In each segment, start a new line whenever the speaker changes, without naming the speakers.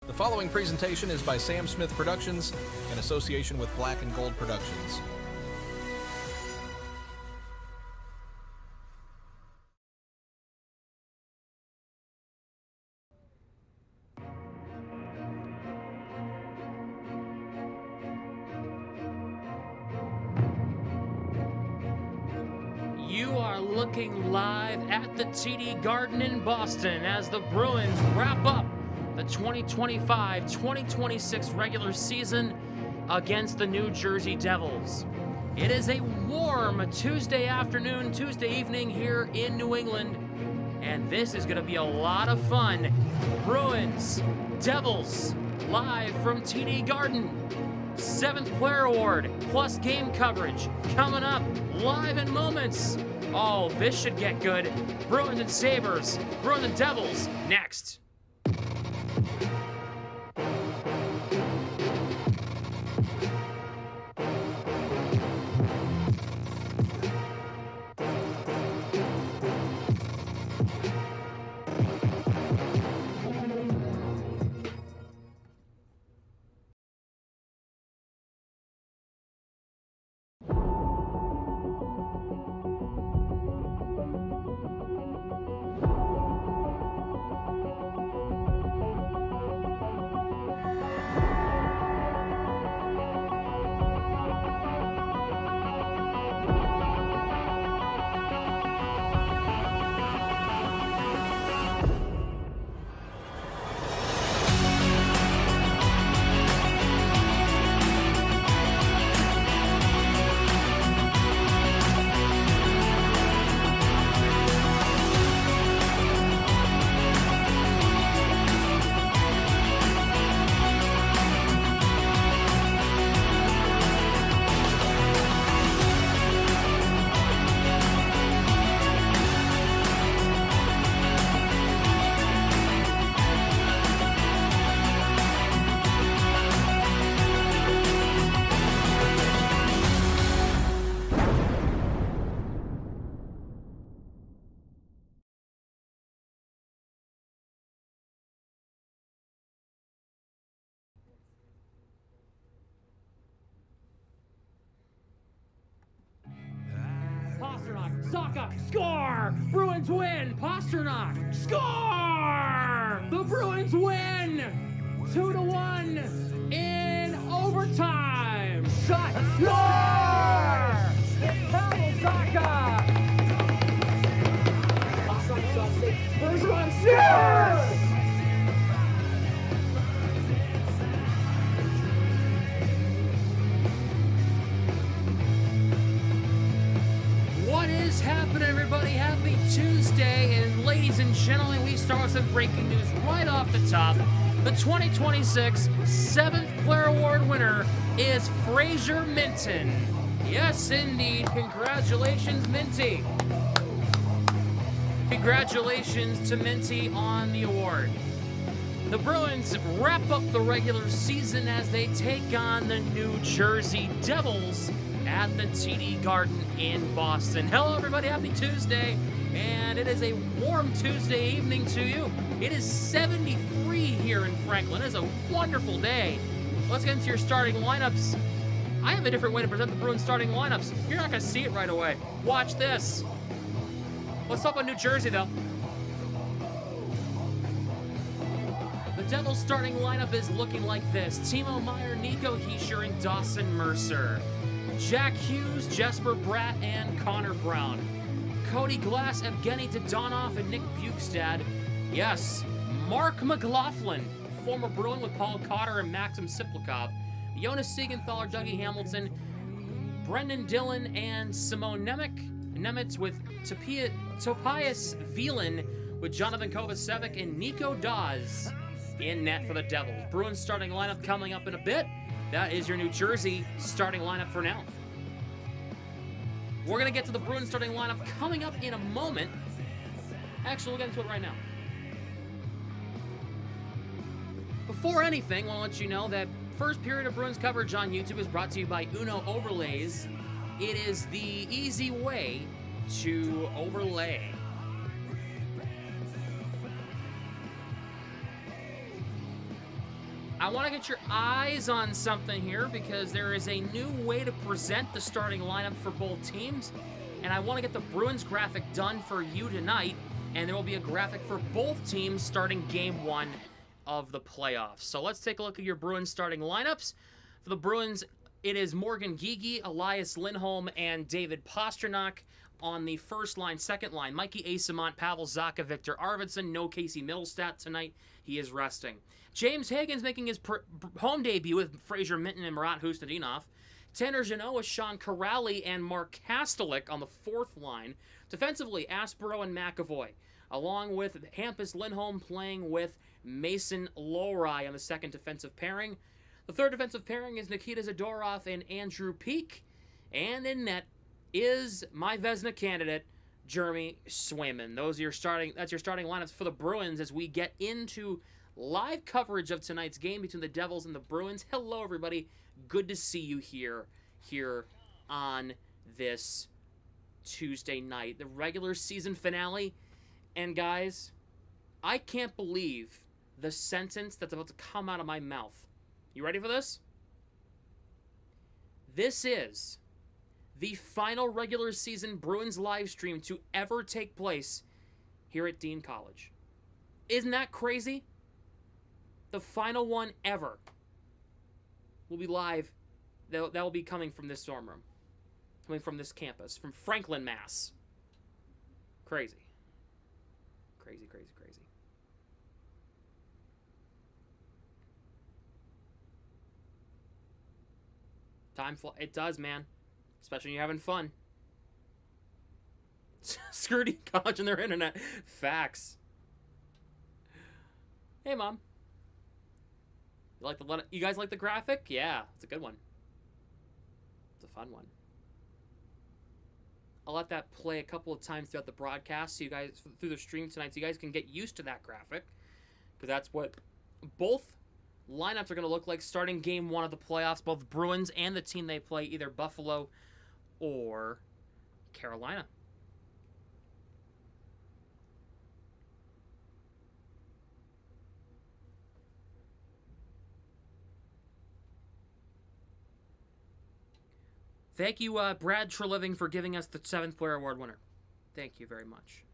The following presentation is by Sam Smith Productions in association with Black and Gold Productions.
You are looking live at the TD Garden in Boston as the Bruins wrap up the 2025-2026 regular season against the New Jersey Devils. It is a warm Tuesday afternoon, Tuesday evening here in New England, and this is going to be a lot of fun. Bruins, Devils, live from TD Garden. 7th Player Award plus game coverage coming up live in moments. Oh, this should get good. Bruins and Sabres, Bruins and Devils, next. Pastrnak, Saka, score! Bruins win! Pastrnak, score! The Bruins win! 2-1 in overtime! Shot, score! Pavel Saka! First one, score! What is happening, everybody? Happy Tuesday, and ladies and gentlemen, we start with some breaking news right off the top. The 2026 7th Player Award winner is Fraser Minten. Yes, indeed. Congratulations, Minty. Congratulations to Minty on the award. The Bruins wrap up the regular season as they take on the New Jersey Devils at the TD Garden in Boston. Hello, everybody. Happy Tuesday. And it is a warm Tuesday evening to you. It is 73 here in Franklin. It is a wonderful day. Let's get into your starting lineups. I have a different way to present the Bruins starting lineups. You're not going to see it right away. Watch this. Let's talk about New Jersey, though. The Devils starting lineup is looking like this. Timo Meier, Nico Hischier, and Dawson Mercer. Jack Hughes, Jesper Bratt, and Connor Brown. Cody Glass, Evgeny Dodonov, and Nick Bukestad. Yes, Mark McLaughlin, former Bruin with Paul Cotter and Maxim Siplikov. Jonas Siegenthaler, Dougie Hamilton, Brendan Dillon, and Simone Nemitz with Topias Velan, with Jonathan Kovacevic and Nico Dawes in net for the Devils. Bruins starting lineup coming up in a bit. That is your New Jersey starting lineup for now. We're going to get to the Bruins starting lineup coming up in a moment. Actually, we'll get into it right now. Before anything, I want to let you know that first period of Bruins coverage on YouTube is brought to you by Uno Overlays. It is the easy way to overlay. I want to get your eyes on something here because there is a new way to present the starting lineup for both teams, and I want to get the Bruins graphic done for you tonight, and there will be a graphic for both teams starting Game 1 of the playoffs. So let's take a look at your Bruins starting lineups. For the Bruins, it is Morgan Geekie, Elias Lindholm, and David Pastrnak. On the first line, second line, Mikey Eyssimont, Pavel Zacha, Victor Arvidsson. No Casey Middlestat tonight. He is resting. James Hagan's making his home debut with Fraser Minton and Marat Hustadinov. Tanner Jeannot, Sean Corrali, and Mark Kastelik on the fourth line. Defensively, Aspero and McAvoy, along with Hampus Lindholm playing with Mason Lohrei on the second defensive pairing. The third defensive pairing is Nikita Zadorov and Andrew Peeke. And in net is my Vezina candidate, Jeremy Swayman. That's your starting lineups for the Bruins as we get into live coverage of tonight's game between the Devils and the Bruins. Hello, everybody. Good to see you here on this Tuesday night, the regular season finale. And guys, I can't believe the sentence that's about to come out of my mouth. You ready for this? This is the final regular season Bruins live stream to ever take place here at Dean College. Isn't that crazy? The final one ever will be live. That will be coming from this dorm room. Coming from this campus. From Franklin, Mass. Crazy. Crazy, crazy, crazy. Time flies. It does, man. Especially when you're having fun. Screw College and their internet. Facts. Hey, Mom. You guys like the graphic? Yeah, it's a good one. It's a fun one. I'll let that play a couple of times throughout the broadcast, so you guys through the stream tonight, so you guys can get used to that graphic, because that's what both lineups are going to look like starting Game 1 of the playoffs. Both Bruins and the team they play, either Buffalo or Carolina. Thank you, Brad Treliving, for giving us the 7th Player Award winner. Thank you very much.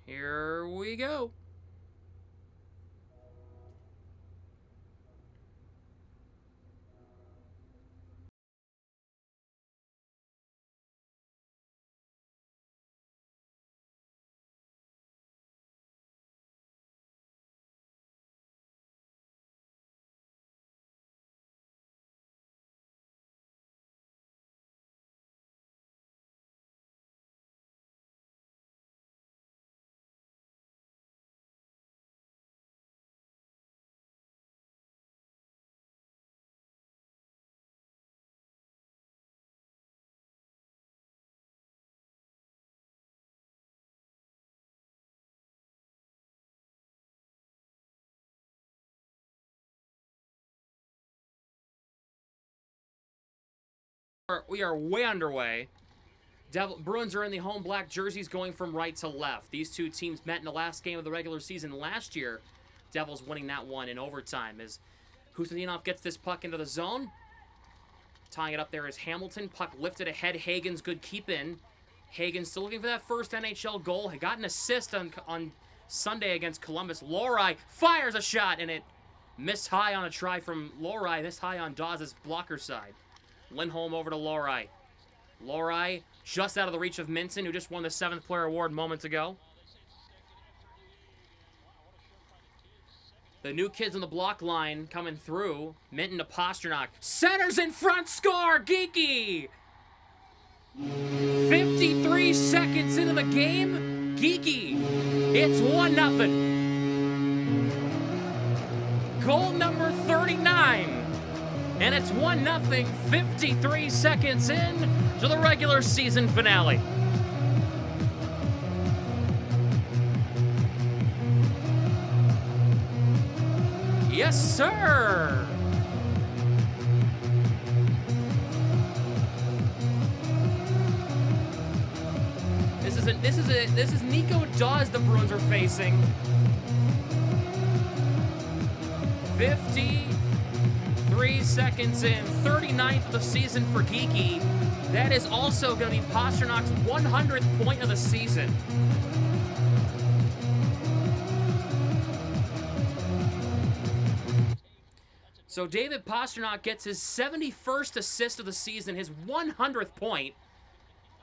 Here we go. We are way underway. Bruins are in the home black jerseys going from right to left. These two teams met in the last game of the regular season last year. Devils winning that one in overtime as Hustadinov gets this puck into the zone. Tying it up there is Hamilton. Puck lifted ahead. Hagen's good keep in. Hagen still looking for that first NHL goal. He got an assist on Sunday against Columbus. Lohrei fires a shot, and it missed high on a try from Lohrei. This high on Dawes' blocker side. Lindholm over to Lohrei. Lorai just out of the reach of Minton, who just won the 7th player award moments ago. The new kids on the block line coming through. Minton to Pasternak. Centers in front, score! Geeky! 53 seconds into the game. Geeky. It's 1-0. Goal number 39. And it's 1-0, 53 seconds in to the regular season finale. Yes, sir. This is Nico Dawes the Bruins are facing. 53 seconds in, 39th of the season for Geeky. That is also going to be Pasternak's 100th point of the season. So David Pasternak gets his 71st assist of the season, his 100th point.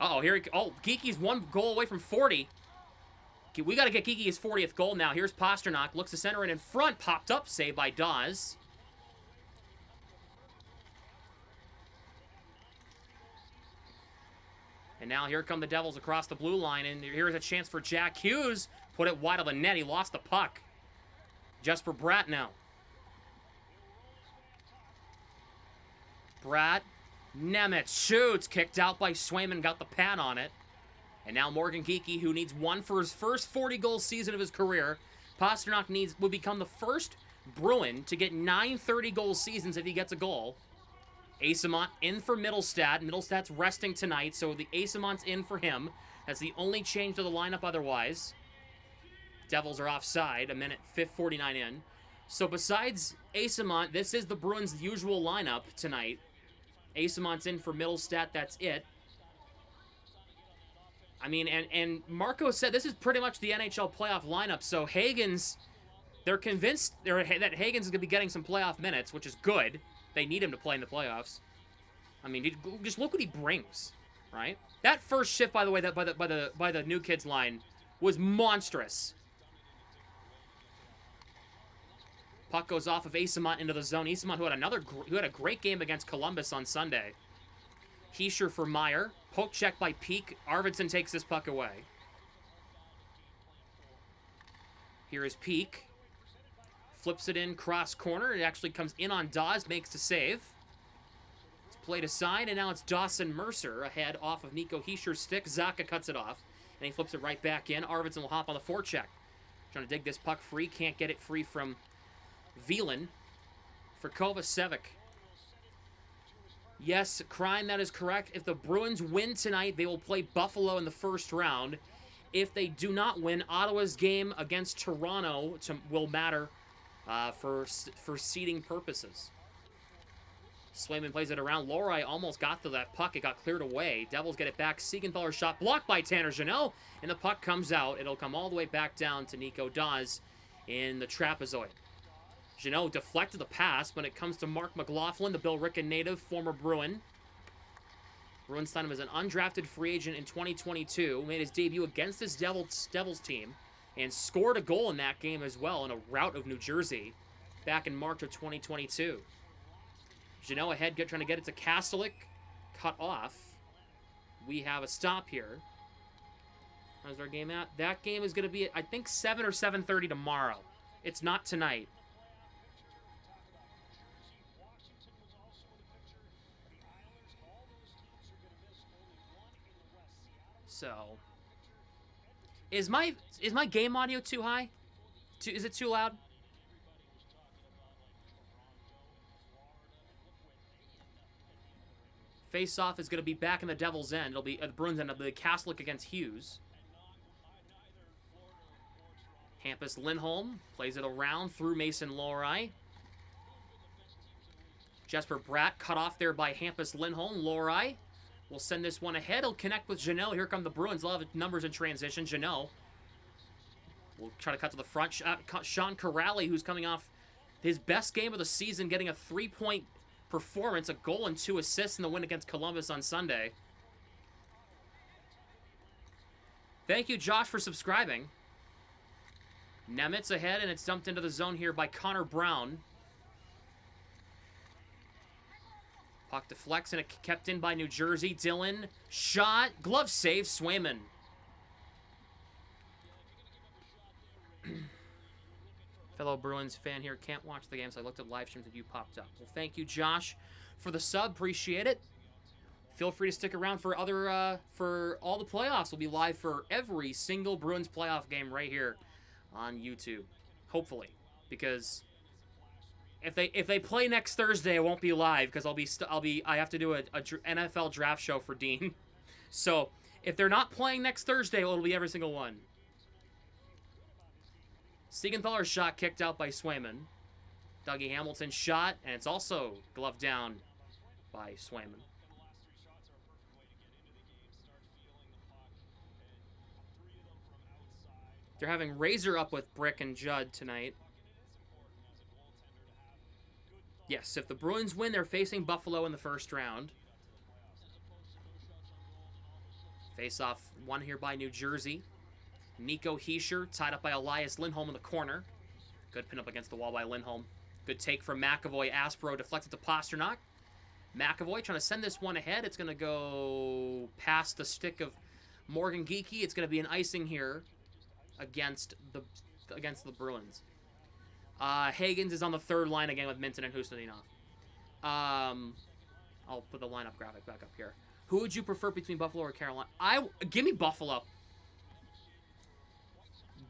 Geeky's 1 goal away from 40. We got to get Geeky his 40th goal now. Here's Pasternak, looks to center in front, popped up, saved by Dawes. And now here come the Devils across the blue line, and here's a chance for Jack Hughes. Put it wide of the net, he lost the puck. Jesper Bratt now. Bratt, Nemeth shoots, kicked out by Swayman, got the pad on it. And now Morgan Geeky, who needs 1 for his first 40-goal season of his career. Pasternak will become the first Bruin to get 9 30-goal seasons if he gets a goal. Asamont in for Middlestat. Middlestat's resting tonight, so the Asamont's in for him. That's the only change to the lineup otherwise. Devils are offside, 49 in. So besides Asamont, this is the Bruins' usual lineup tonight. Asamont's in for Middlestat, that's it. I mean, and Marco said this is pretty much the NHL playoff lineup, so they're convinced that Hagens is going to be getting some playoff minutes, which is good. They need him to play in the playoffs. I mean, just look what he brings, right? That first shift, by the way, by the new kids line was monstrous. Puck goes off of Asamont into the zone. Asamont, who had a great game against Columbus on Sunday. Heischer for Meyer. Poke check by Peak. Arvidsson takes this puck away. Here is Peak. Flips it in cross corner. It actually comes in on Dawes. Makes the save. It's played aside, and now it's Dawson Mercer ahead off of Nico Heischer's stick. Zacha cuts it off, and he flips it right back in. Arvidsson will hop on the forecheck. Trying to dig this puck free. Can't get it free from Velan for Kovacevic. Yes, Crime, that is correct. If the Bruins win tonight, they will play Buffalo in the first round. If they do not win, Ottawa's game against Toronto will matter for seeding purposes. Swayman plays it around. Lorai almost got to that puck. It got cleared away. Devils get it back. Siegenthaler's shot blocked by Tanner Jeannot, and the puck comes out. It'll come all the way back down to Nico Dawes in the trapezoid. Jeannot deflected the pass when it comes to Mark McLaughlin, the Bill Ricken native, former Bruin. Bruins signed him as an undrafted free agent in 2022. Made his debut against this Devils team and scored a goal in that game as well in a rout of New Jersey back in March of 2022. Jeannot ahead, trying to get it to Kastelik. Cut off. We have a stop here. How's our game at? That game is going to be, I think, 7 or 7:30 tomorrow. It's not tonight. So, is my game audio too high? Is it too loud? Face-off is going to be back in the Devils' end. It'll be the Bruins' end. It'll be Kastelik against Hughes. Hampus Lindholm plays it around through Mason Lorai. Jesper Bratt cut off there by Hampus Lindholm. Lorai will send this one ahead. He'll connect with Jeannot. Here come the Bruins. They'll have numbers in transition. Jeannot will try to cut to the front. Sean Corrali, who's coming off his best game of the season, getting a 3-point performance, a goal and 2 assists in the win against Columbus on Sunday. Thank you, Josh, for subscribing. Nemitz ahead, and it's dumped into the zone here by Connor Brown. Puck deflects, and it kept in by New Jersey. Dillon, shot, glove save, Swayman. Fellow Bruins fan here, can't watch the game, so I looked at live streams and you popped up. Well, thank you, Josh, for the sub. Appreciate it. Feel free to stick around for for all the playoffs. We'll be live for every single Bruins playoff game right here on YouTube, hopefully, because if they play next Thursday, I won't be live because I have to do a NFL draft show for Dean. So if they're not playing next Thursday, it'll be every single one. Siegenthaler's shot kicked out by Swayman. Dougie Hamilton's shot, and it's also gloved down by Swayman. They're having Razor up with Brick and Judd tonight. Yes, if the Bruins win, they're facing Buffalo in the first round. Face-off won here by New Jersey. Nico Hischier tied up by Elias Lindholm in the corner. Good pin up against the wall by Lindholm. Good take from McAvoy. Aspro deflected to Pasternak. McAvoy trying to send this one ahead. It's going to go past the stick of Morgan Geekie. It's going to be an icing here against the Bruins. Hagens is on the third line again with Minton and Hustinov. I'll put the lineup graphic back up here. Who would you prefer between Buffalo or Carolina? Give me Buffalo.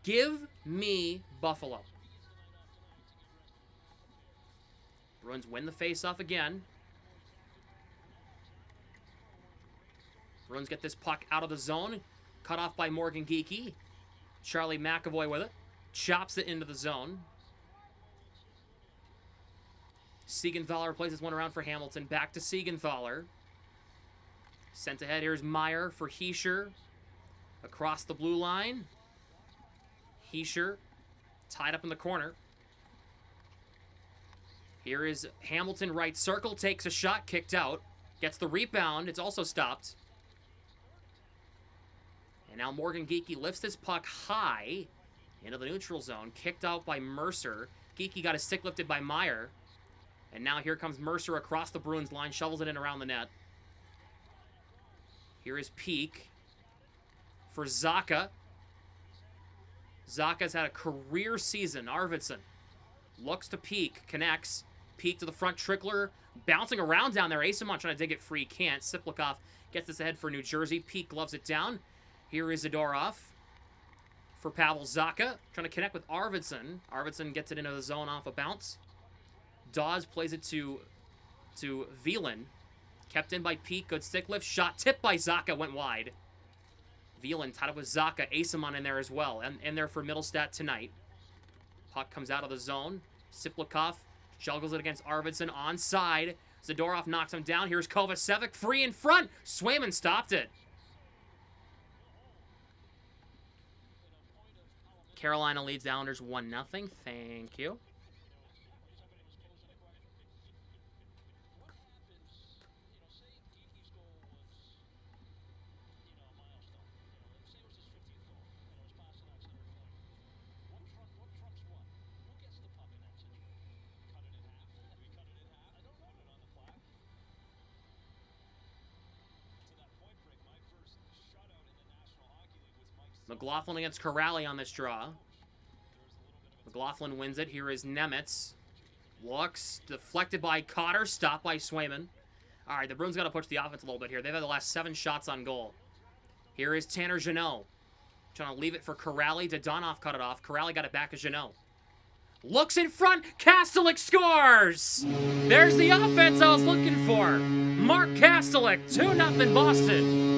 Give me Buffalo. Bruins win the faceoff again. Bruins get this puck out of the zone. Cut off by Morgan Geekie. Charlie McAvoy with it. Chops it into the zone. Siegenthaler places one around for Hamilton. Back to Siegenthaler. Sent ahead. Here's Meyer for Hischier. Across the blue line. Hischier tied up in the corner. Here is Hamilton, right circle. Takes a shot. Kicked out. Gets the rebound. It's also stopped. And now Morgan Geekie lifts this puck high into the neutral zone. Kicked out by Mercer. Geekie got his stick lifted by Meyer. And now here comes Mercer across the Bruins line. Shovels it in around the net. Here is Peak for Zacha. Zaka's had a career season. Arvidsson looks to Peak. Connects. Peak to the front. Trickler bouncing around down there. Asimon trying to dig it free. Can't. Siplikov gets this ahead for New Jersey. Peak gloves it down. Here is Zadorov for Pavel Zacha. Trying to connect with Arvidsson. Arvidsson gets it into the zone off a bounce. Dawes plays it to Veland. Kept in by Peak. Good stick lift. Shot tipped by Zacha. Went wide. Veland tied up with Zacha. Asimon in there as well. And in there for Middlestat tonight. Puck comes out of the zone. Siplikov juggles it against Arvidsson. Onside. Zadorov knocks him down. Here's Kovacevic. Free in front. Swayman stopped it. Carolina leads the Islanders 1-0. Thank you. McLaughlin against Corrali on this draw. McLaughlin wins it. Here is Nemitz. Looks. Deflected by Cotter. Stopped by Swayman. All right, the Bruins got to push the offense a little bit here. They've had the last 7 shots on goal. Here is Tanner Jeannot. Trying to leave it for Corrali. Dodonov cut it off. Corrali got it back to Jeannot. Looks in front. Kastelik scores! There's the offense I was looking for. Mark Kastelik. 2-0 Boston.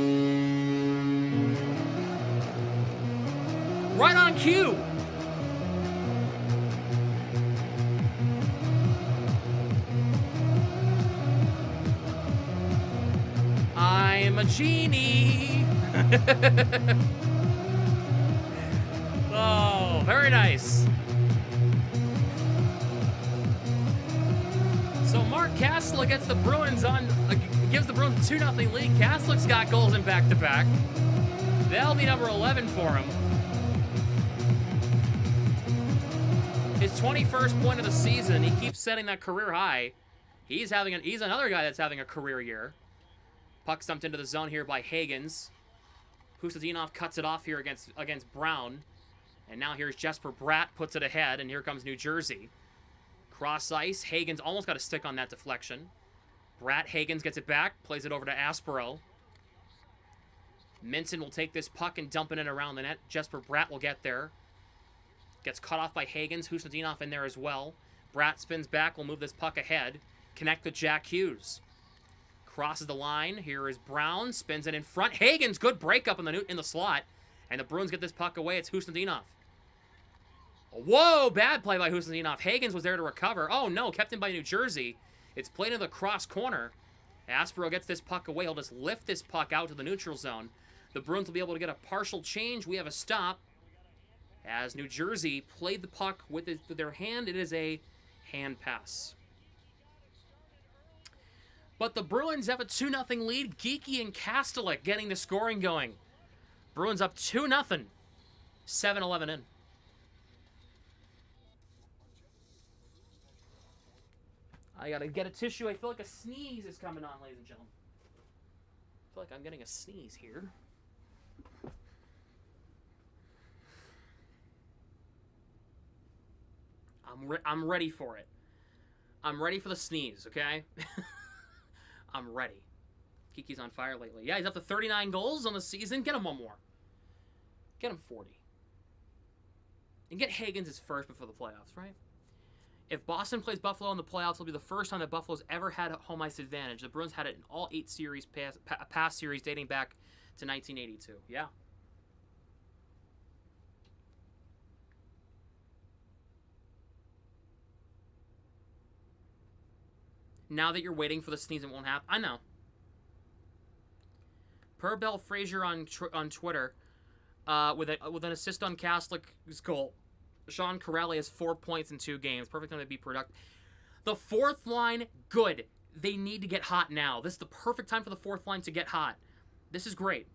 Right on cue. I'm a genie. Oh, very nice. So Mark Kastelik gets the Bruins on, gives the Bruins a 2-0 lead. Kastelik's got goals in back-to-back. That'll be number 11 for him. His 21st point of the season. He keeps setting that career high. He's another guy that's having a career year. Puck stumped into the zone here by Hagens. Hustadinov cuts it off here against Brown. And now here's Jesper Bratt, puts it ahead, and here comes New Jersey. Cross ice. Hagens almost got a stick on that deflection. Bratt, Hagens gets it back, plays it over to Aspero. Minton will take this puck and dump it in around the net. Jesper Bratt will get there. Gets cut off by Hagens. Hustadinov in there as well. Bratt spins back, will move this puck ahead. Connect with Jack Hughes. Crosses the line. Here is Brown. Spins it in front. Hagens, good breakup in the slot. And the Bruins get this puck away. It's Hustadinov. Whoa, bad play by Hustadinov. Hagens was there to recover. Oh, no, kept in by New Jersey. It's played into the cross corner. Aspero gets this puck away. He'll just lift this puck out to the neutral zone. The Bruins will be able to get a partial change. We have a stop. As New Jersey played the puck with their hand, it is a hand pass. But the Bruins have a 2-0 lead. Geeky and Kastelik getting the scoring going. Bruins up 2-0. 7-11 in. I gotta get a tissue. I feel like a sneeze is coming on, ladies and gentlemen. I feel like I'm getting a sneeze here. I'm ready for it. I'm ready for the sneeze, okay? I'm ready. Kiki's on fire lately. Yeah, he's up to 39 goals on the season. Get him one more. Get him 40. And get Hagens his first before the playoffs, right? If Boston plays Buffalo in the playoffs, it'll be the first time that Buffalo's ever had a home ice advantage. The Bruins had it in all 8 series, past series dating back to 1982. Yeah. Now that you're waiting for the sneeze, it won't happen. I know. Per Bell Frazier on Twitter, with an assist on Kastelik's goal. Sean Corelli has 4 points in 2 games. Perfect time to be productive. The fourth line, good. They need to get hot now. This is the perfect time for the fourth line to get hot. This is great.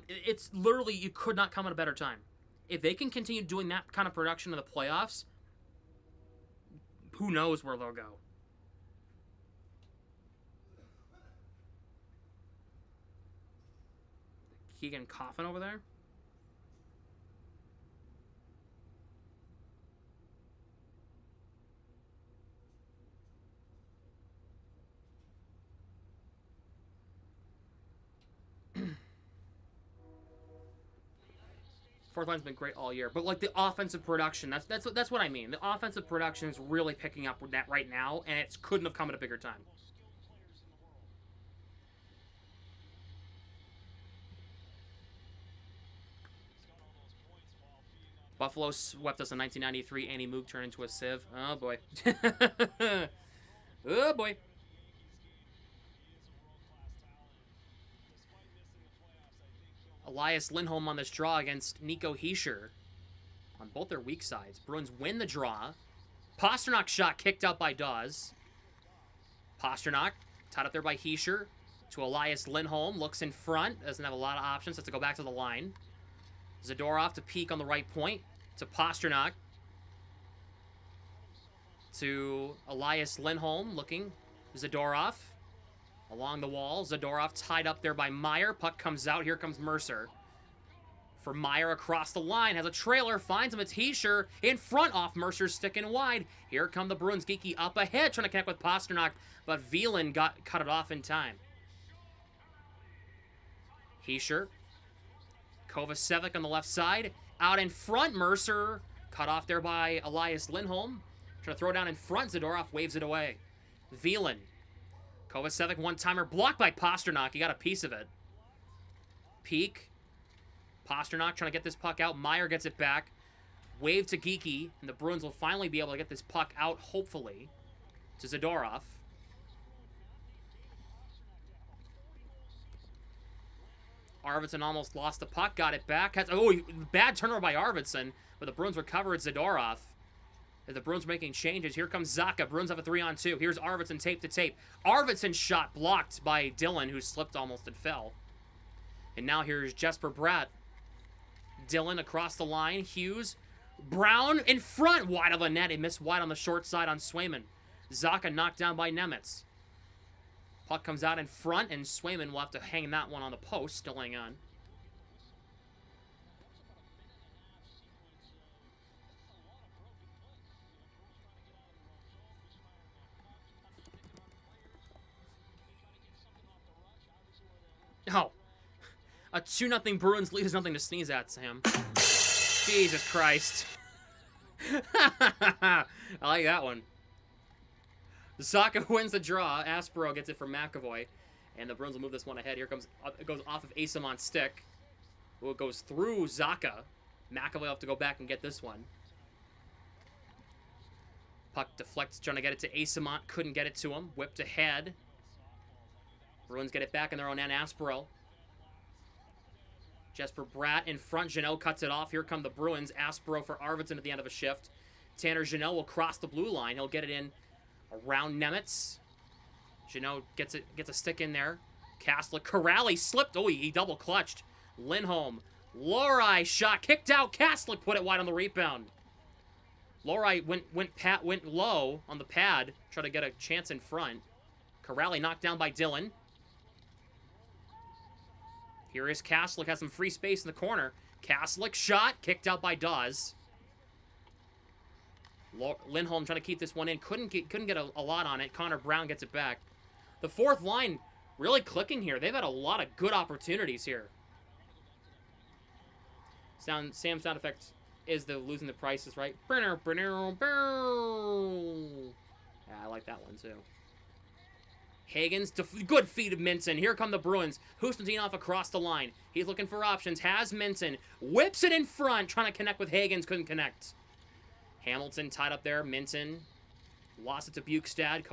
It's literally, you could not come at a better time. If they can continue doing that kind of production in the playoffs, who knows where they'll go. Keegan coughing over there. Fourth line's been great all year, but like the offensive production, that's what I mean. The offensive production is really picking up with that right now, and it couldn't have come at a bigger time. Buffalo swept us in 1993. Andy Moog turned into a sieve. Oh, boy. Oh, boy. Elias Lindholm on this draw against Nico Hischier on both their weak sides. Bruins win the draw. Pasternak shot kicked out by Dawes. Pasternak tied up there by Hischier to Elias Lindholm. Looks in front. Doesn't have a lot of options. Has to go back to the line. Zadorov to peek on the right point. To Pasternak. To Elias Lindholm looking. Zadorov. Along the wall. Zadorov tied up there by Meyer. Puck comes out. Here comes Mercer. For Meyer across the line. Has a trailer. Finds him. It's Hischier in front off Mercer's stick and wide. Here come the Bruins. Geeky up ahead. Trying to connect with Pasternak. But Wieland cut it off in time. Hischier. Kovacevic on the left side. Out in front. Mercer. Cut off there by Elias Lindholm. Trying to throw down in front. Zadorov waves it away. Wieland. Kovacevic, one-timer, blocked by Pasternak. He got a piece of it. Peek. Pasternak trying to get this puck out. Meyer gets it back. Wave to Geeky, and the Bruins will finally be able to get this puck out, hopefully, to Zadorov. Arvidsson almost lost the puck, got it back. Bad turnover by Arvidsson, but the Bruins recover at Zadorov. As the Bruins are making changes, here comes Zacha. Bruins have a 3-on-2. Here's Arvidsson tape to tape. Arvidsson's shot blocked by Dillon, who slipped almost and fell. And now here's Jesper Bratt. Dylan across the line. Hughes. Brown in front. Wide of the net. He missed wide on the short side on Swayman. Zacha knocked down by Nemitz. Puck comes out in front, and Swayman will have to hang that one on the post. Still hanging on. Oh. A 2-0 Bruins lead is nothing to sneeze at, Sam. Jesus Christ. I like that one. Zacha wins the draw. Aspero gets it from McAvoy. And the Bruins will move this one ahead. Here comes, it goes off of Asamont's stick. Well, it goes through Zacha. McAvoy will have to go back and get this one. Puck deflects, trying to get it to Asamont. Couldn't get it to him. Whipped ahead. Bruins get it back in their own end. Aspero. Jesper Bratt in front. Jeannot cuts it off. Here come the Bruins. Aspero for Arvidsson at the end of a shift. Tanner Jeannot will cross the blue line. He'll get it in around Nemitz. Jeannot gets a stick in there. Castlick. Corrali slipped. Oh, he double clutched. Lindholm. Lohrei shot. Kicked out. Castlick put it wide on the rebound. Lohrei went low on the pad. Try to get a chance in front. Corrali knocked down by Dylan. Here is Castlick, has some free space in the corner. Castlick shot, kicked out by Dawes. Lindholm trying to keep this one in. Couldn't get a lot on it. Connor Brown gets it back. The fourth line really clicking here. They've had a lot of good opportunities here. Sam's sound effect is the losing the prices, right? Yeah, I like that one too. Hagens, good feed of Minson. Here come the Bruins. Husnudinov across the line. He's looking for options. Has Minson. Whips it in front. Trying to connect with Hagens. Couldn't connect. Hamilton tied up there. Minson lost it to Bukestad.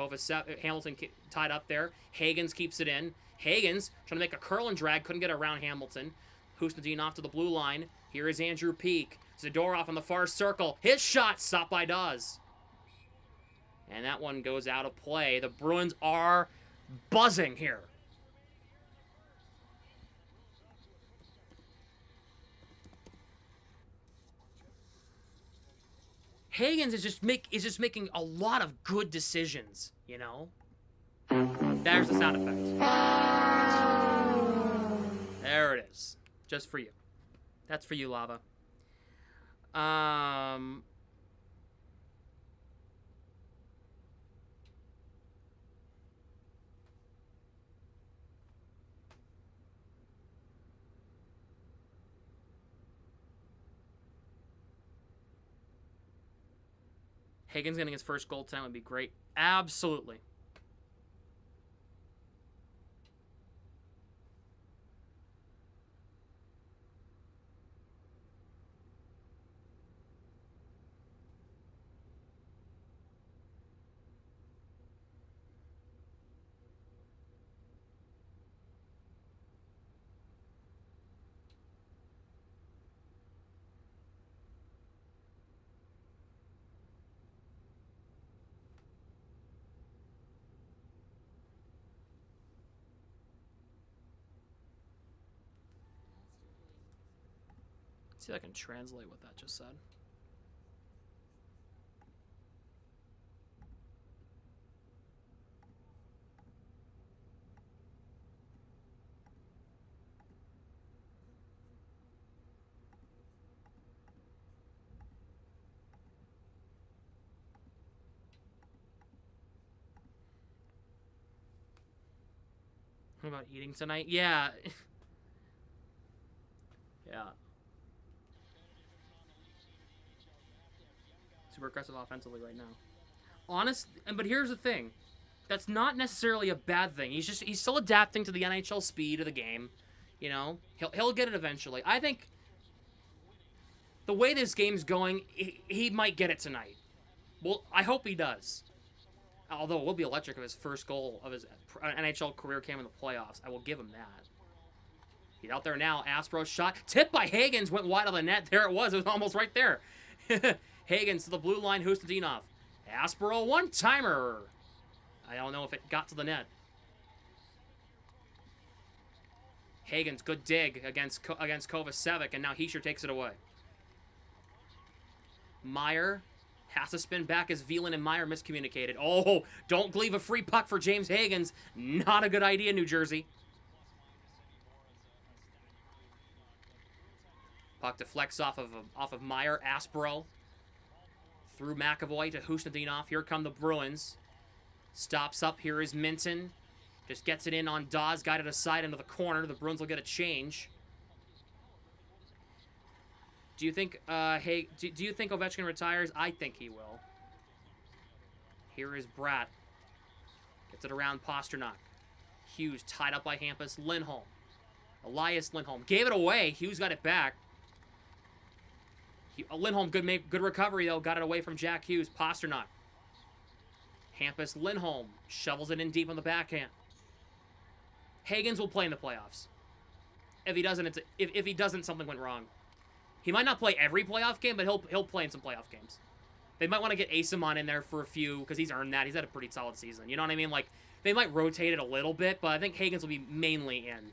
Hamilton tied up there. Hagens keeps it in. Hagens trying to make a curl and drag. Couldn't get around Hamilton. Husnudinov to the blue line. Here is Andrew Peak. Zadorov on the far circle. His shot stopped by Dawes. And that one goes out of play. The Bruins are buzzing here. Hagens is just making a lot of good decisions, you know? There's the sound effect. There it is. Just for you. That's for you, Lava. Hagens getting his first goal tonight would be great. Absolutely. See if I can translate what that just said. What about eating tonight? Yeah. Yeah. Super aggressive offensively right now. But here's the thing. That's not necessarily a bad thing. He's still adapting to the NHL speed of the game. You know? He'll get it eventually. I think the way this game's going, he might get it tonight. Well, I hope he does. Although it will be electric if his first goal of his NHL career came in the playoffs. I will give him that. He's out there now. Aspro's shot. Tipped by Hagens. Went wide of the net. There it was. It was almost right there. Hagens to the blue line. Husnudinov. Aspero one-timer. I don't know if it got to the net. Hagens, good dig against Kovacevic, and now Hischier takes it away. Meyer has to spin back as Veland and Meyer miscommunicated. Oh, don't leave a free puck for James Hagens. Not a good idea, New Jersey. Puck deflects off of Meyer. Aspero through McAvoy to Husnudinov. Here come the Bruins. Stops up. Here is Minton. Just gets it in on Dawes. Guided aside into the corner. The Bruins will get a change. Do you think do you think Ovechkin retires? I think he will. Here is Bratt. Gets it around Pasternak. Hughes tied up by Hampus. Lindholm. Elias Lindholm gave it away. Hughes got it back. Lindholm, good recovery, though. Got it away from Jack Hughes. Pasternak. Hampus Lindholm shovels it in deep on the backhand. Hagens will play in the playoffs. If he doesn't, if he doesn't, something went wrong. He might not play every playoff game, but he'll play in some playoff games. They might want to get Asimon in there for a few, because he's earned that. He's had a pretty solid season. You know what I mean? Like, they might rotate it a little bit, but I think Hagens will be mainly in.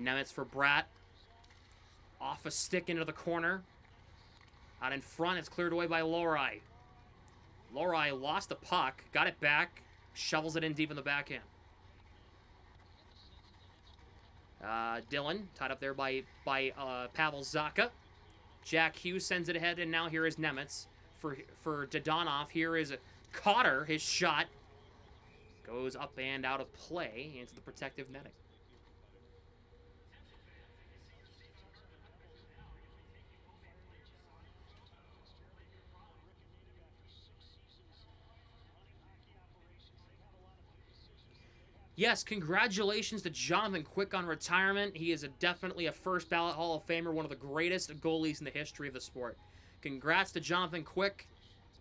Nemitz for Bratt. Off a stick into the corner. Out in front, it's cleared away by Lohrei. Lohrei lost the puck, got it back, shovels it in deep in the backhand. Dylan, tied up there by Pavel Zacha. Jack Hughes sends it ahead, and now here is Nemitz for Dodonov. Here is Cotter. His shot goes up and out of play into the protective netting. Yes, congratulations to Jonathan Quick on retirement. He is definitely a first ballot Hall of Famer, one of the greatest goalies in the history of the sport. Congrats to Jonathan Quick.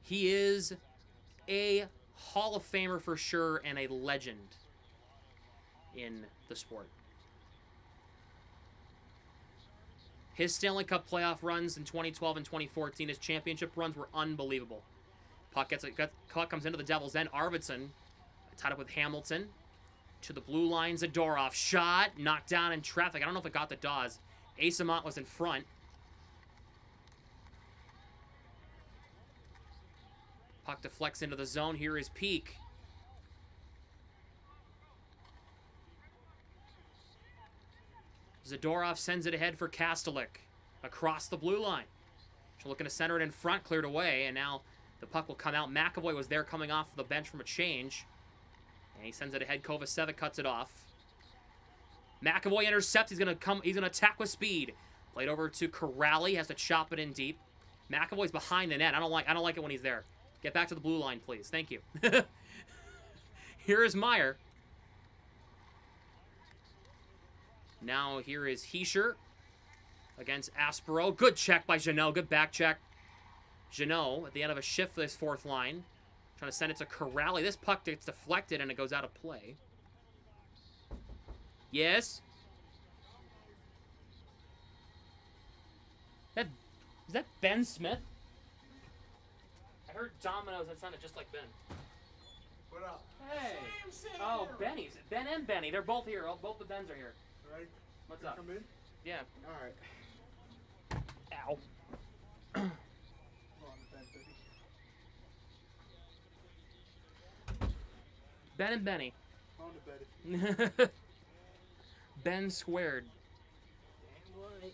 He is a Hall of Famer for sure and a legend in the sport. His Stanley Cup playoff runs in 2012 and 2014, his championship runs were unbelievable. Puck comes into the Devil's End. Arvidsson tied up with Hamilton. To the blue line, Zadorov. Shot, knocked down in traffic. I don't know if it got the Dawes. Asimont was in front. Puck deflects into the zone. Here is Peak. Zadorov sends it ahead for Kastelik. Across the blue line. She's looking to center it in front, cleared away, and now the puck will come out. McAvoy was there coming off the bench from a change. And he sends it ahead. Kovacevic cuts it off. McAvoy intercepts. He's gonna attack with speed. Played over to Corrali. Has to chop it in deep. McAvoy's behind the net. I don't like it when he's there. Get back to the blue line, please. Thank you. Here is Meyer. Now here is Hischier against Aspero. Good check by Jeannot. Good back check. Jeannot at the end of a shift for this fourth line. Trying to send it to Corrali. This puck gets deflected and it goes out of play. Yes? Is that Ben Smith? I heard Domino's. That sounded just like Ben.
What up?
Hey.
Sam,
Oh, Benny's. Ben and Benny. They're both here. Both the Bens are here.
Right?
What's
Can I
up?
come in?
Yeah.
Alright.
Ow.
Come on, Ben, baby.
Ben and Benny.
On to bed.
Ben squared.
Dang right.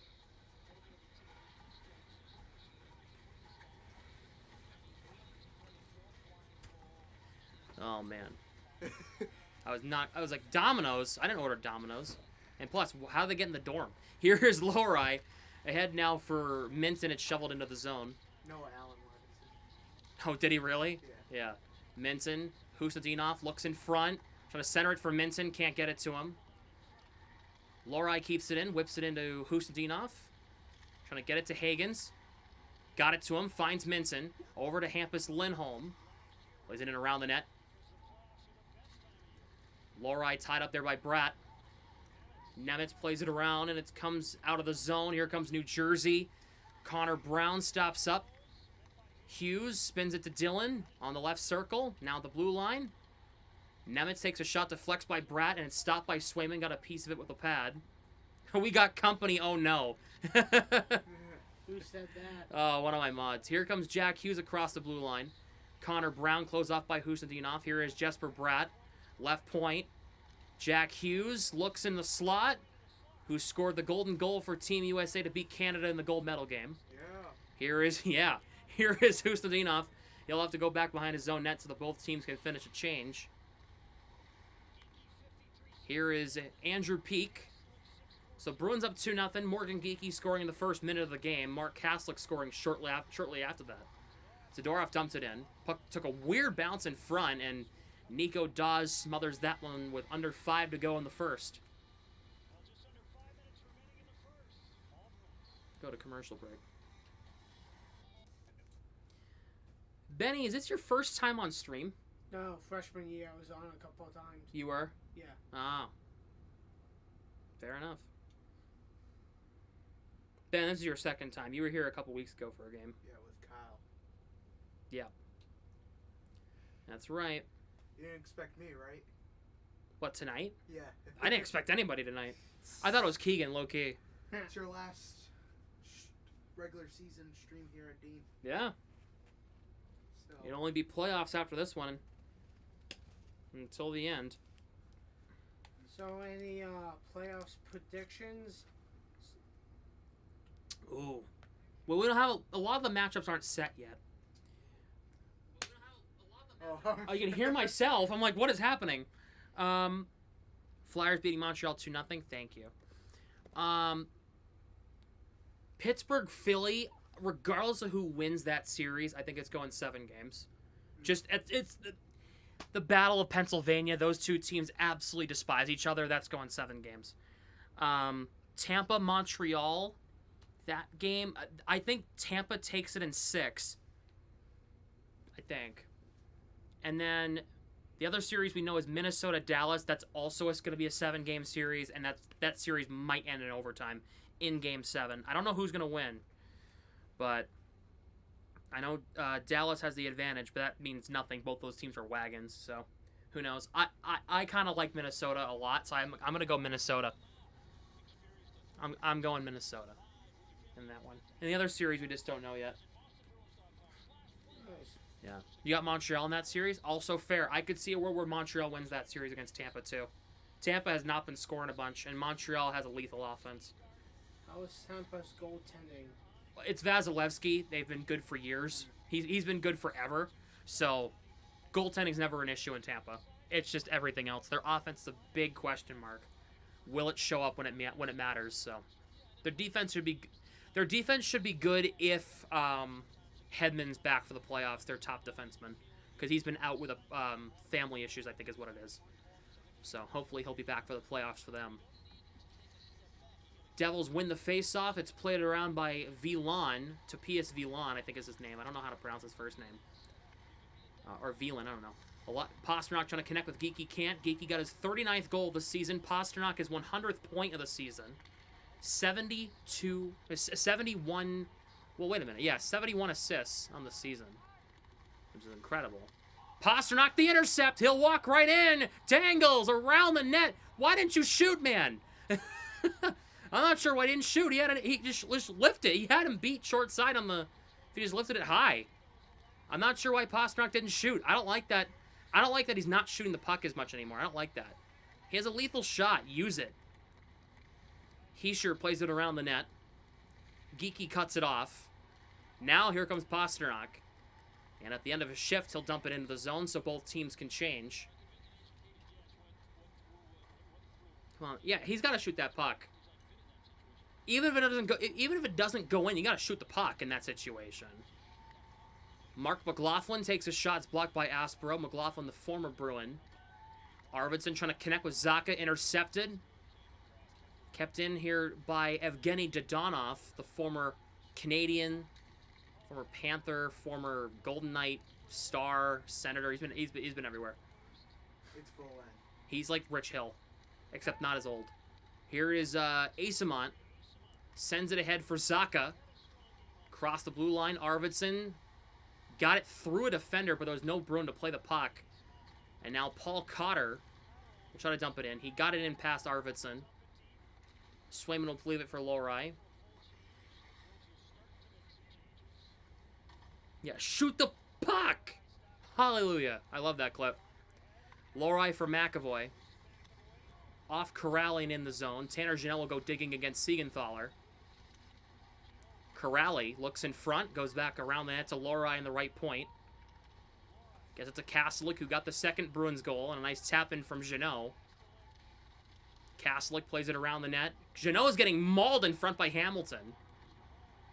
Oh man. I was like, Domino's? I didn't order Domino's. And plus, how do they get in the dorm? Here's Lohrei. Ahead now for Minton. It's shoveled into the zone.
No, Allen wanted
Oh, did he really?
Yeah.
Yeah. Minton. Husnudinov looks in front. Trying to center it for Minton. Can't get it to him. Lohrei keeps it in. Whips it into Husnudinov. Trying to get it to Hagens. Got it to him. Finds Minton. Over to Hampus Lindholm. Plays it in around the net. Lohrei tied up there by Bratt. Nemitz plays it around, and it comes out of the zone. Here comes New Jersey. Connor Brown stops up. Hughes spins it to Dylan on the left circle. Now the blue line. Nemitz takes a shot deflects by Bratt, and it's stopped by Swayman. Got a piece of it with the pad. We got company. Oh, no.
Who said that?
Oh, one of my mods. Here comes Jack Hughes across the blue line. Connor Brown closed off by Husendinov. Here is Jesper Bratt. Left point. Jack Hughes looks in the slot. Who scored the golden goal for Team USA to beat Canada in the gold medal game.
Yeah.
Here is Husendinov. He'll have to go back behind his own net so that both teams can finish a change. Here is Andrew Peak. So Bruins up 2-0. Morgan Geekie scoring in the first minute of the game. Mark Kaslick scoring shortly after that. Zadorov dumps it in. Puck took a weird bounce in front, and Nico Dawes smothers that one with under 5 to go in the first. Go to commercial break. Benny, is this your first time on stream?
No, freshman year I was on a couple of times.
You were?
Yeah.
Ah. Fair enough. Ben, this is your second time. You were here a couple weeks ago for a game.
Yeah, with Kyle.
Yeah. That's right.
You didn't expect me, right?
What, tonight?
Yeah.
I didn't expect anybody tonight. I thought it was Keegan, low-key.
It's your last regular season stream here at Dean.
Yeah.
So.
It'll only be playoffs after this one. Until the end.
So any playoffs predictions?
Ooh. Well, we don't have a lot of the matchups aren't set yet.
Oh,
I can hear myself. I'm like, what is happening? Flyers beating Montreal 2-0. Thank you. Pittsburgh, Philly, regardless of who wins that series, I think it's going 7 games. Just, it's the Battle of Pennsylvania. Those two teams absolutely despise each other. That's going 7 games. Tampa, Montreal, that game, I think Tampa takes it in 6. I think. And then the other series we know is Minnesota, Dallas. That's also going to be a 7-game series, and that series might end in overtime in Game 7. I don't know who's going to win, but I know Dallas has the advantage, but that means nothing. Both those teams are wagons, so who knows? I kind of like Minnesota a lot, so I'm going to go Minnesota. I'm going Minnesota in that one. In the other series, we just don't know yet.
nice.
Yeah. You got Montreal in that series. Also fair. I could see a world where Montreal wins that series against Tampa, too. Tampa has not been scoring a bunch, and Montreal has a lethal offense.
How was Tampa's goaltending?
It's Vasilevsky. They've been good for years. He's been good forever. So, goaltending's never an issue in Tampa. It's just everything else. Their offense is a big question mark. Will it show up when it matters? So, their defense should be good if Hedman's back for the playoffs. Their top defenseman, because he's been out with family issues, I think is what it is. So hopefully he'll be back for the playoffs for them. Devils win the face-off. It's played around by Villan to P.S. Villan, I think is his name. I don't know how to pronounce his first name. Or Villan, I don't know. Pasternak trying to connect with Geekie. Can't. Geekie got his 39th goal of the season. Pasternak his 100th point of the season. 71... Well, wait a minute. Yeah, 71 assists on the season, which is incredible. Pasternak the intercept. He'll walk right in. Dangles around the net. Why didn't you shoot, man? I'm not sure why he didn't shoot. He just lifted it. He had him beat short side on the... If he just lifted it high. I'm not sure why Pasternak didn't shoot. I don't like that. I don't like that he's not shooting the puck as much anymore. I don't like that. He has a lethal shot. Use it. Heischer plays it around the net. Geekie cuts it off. Now here comes Pasternak. And at the end of his shift, he'll dump it into the zone so both teams can change. Come on. Yeah, he's got to shoot that puck. Even if it doesn't go in, you got to shoot the puck in that situation. Mark McLaughlin takes his shots blocked by Aspero. McLaughlin, the former Bruin. Arvidsson trying to connect with Zacha, intercepted. Kept in here by Evgeny Dodonov, the former Canadian, former Panther, former Golden Knight, Star, Senator. He's been everywhere.
It's full end.
He's like Rich Hill, except not as old. Here is Asamont. Sends it ahead for Zacha. Cross the blue line. Arvidsson got it through a defender, but there was no Bruin to play the puck. And now Paul Cotter will try to dump it in. He got it in past Arvidsson. Swayman will leave it for Lohrei. Yeah, shoot the puck! Hallelujah. I love that clip. Lohrei for McAvoy. Off corralling in the zone. Tanner Janelle will go digging against Siegenthaler. Corrali looks in front, goes back around the net to Lohrei in the right point. Guess it's a Kastelik who got the second Bruins goal, and a nice tap-in from Jeannot. Kastelik plays it around the net. Jeannot is getting mauled in front by Hamilton.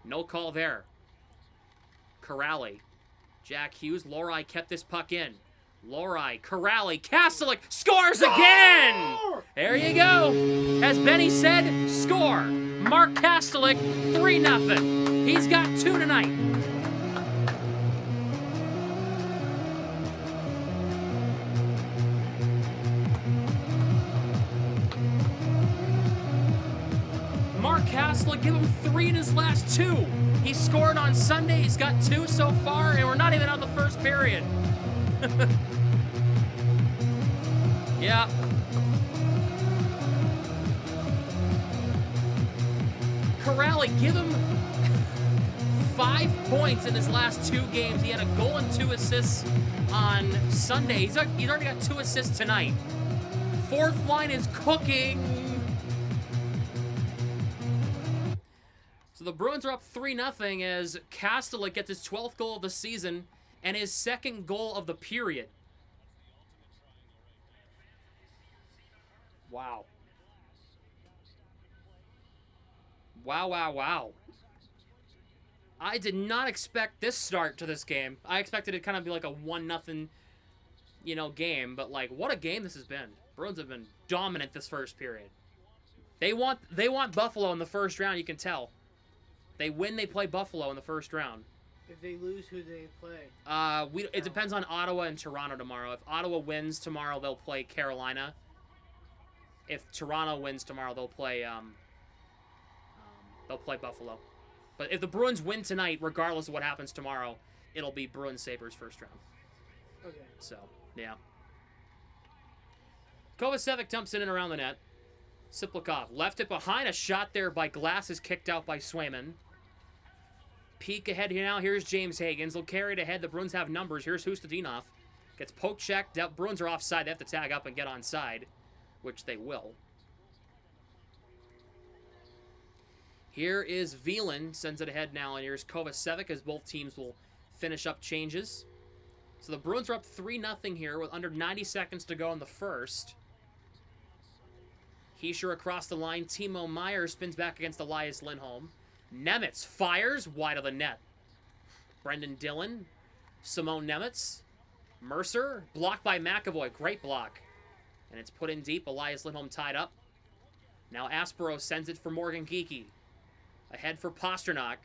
No call there. Corrali. Jack Hughes. Lohrei kept this puck in. Lohrei. Corrali. Kastelik scores again! There you go. As Benny said, score. Mark Kastelik, 3-0. He's got 2 tonight. Mark Kastelik, give him 3 in his last 2. He scored on Sunday. He's got 2 so far, and we're not even out of the first period. Yeah. Corrali, give him 5 points in his last 2 games. He had a goal and 2 assists on Sunday. He's already got 2 assists tonight. Fourth line is cooking. So the Bruins are up 3-0 as Kastelik gets his 12th goal of the season and his 2nd goal of the period. Wow. Wow, wow, wow. I did not expect this start to this game. I expected it to kind of be like a 1-0, game. But, like, what a game this has been. Bruins have been dominant this first period. They want Buffalo in the first round, you can tell. They win, they play Buffalo in the first round.
If they lose, who do they play?
It depends on Ottawa and Toronto tomorrow. If Ottawa wins tomorrow, they'll play Carolina. If Toronto wins tomorrow, they'll play Buffalo. But if the Bruins win tonight, regardless of what happens tomorrow, it'll be Bruins-Sabres first round.
Okay.
So, yeah. Kovacevic dumps it in around the net. Siplikov left it behind. A shot there by Glass is kicked out by Swayman. Peek ahead here now. Here's James Higgins. They'll carry it ahead. The Bruins have numbers. Here's Hustadinov. Gets poke checked. Bruins are offside. They have to tag up and get onside, which they will. Here is Veland. Sends it ahead now. And here's Kovacevic as both teams will finish up changes. So the Bruins are up 3-0 here with under 90 seconds to go in the first. Hischier across the line. Timo Meier spins back against Elias Lindholm. Nemitz fires wide of the net. Brendan Dillon. Simone Nemitz. Mercer. Blocked by McAvoy. Great block. And it's put in deep. Elias Lindholm tied up. Now Aspero sends it for Morgan Geekie. Ahead for Pasternak.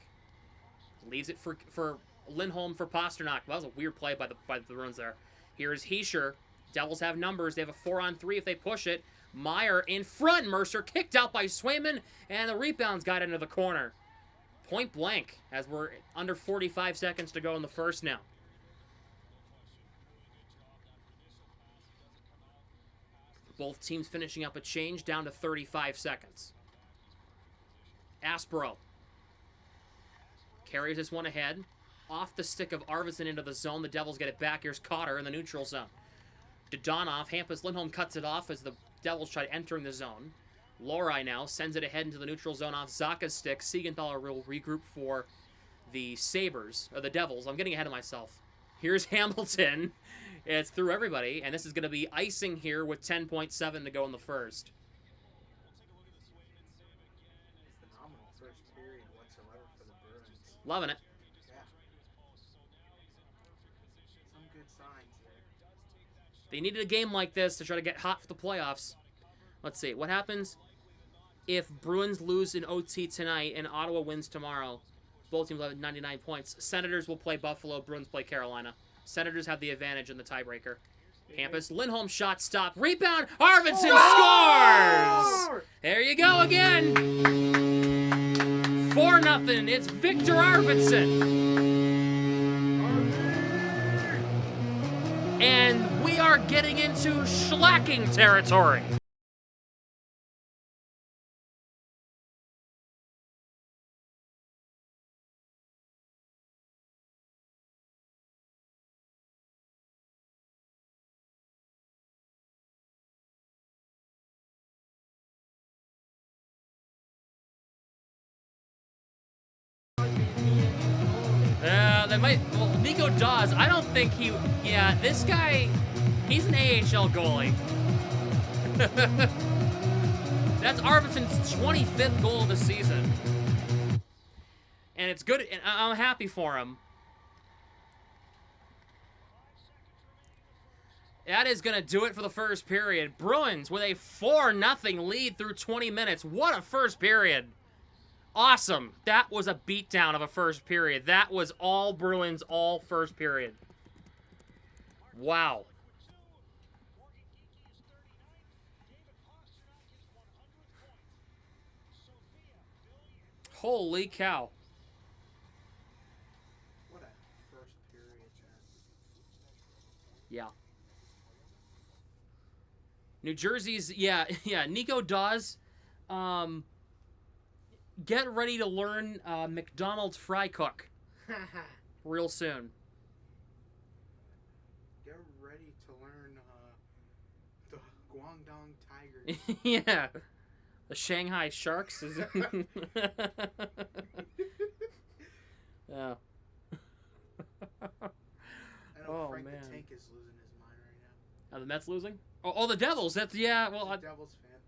Leaves it for Lindholm for Pasternak. Well, that was a weird play by the Bruins there. Here is Hischier. Devils have numbers. They have a 4-on-3 if they push it. Meier in front. Mercer kicked out by Swayman. And the rebounds got into the corner. Point blank as we're under 45 seconds to go in the first now. Both teams finishing up a change down to 35 seconds. Aspero carries this one ahead. Off the stick of Arvidsson into the zone. The Devils get it back. Here's Cotter in the neutral zone. Dodonov. Hampus Lindholm cuts it off as the Devils try entering the zone. Lohrei now sends it ahead into the neutral zone off Zaka's stick. Siegenthaler will regroup for the Sabres, or the Devils. I'm getting ahead of myself. Here's Hamilton. It's through everybody, and this is going to be icing here with 10.7 to go in the first.
Phenomenal first period whatsoever for the Bruins.
Loving it.
Yeah. Some good signs there.
They needed a game like this to try to get hot for the playoffs. Let's see. What happens if Bruins lose in OT tonight and Ottawa wins tomorrow? Both teams will have 99 points. Senators will play Buffalo. Bruins play Carolina. Senators have the advantage in the tiebreaker. Hampus Lindholm shot stop. Rebound. Arvidsson scores! There you go again. 4-0. It's Victor Arvidsson. And we are are getting into schlacking territory. Well, Nico Dawes, I don't think yeah, this guy, he's an AHL goalie. That's Arvidsson's 25th goal of the season. And it's good, and I'm happy for him. That is going to do it for the first period. Bruins with a 4-0 lead through 20 minutes. What a first period. Awesome. That was a beatdown of a first period. That was all Bruins, all first period. Wow. Holy cow.
What a first period, man.
Yeah. New Jersey's, yeah, Nico Dawes, get ready to learn McDonald's fry cook real soon.
Get ready to learn the Guangdong Tigers.
Yeah. The Shanghai Sharks is... Yeah.
I know
Oh,
Frank
man.
the Tank is losing his mind right now.
Are the Mets losing? Oh, the Devils. That's, yeah, well...
He's a Devils fan.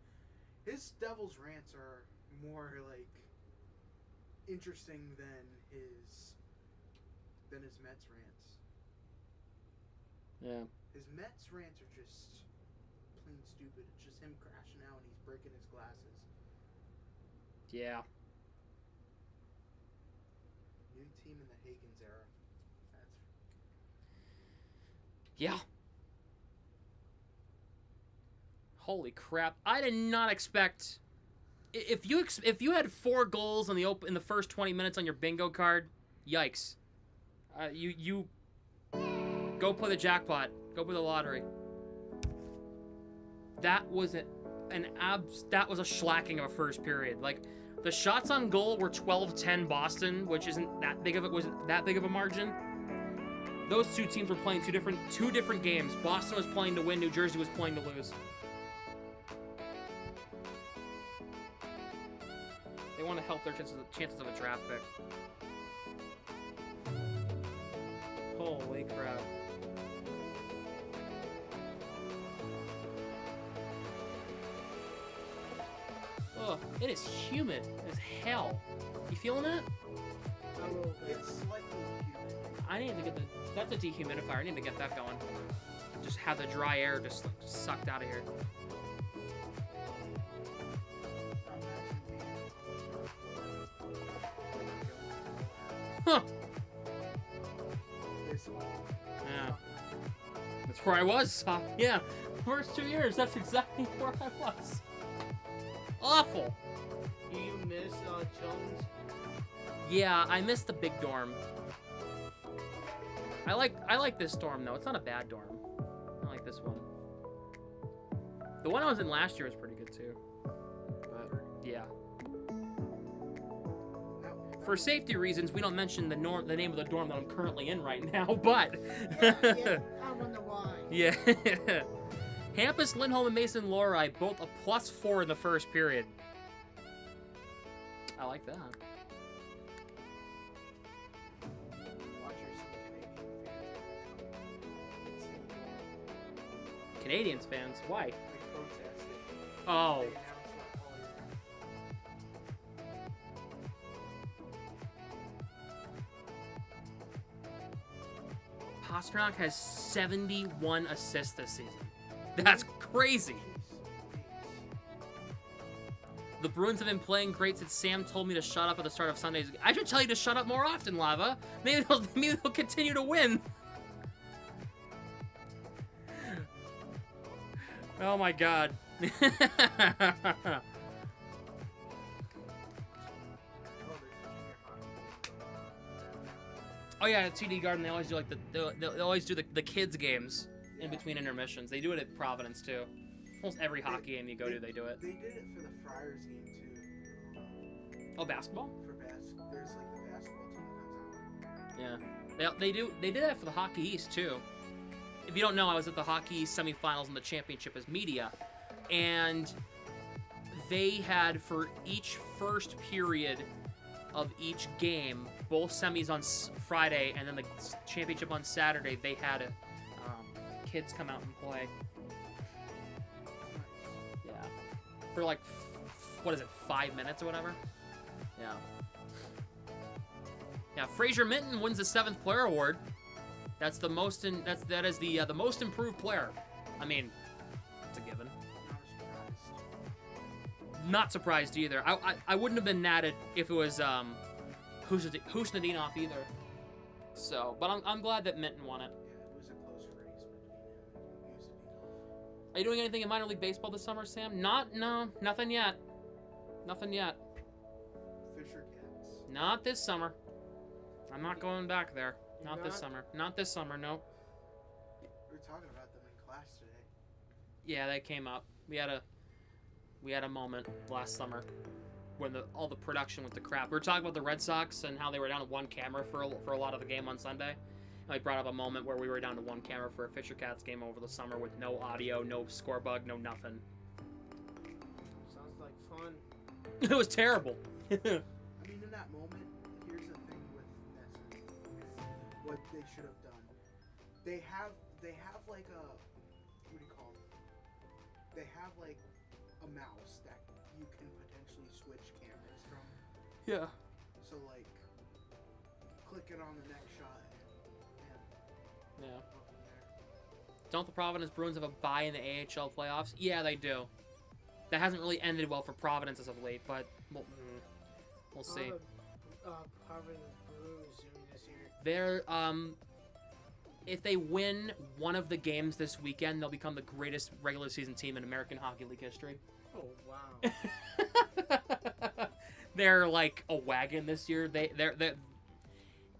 His Devils rants are more, like, interesting than his Mets rants.
Yeah.
His Mets rants are just plain stupid. It's just him crashing out and he's breaking his glasses.
Yeah.
New team in the Higgins era. That's...
Yeah. Holy crap! I did not expect. If you had 4 goals in the first 20 minutes on your bingo card, yikes! You go play the jackpot. Go play the lottery. That was that was a shellacking of a first period. Like, the shots on goal were 12-10 Boston, which wasn't that big of a margin. Those two teams were playing two different games. Boston was playing to win. New Jersey was playing to lose. They want to help their chances of a draft pick. Holy crap. Ugh, it is humid as hell. You feeling it?
It's slightly humid.
I need to get that's a dehumidifier. I need to get that going. Just have the dry air just like sucked out of here. Huh. Yeah. That's where I was. Yeah. First 2 years, that's exactly where I was. Awful.
Do you miss Jones?
Yeah, I missed the big dorm. I like this dorm though. It's not a bad dorm. I like this one. The one I was in last year was pretty good too. But yeah. For safety reasons, we don't mention the name of the dorm that I'm currently in right now, but...
yeah, I wonder why.
Yeah. Hampus, Lindholm, and Mason Lohrei, both a +4 in the first period. I like that. Canadians fans? Why? Oh. Pastrnak has 71 assists this season. That's crazy. The Bruins have been playing great since Sam told me to shut up at the start of Sundays. I should tell you to shut up more often, Lava. Maybe they'll continue to win. Oh my god. Oh yeah, at TD Garden they always do like they always do the kids games. in between intermissions. They do it at Providence too. Almost every hockey game you go to, they do it.
They did it for the Friars game too.
Oh, basketball?
For there's like the basketball team comes out.
Yeah. They did that for the Hockey East too. If you don't know, I was at the Hockey East semifinals and the championship as media, and they had for each first period of each game, both semis on Friday and then the championship on Saturday, they had kids come out and play. Yeah. For like, what is it, 5 minutes or whatever? Yeah. Yeah, Fraser Minton wins the 7th player award. That's the most that is the most improved player. I mean, it's a given. Not surprised either. I wouldn't have been natted if it was Husnadinov either. So, but I'm glad that Minton won it.
Yeah, it was a close race between him and Husnadinov.
Are you doing anything in minor league baseball this summer, Sam? No, nothing yet. Nothing yet.
Fisher Cats.
Not this summer. I'm not going back there. Not this summer. Not this summer, no.
We were talking about them in class today.
Yeah, they came up. We had a moment last summer when all the production went to crap. We were talking about the Red Sox and how they were down to one camera for a lot of the game on Sunday. And I brought up a moment where we were down to one camera for a Fisher Cats game over the summer with no audio, no score bug, no nothing.
Sounds like fun.
It was terrible.
I mean, in that moment, here's the thing with this. What they should have done. They have like a, what do you call it? They have like a mouse that you can potentially switch cameras from.
Yeah.
So like, click it on the next shot and
Yeah.
go from there.
Don't the Providence Bruins have a bye in the AHL playoffs? Yeah, they do. That hasn't really ended well for Providence as of late, but we'll see.
Providence Bruins doing this year.
They're if they win one of the games this weekend, they'll become the greatest regular season team in American Hockey League history.
Oh wow.
They're like a wagon this year. They're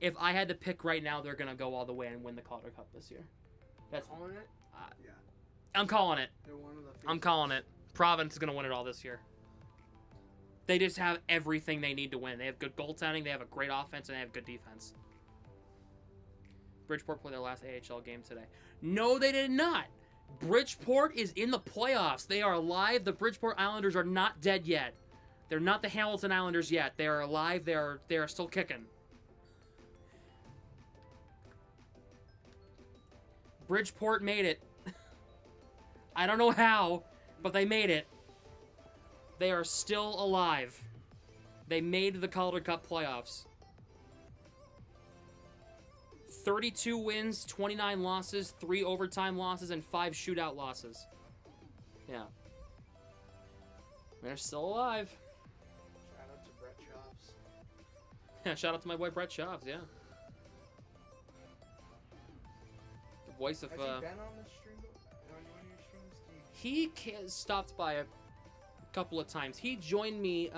if I had to pick right now, they're gonna go all the way and win the Calder Cup this year. That's
Calling it?
Yeah.
I'm calling it.
They're one of the
I'm calling it. Providence is gonna win it all this year. They just have everything they need to win. They have good goaltending, they have a great offense, and they have good defense. Bridgeport played their last AHL game today. No, they did not. Bridgeport is in the playoffs. They are alive. The Bridgeport Islanders are not dead yet. They're not the Hamilton Islanders yet. They are alive. They are still kicking. Bridgeport made it. I don't know how, but they made it. They are still alive. They made the Calder Cup playoffs. 32 wins, 29 losses, 3 overtime losses, and 5 shootout losses. Yeah. They're still alive.
Shout out to Brett Shops.
Yeah, shout out to my boy Brett Shops, yeah. The voice of,
Has he been on the stream? On one of your streams?
stopped by a couple of times. He joined me,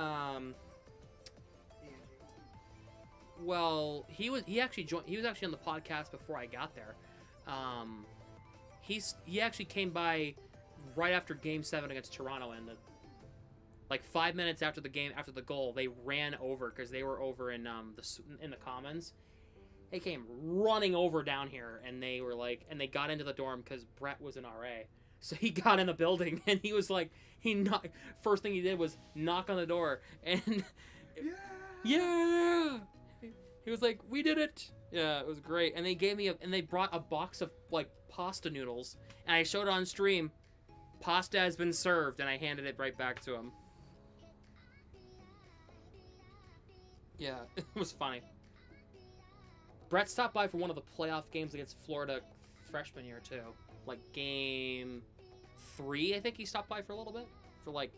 well, he was actually on the podcast before I got there. He actually came by right after Game 7 against Toronto ended. Like 5 minutes after the game, after the goal, they ran over because they were over in the Commons. They came running over down here, and they were like, and they got into the dorm because Brett was an RA. So he got in the building, and he was like, first thing he did was knock on the door, and yeah. He was like, "We did it!" Yeah, it was great. And they they brought a box of like pasta noodles, and I showed it on stream. Pasta has been served, and I handed it right back to him. Yeah, it was funny. Brett stopped by for one of the playoff games against Florida freshman year too, like game 3. I think he stopped by for a little bit, for like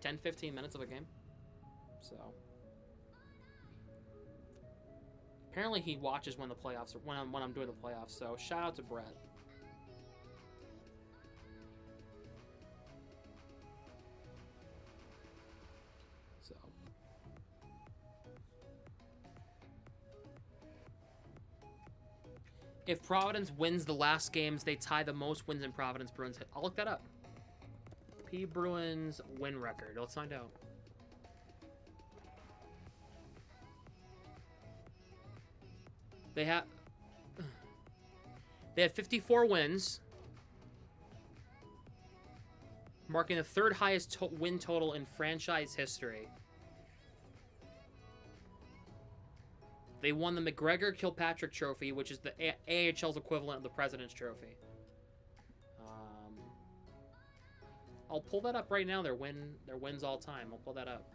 10-15 minutes of a game. So. Apparently he watches when the playoffs are, when I'm doing the playoffs. So shout out to Brett. So If Providence wins the last games, they tie the most wins in Providence Bruins. I'll look that up. P Bruins win record. Let's find out. They had 54 wins, marking the third highest win total in franchise history. They won the McGregor-Kilpatrick Trophy, which is the AHL's equivalent of the President's Trophy. I'll pull that up right now. Their wins all time. I'll pull that up.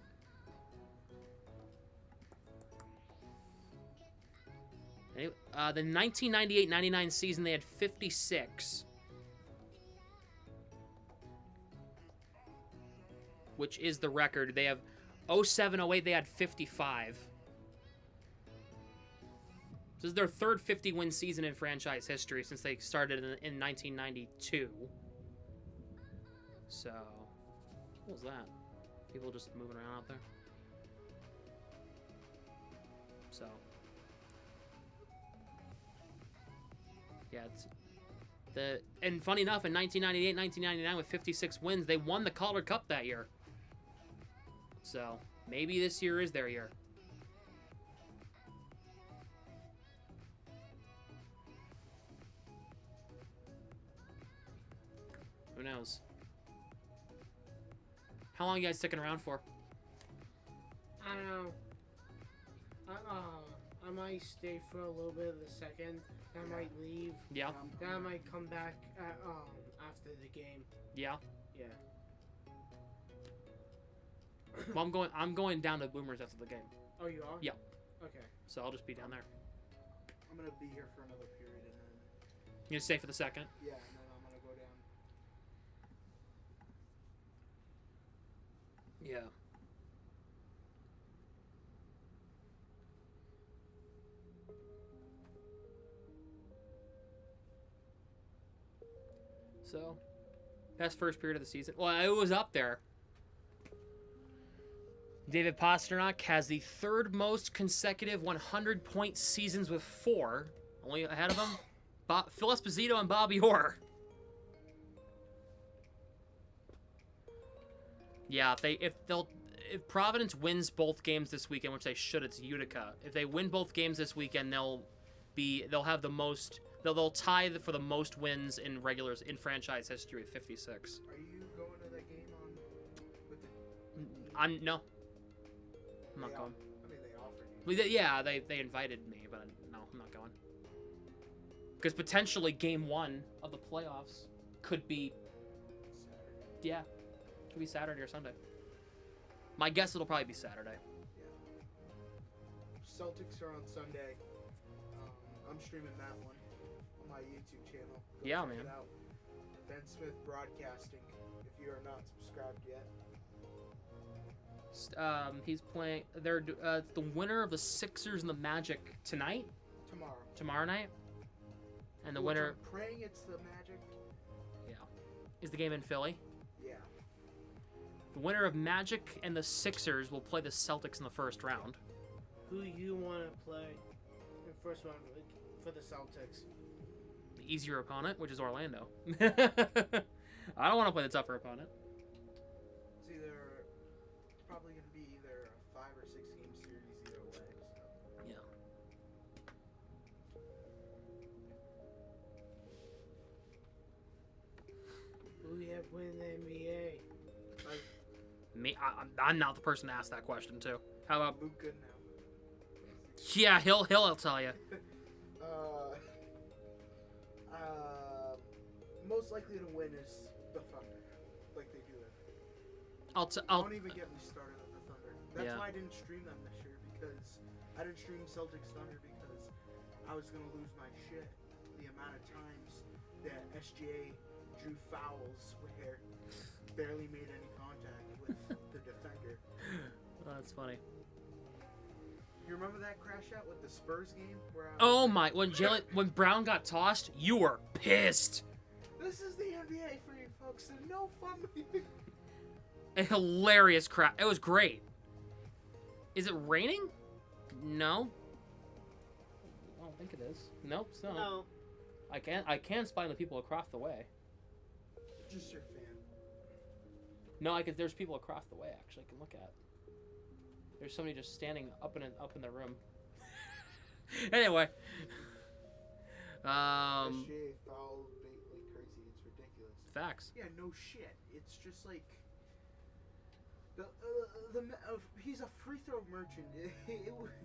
Anyway, the 1998-99 season, they had 56. Which is the record. They have 07-08, they had 55. This is their third 50-win season in franchise history since they started in 1992. So, what was that? People just moving around out there? So, yeah, and funny enough, in 1998, 1999 with 56 wins, they won the Calder Cup that year. So, maybe this year is their year. Who knows? How long are you guys sticking around for?
I don't know. I might stay for a little bit of the second. Then I might leave.
Yeah.
Then I might come back after the game.
Yeah.
Yeah.
Well, I'm going down to Boomers after the game.
Oh, you are?
Yeah.
Okay.
So I'll just be down there.
I'm gonna be here for another period and then.
You gonna stay for the second?
Yeah, and then I'm gonna go down.
Yeah. So, best first period of the season. Well, it was up there. David Pastrnak has the third most consecutive 100-point seasons with 4. Only ahead of him, Phil Esposito and Bobby Orr. Yeah, if Providence wins both games this weekend, which they should, it's Utica. If they win both games this weekend, they'll have the most. They'll tie for the most wins in regulars in franchise history with 56.
Are you going to that game on with the?
No. I'm not going.
I mean, they offered you.
Well, yeah, they invited me, but no, I'm not going. Because potentially game 1 of the playoffs could be.
Saturday.
Yeah, could be Saturday or Sunday. My guess it'll probably be Saturday.
Yeah. Celtics are on Sunday. I'm streaming that one on my YouTube channel. Go
Yeah,
check
man.
It out. Ben Smith Broadcasting. If you are not subscribed yet.
He's playing. They're the winner of the Sixers and the Magic tonight. Tomorrow night. And the winner.
I'm praying it's the Magic.
Yeah. Is the game in Philly?
Yeah.
The winner of Magic and the Sixers will play the Celtics in the first round.
Who you want to play in first round for the Celtics?
The easier opponent, which is Orlando. I don't want to play the tougher opponent.
It's probably going to be either a 5 or 6 game series either way. So.
Yeah.
Who you have winning the NBA?
Me, I'm not the person to ask that question to. How about?
Luka now.
Yeah, he'll tell you.
Most likely to win is the Thunder, like they do it. Don't even get me started on the Thunder. That's why I didn't stream them this year, because I didn't stream Celtics Thunder because I was gonna lose my shit. The amount of times that SGA drew fouls where barely made any contact with the defender.
Oh, that's funny.
You remember that crash out with the Spurs game? Where
when Brown got tossed, you were pissed.
This is the NBA for you folks, so no fun.
A hilarious crap. It was great. Is it raining? No. I don't think it is. Nope, it's not.
No.
I can spy on the people across the way.
Just your fan.
No, there's people across the way, actually, I can look at. There's somebody just standing up in the room. Anyway.
SGA foul bait like crazy. It's ridiculous.
Facts.
Yeah, no shit. It's just like he's a free throw merchant.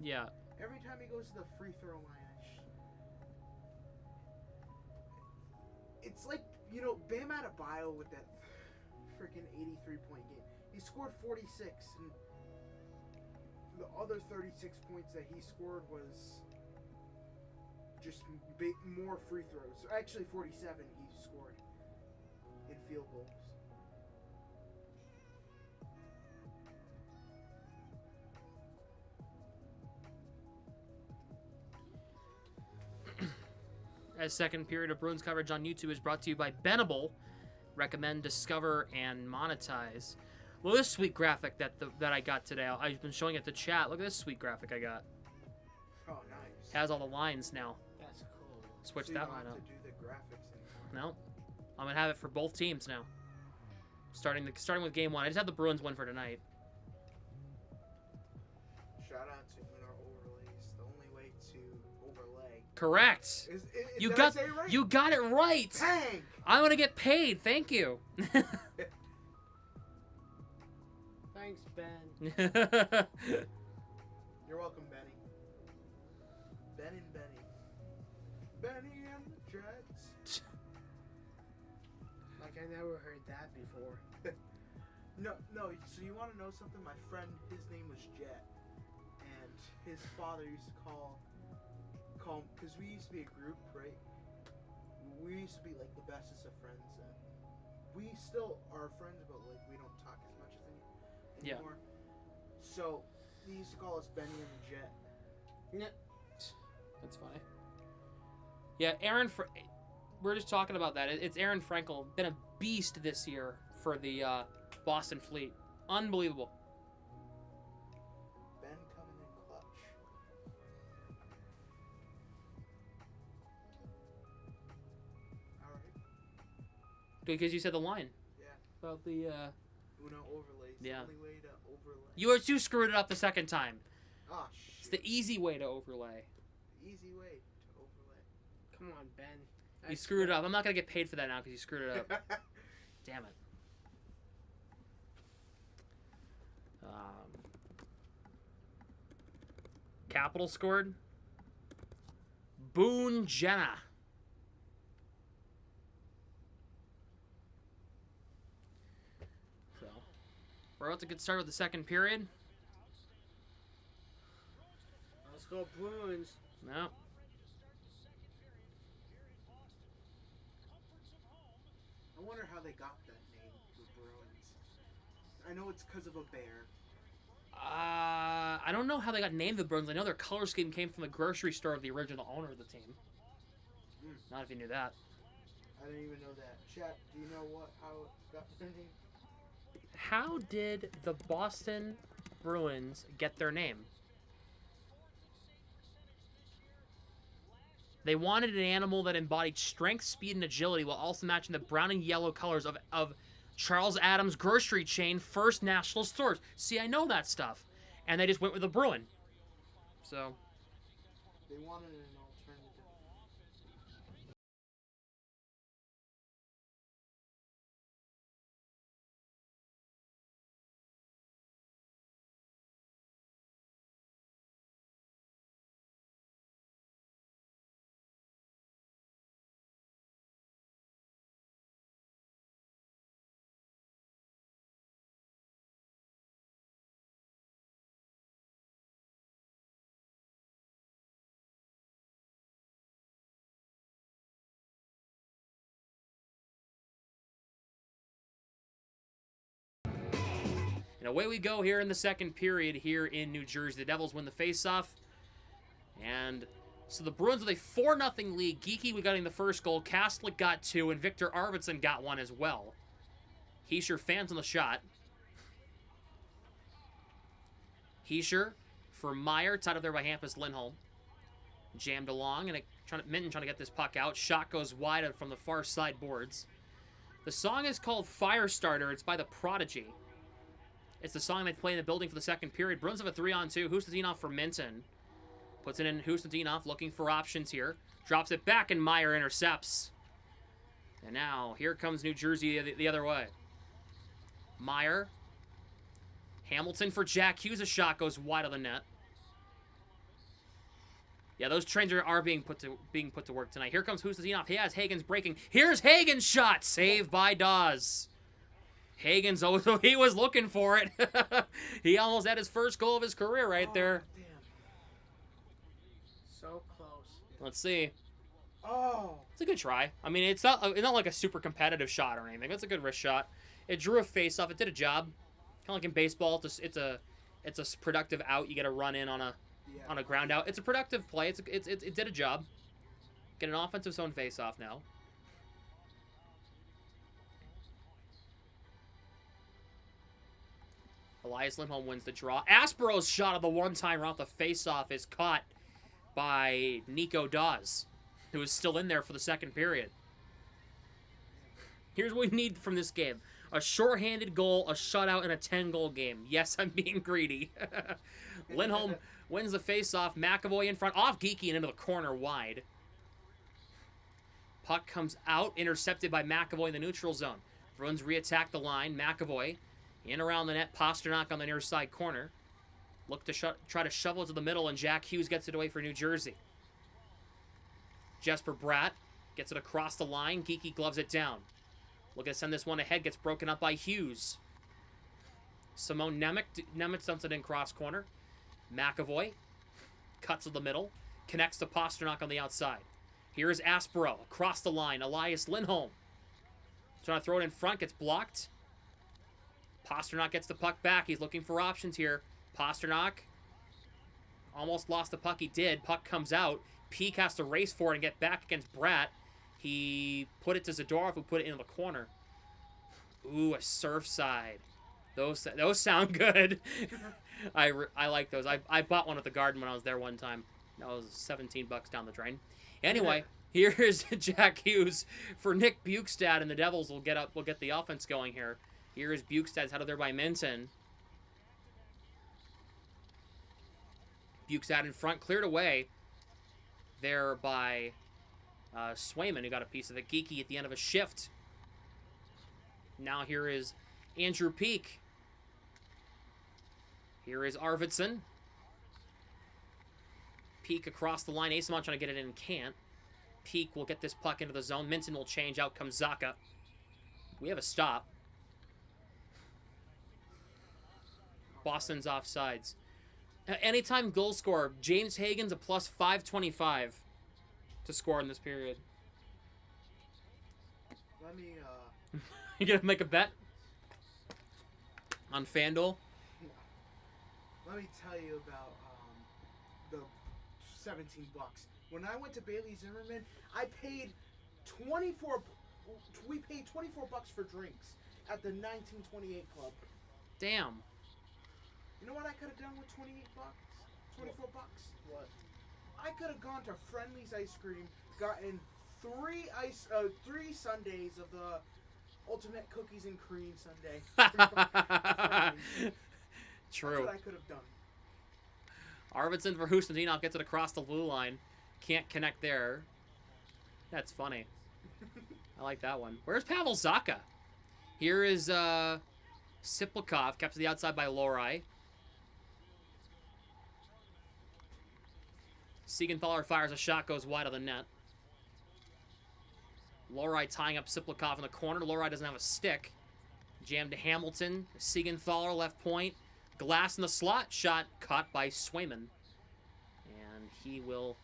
Yeah.
Every time he goes to the free throw line, it's like, you know, Bam Adebayo with that freaking 83-point game. He scored 46, and the other 36 points that he scored was just more free throws. So actually, 47 he scored in field goals.
As second period of Bruins coverage on YouTube is brought to you by Benable. Recommend, discover, and monetize. Well, this sweet graphic that I got today, I've been showing it to chat. Look at this sweet graphic I got.
Oh, nice.
Has all the lines now.
That's cool.
Switch
So
that
you don't
line
have
up.
to do the graphics anymore.
No, I'm gonna have it for both teams now. Starting with game one. I just have the Bruins win for tonight.
Shout out to Uno Overlays, the only way to overlay.
Correct. You
did
got
I say it right?
you got it right.
Tank!
I'm gonna get paid. Thank you.
Thanks, Ben.
You're welcome, Benny. Ben and Benny. Benny and the Jets.
Like, I never heard that before.
No, so you want to know something? My friend, his name was Jet. And his father used to call because we used to be a group, right? We used to be like the bestest of friends. And we still are friends, but like we don't talk as much as anymore. So he used to call us Benny and the Jet.
Yeah.
That's funny. Yeah, we're just talking about that. It's Aaron Frankel. Been a beast this year for the Boston Fleet. Unbelievable.
Ben coming in clutch. Alright.
Because you said the line.
Yeah.
About the
Uno overlays.
Yeah.
The only way to overlay.
you screwed it up the second time.
Ah,
It's
shit.
the easy way to overlay.
Easy way to overlay.
Come on, Ben.
You screwed it up. I'm not gonna get paid for that now because you screwed it up. Damn it. Capital scored. Boone Jenna. So, we're about to get started with the second period.
Let's go, Bruins.
No.
I wonder how they got that name, the Bruins. I know it's because of a bear.
I don't know how they got named the Bruins. I know their color scheme came from the grocery store of the original owner of the team. Not if you knew that.
I didn't even know that. Chat, do you know how it got their name?
How did the Boston Bruins get their name? They wanted an animal that embodied strength, speed, and agility while also matching the brown and yellow colors of Charles Adams' grocery chain, First National Stores. See, I know that stuff. And they just went with a Bruin. So.
They wanted an alternative.
And away we go here in the second period here in New Jersey. The Devils win the faceoff. And so the Bruins with a 4-0 lead. Geeky, we got in the first goal. Kastlik got 2, and Victor Arvidsson got 1 as well. Heischer fans on the shot. Heischer for Meyer, tied up there by Hampus Lindholm. Jammed along, and it Minton trying to get this puck out. Shot goes wide from the far side boards. The song is called Firestarter. It's by The Prodigy. It's the song they play in the building for the second period. Bruins have a 3-on-2. Hustitinov for Minton. Puts it in. Hustitinov looking for options here. Drops it back, and Meyer intercepts. And now, here comes New Jersey the other way. Meyer. Hamilton for Jack Hughes. A shot goes wide of the net. Yeah, those trains are being put to work tonight. Here comes Hustitinov. He has Hagen's breaking. Here's Hagen's shot. Saved by Dawes. Hagen's, he was looking for it. He almost had his first goal of his career right there.
Damn.
So close.
Let's see.
Oh.
It's a good try. I mean, it's not like a super competitive shot or anything. It's a good wrist shot. It drew a face off. It did a job. Kind of like in baseball. It's a productive out. You get a run in on a ground out. It's a productive play. It did a job. Get an offensive zone face off now. Elias Lindholm wins the draw. Aspero's shot of the one-timer off the face-off is caught by Nico Dawes, who is still in there for the second period. Here's what we need from this game. A shorthanded goal, a shutout, and a 10-goal game. Yes, I'm being greedy. Lindholm wins the face-off. McAvoy in front, off Geeky and into the corner wide. Puck comes out, intercepted by McAvoy in the neutral zone. Bruins re-attack the line. McAvoy in around the net. Pasternak on the near side corner. Look to try to shovel it to the middle, and Jack Hughes gets it away for New Jersey. Jesper Bratt gets it across the line. Geeky gloves it down. Looking to send this one ahead. Gets broken up by Hughes. Simone Nemec dumps it in cross corner. McAvoy cuts to the middle. Connects to Pasternak on the outside. Here is Aspero across the line. Elias Lindholm trying to throw it in front. Gets blocked. Pasternak gets the puck back. He's looking for options here. Pasternak almost lost the puck. He did. Puck comes out. Peak has to race for it and get back against Bratt. He put it to Zadorov, who put it into the corner. Ooh, a surf side. Those sound good. I like those. I bought one at the Garden when I was there one time. That was $17 down the drain. Anyway, here's Jack Hughes for Nick Bukestad, and the Devils will get the offense going here. Here is Bukestad's headed there by Minton. Bukestad in front, cleared away there by Swayman, who got a piece of it. Geeky at the end of a shift. Now here is Andrew Peak. Here is Arvidsson. Peak across the line. Asamon trying to get it in, can't. Peak will get this puck into the zone. Minton will change. Out comes Zaka. We have a stop. Boston's offsides. Anytime goal scorer, James Hagen's a plus 525 to score in this period.
Let me,
You gonna make a bet on FanDuel?
let me tell you about the $17. When I went to Bailey Zimmerman, we paid $24 for drinks at the 1928 club.
Damn.
You know what I could have done with $28? $24?
What?
I could have gone to Friendly's Ice Cream, gotten three sundaes of the ultimate cookies and cream sundae.
True.
That's what I could have done.
Arvidsson for Hustitinov gets it across the blue line. Can't connect there. That's funny. I like that one. Where's Pavel Zaka? Here is Siplikov, kept to the outside by Lorai. Siegenthaler fires a shot, goes wide of the net. Lorai tying up Siplikov in the corner. Lorai doesn't have a stick. Jammed to Hamilton. Siegenthaler left point. Glass in the slot. Shot caught by Swayman. And he will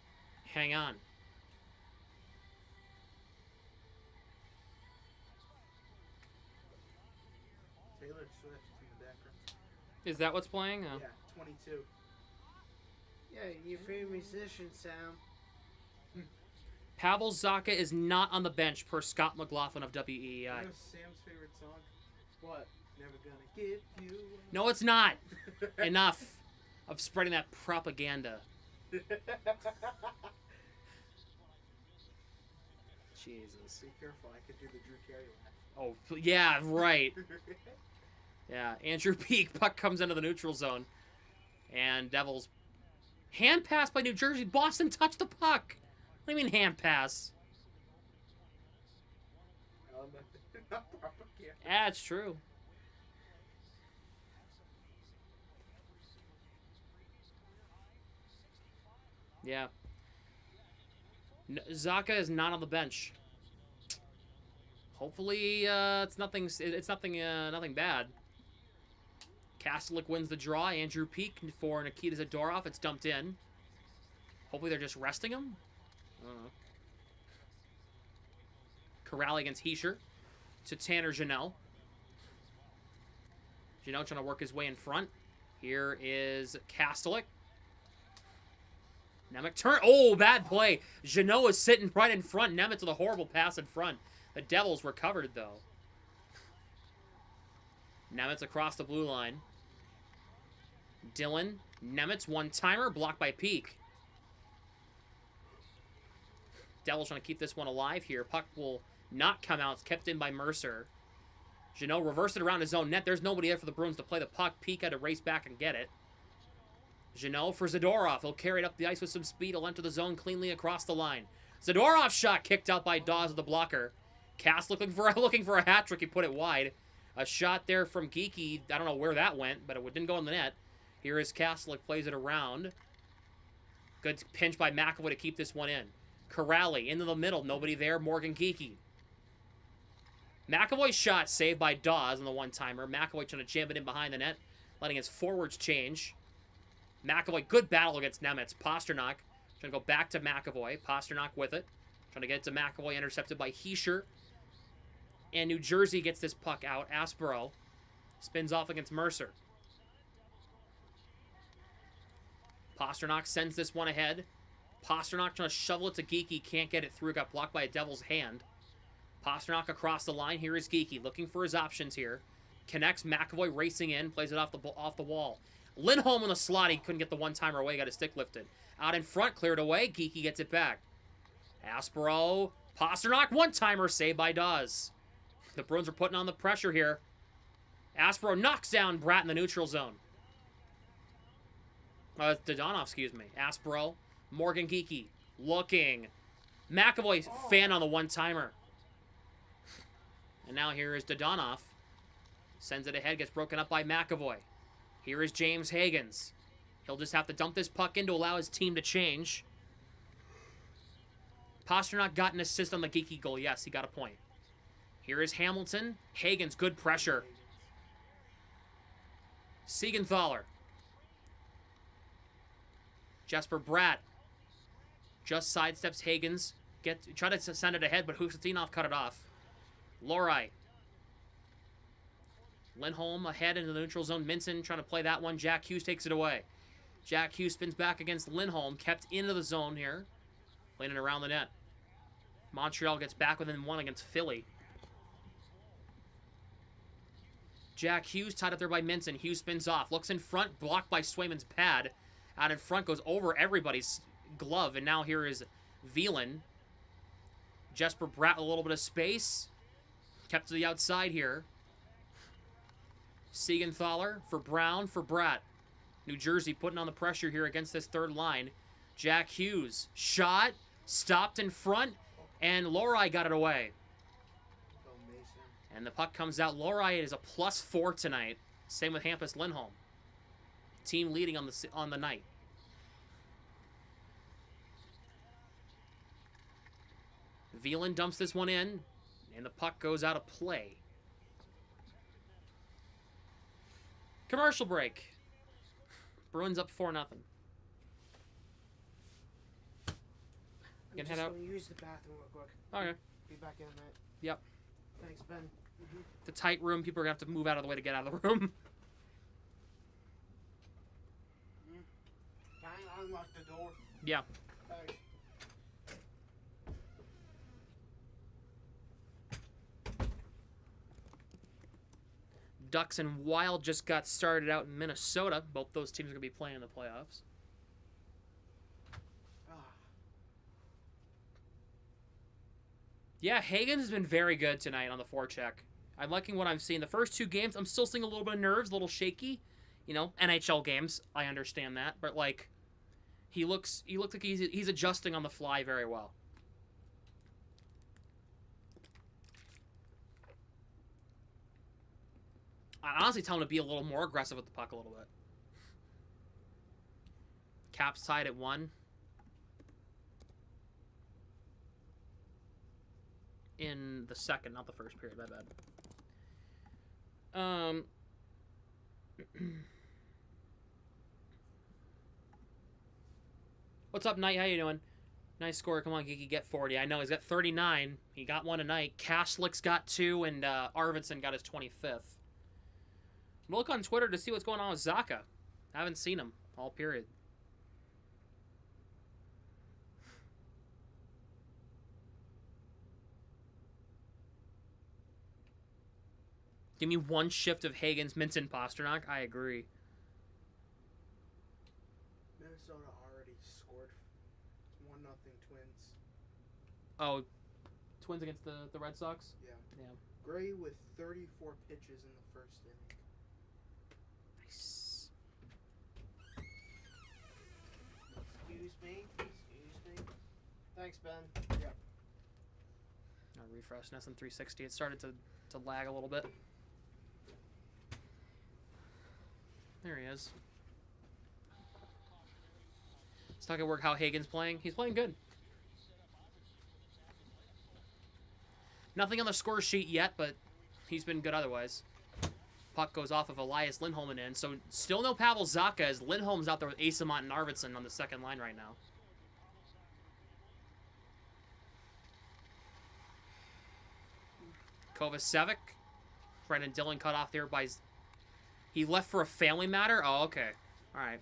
hang on.
Taylor Swift in the background.
Is that what's playing?
Yeah, 22.
Yeah, your favorite musician, Sam.
Pavel Zaka is not on the bench per Scott McLaughlin of WEEI.
You know Sam's favorite song? What? Never gonna give you.
No, it's not. Enough of spreading that propaganda. Jesus.
Be careful, I could do the Drew Carey laugh.
Oh, yeah, right. Yeah, Andrew Peak. Puck comes into the neutral zone. And Devils. Hand pass by New Jersey. Boston touched the puck. What do you mean hand pass?
Not propaganda.
Yeah, it's true. Yeah. Zaka is not on the bench. Hopefully, it's nothing. Nothing bad. Kastelik wins the draw. Andrew Peak for Nikita Zadorov. It's dumped in. Hopefully, they're just resting him. I don't know. Corral against Heischer to Tanner Janelle. Janelle trying to work his way in front. Here is Kastelik. Nemec turn. Oh, bad play. Janelle is sitting right in front. Nemec with a horrible pass in front. The Devils recovered, though. Nemec across the blue line. Dylan. Nemec one-timer. Blocked by Peak. Devils trying to keep this one alive here. Puck will not come out. It's kept in by Mercer. Janelle reversed it around his own net. There's nobody there for the Bruins to play the puck. Peak had to race back and get it. Janelle for Zadorov. He'll carry it up the ice with some speed. He'll enter the zone cleanly across the line. Zadorov shot kicked out by Dawes of the blocker. Cass looking for a hat trick. He put it wide. A shot there from Geeky. I don't know where that went, but it didn't go in the net. Here is Kastelik, plays it around. Good pinch by McAvoy to keep this one in. Corrali into the middle. Nobody there. Morgan Geeky. McAvoy's shot saved by Dawes on the one-timer. McAvoy trying to jam it in behind the net, letting his forwards change. McAvoy, good battle against Nemec. Pasternak trying to go back to McAvoy. Pasternak with it. Trying to get it to McAvoy, intercepted by Heischer. And New Jersey gets this puck out. Aspero spins off against Mercer. Pasternak sends this one ahead. Pasternak trying to shovel it to Geeky. Can't get it through. Got blocked by a Devil's hand. Pasternak across the line. Here is Geeky looking for his options here. Connects. McAvoy racing in. Plays it off the wall. Lindholm in the slot. He couldn't get the one-timer away. Got his stick lifted. Out in front. Cleared away. Geeky gets it back. Aspero. Pasternak. One-timer saved by Dawes. The Bruins are putting on the pressure here. Aspero knocks down Bratt in the neutral zone. Dodonov, excuse me. Aspero. Morgan Geeky. Looking. McAvoy fan on the one-timer. And now here is Dodonov. Sends it ahead. Gets broken up by McAvoy. Here is James Higgins. He'll just have to dump this puck in to allow his team to change. Pasternak got an assist on the Geeky goal. Yes, he got a point. Here is Hamilton. Higgins, good pressure. Siegenthaler. Jesper Bratt. Just sidesteps Higgins. Try to send it ahead, but Husatinov cut it off. Lorei. Lindholm ahead into the neutral zone. Minson trying to play that one. Jack Hughes takes it away. Jack Hughes spins back against Lindholm. Kept into the zone here. Playing it around the net. Montreal gets back within one against Philly. Jack Hughes tied up there by Minson. Hughes spins off. Looks in front. Blocked by Swayman's pad. Out in front. Goes over everybody's glove. And now here is Veland. Jesper Bratt with a little bit of space. Kept to the outside here. Siegenthaler for Brown for Bratt. New Jersey putting on the pressure here against this third line. Jack Hughes. Shot. Stopped in front. And Lorei got it away. And the puck comes out. Lorei is a +4 tonight. Same with Hampus Lindholm. Team leading on the night. Veland dumps this one in. And the puck goes out of play. Commercial break. Bruins up 4-0.
I'm
Head out.
going to use the bathroom real quick.
Okay.
Be back in a minute.
Yep.
Thanks, Ben.
It's a tight room. People are going to have to move out of the way to get out of the room.
Can I unlock the door?
Yeah.
Thanks.
Ducks and Wild just got started out in Minnesota. Both those teams are going to be playing in the playoffs. Yeah, Hagen's has been very good tonight on the forecheck. I'm liking what I'm seeing. The first 2 games, I'm still seeing a little bit of nerves, a little shaky. You know, NHL games, I understand that, but like, he looks like he's adjusting on the fly very well. I'd honestly tell him to be a little more aggressive with the puck a little bit. Caps tied at 1. In the second, not the first period, my bad. What's up, Knight? How you doing? Nice score. Come on, Geeky, get 40. I know, he's got 39. He got 1 tonight. Kashlik's got 2, and Arvidsson got his 25th. We'll look on Twitter to see what's going on with Zacha. I haven't seen him all period. Give me 1 shift of Hagen's, Minton, Pasternak. I agree.
Minnesota already scored. It's 1-0 Twins.
Oh, Twins against the Red Sox?
Yeah.
Yeah.
Gray with 34 pitches in the first inning.
Nice.
Excuse me. Thanks, Ben.
Yep.
I'll refresh NESN 360. It started to lag a little bit. There he is. Let's talk at work how Hagen's playing. He's playing good. Nothing on the score sheet yet, but he's been good otherwise. Puck goes off of Elias Lindholm and in, so still no Pavel Zacha as Lindholm's out there with Asamont and Arvidsson on the second line right now. Kovacevic. Brendan Dillon cut off there by... He left for a family matter? Oh, okay. All right.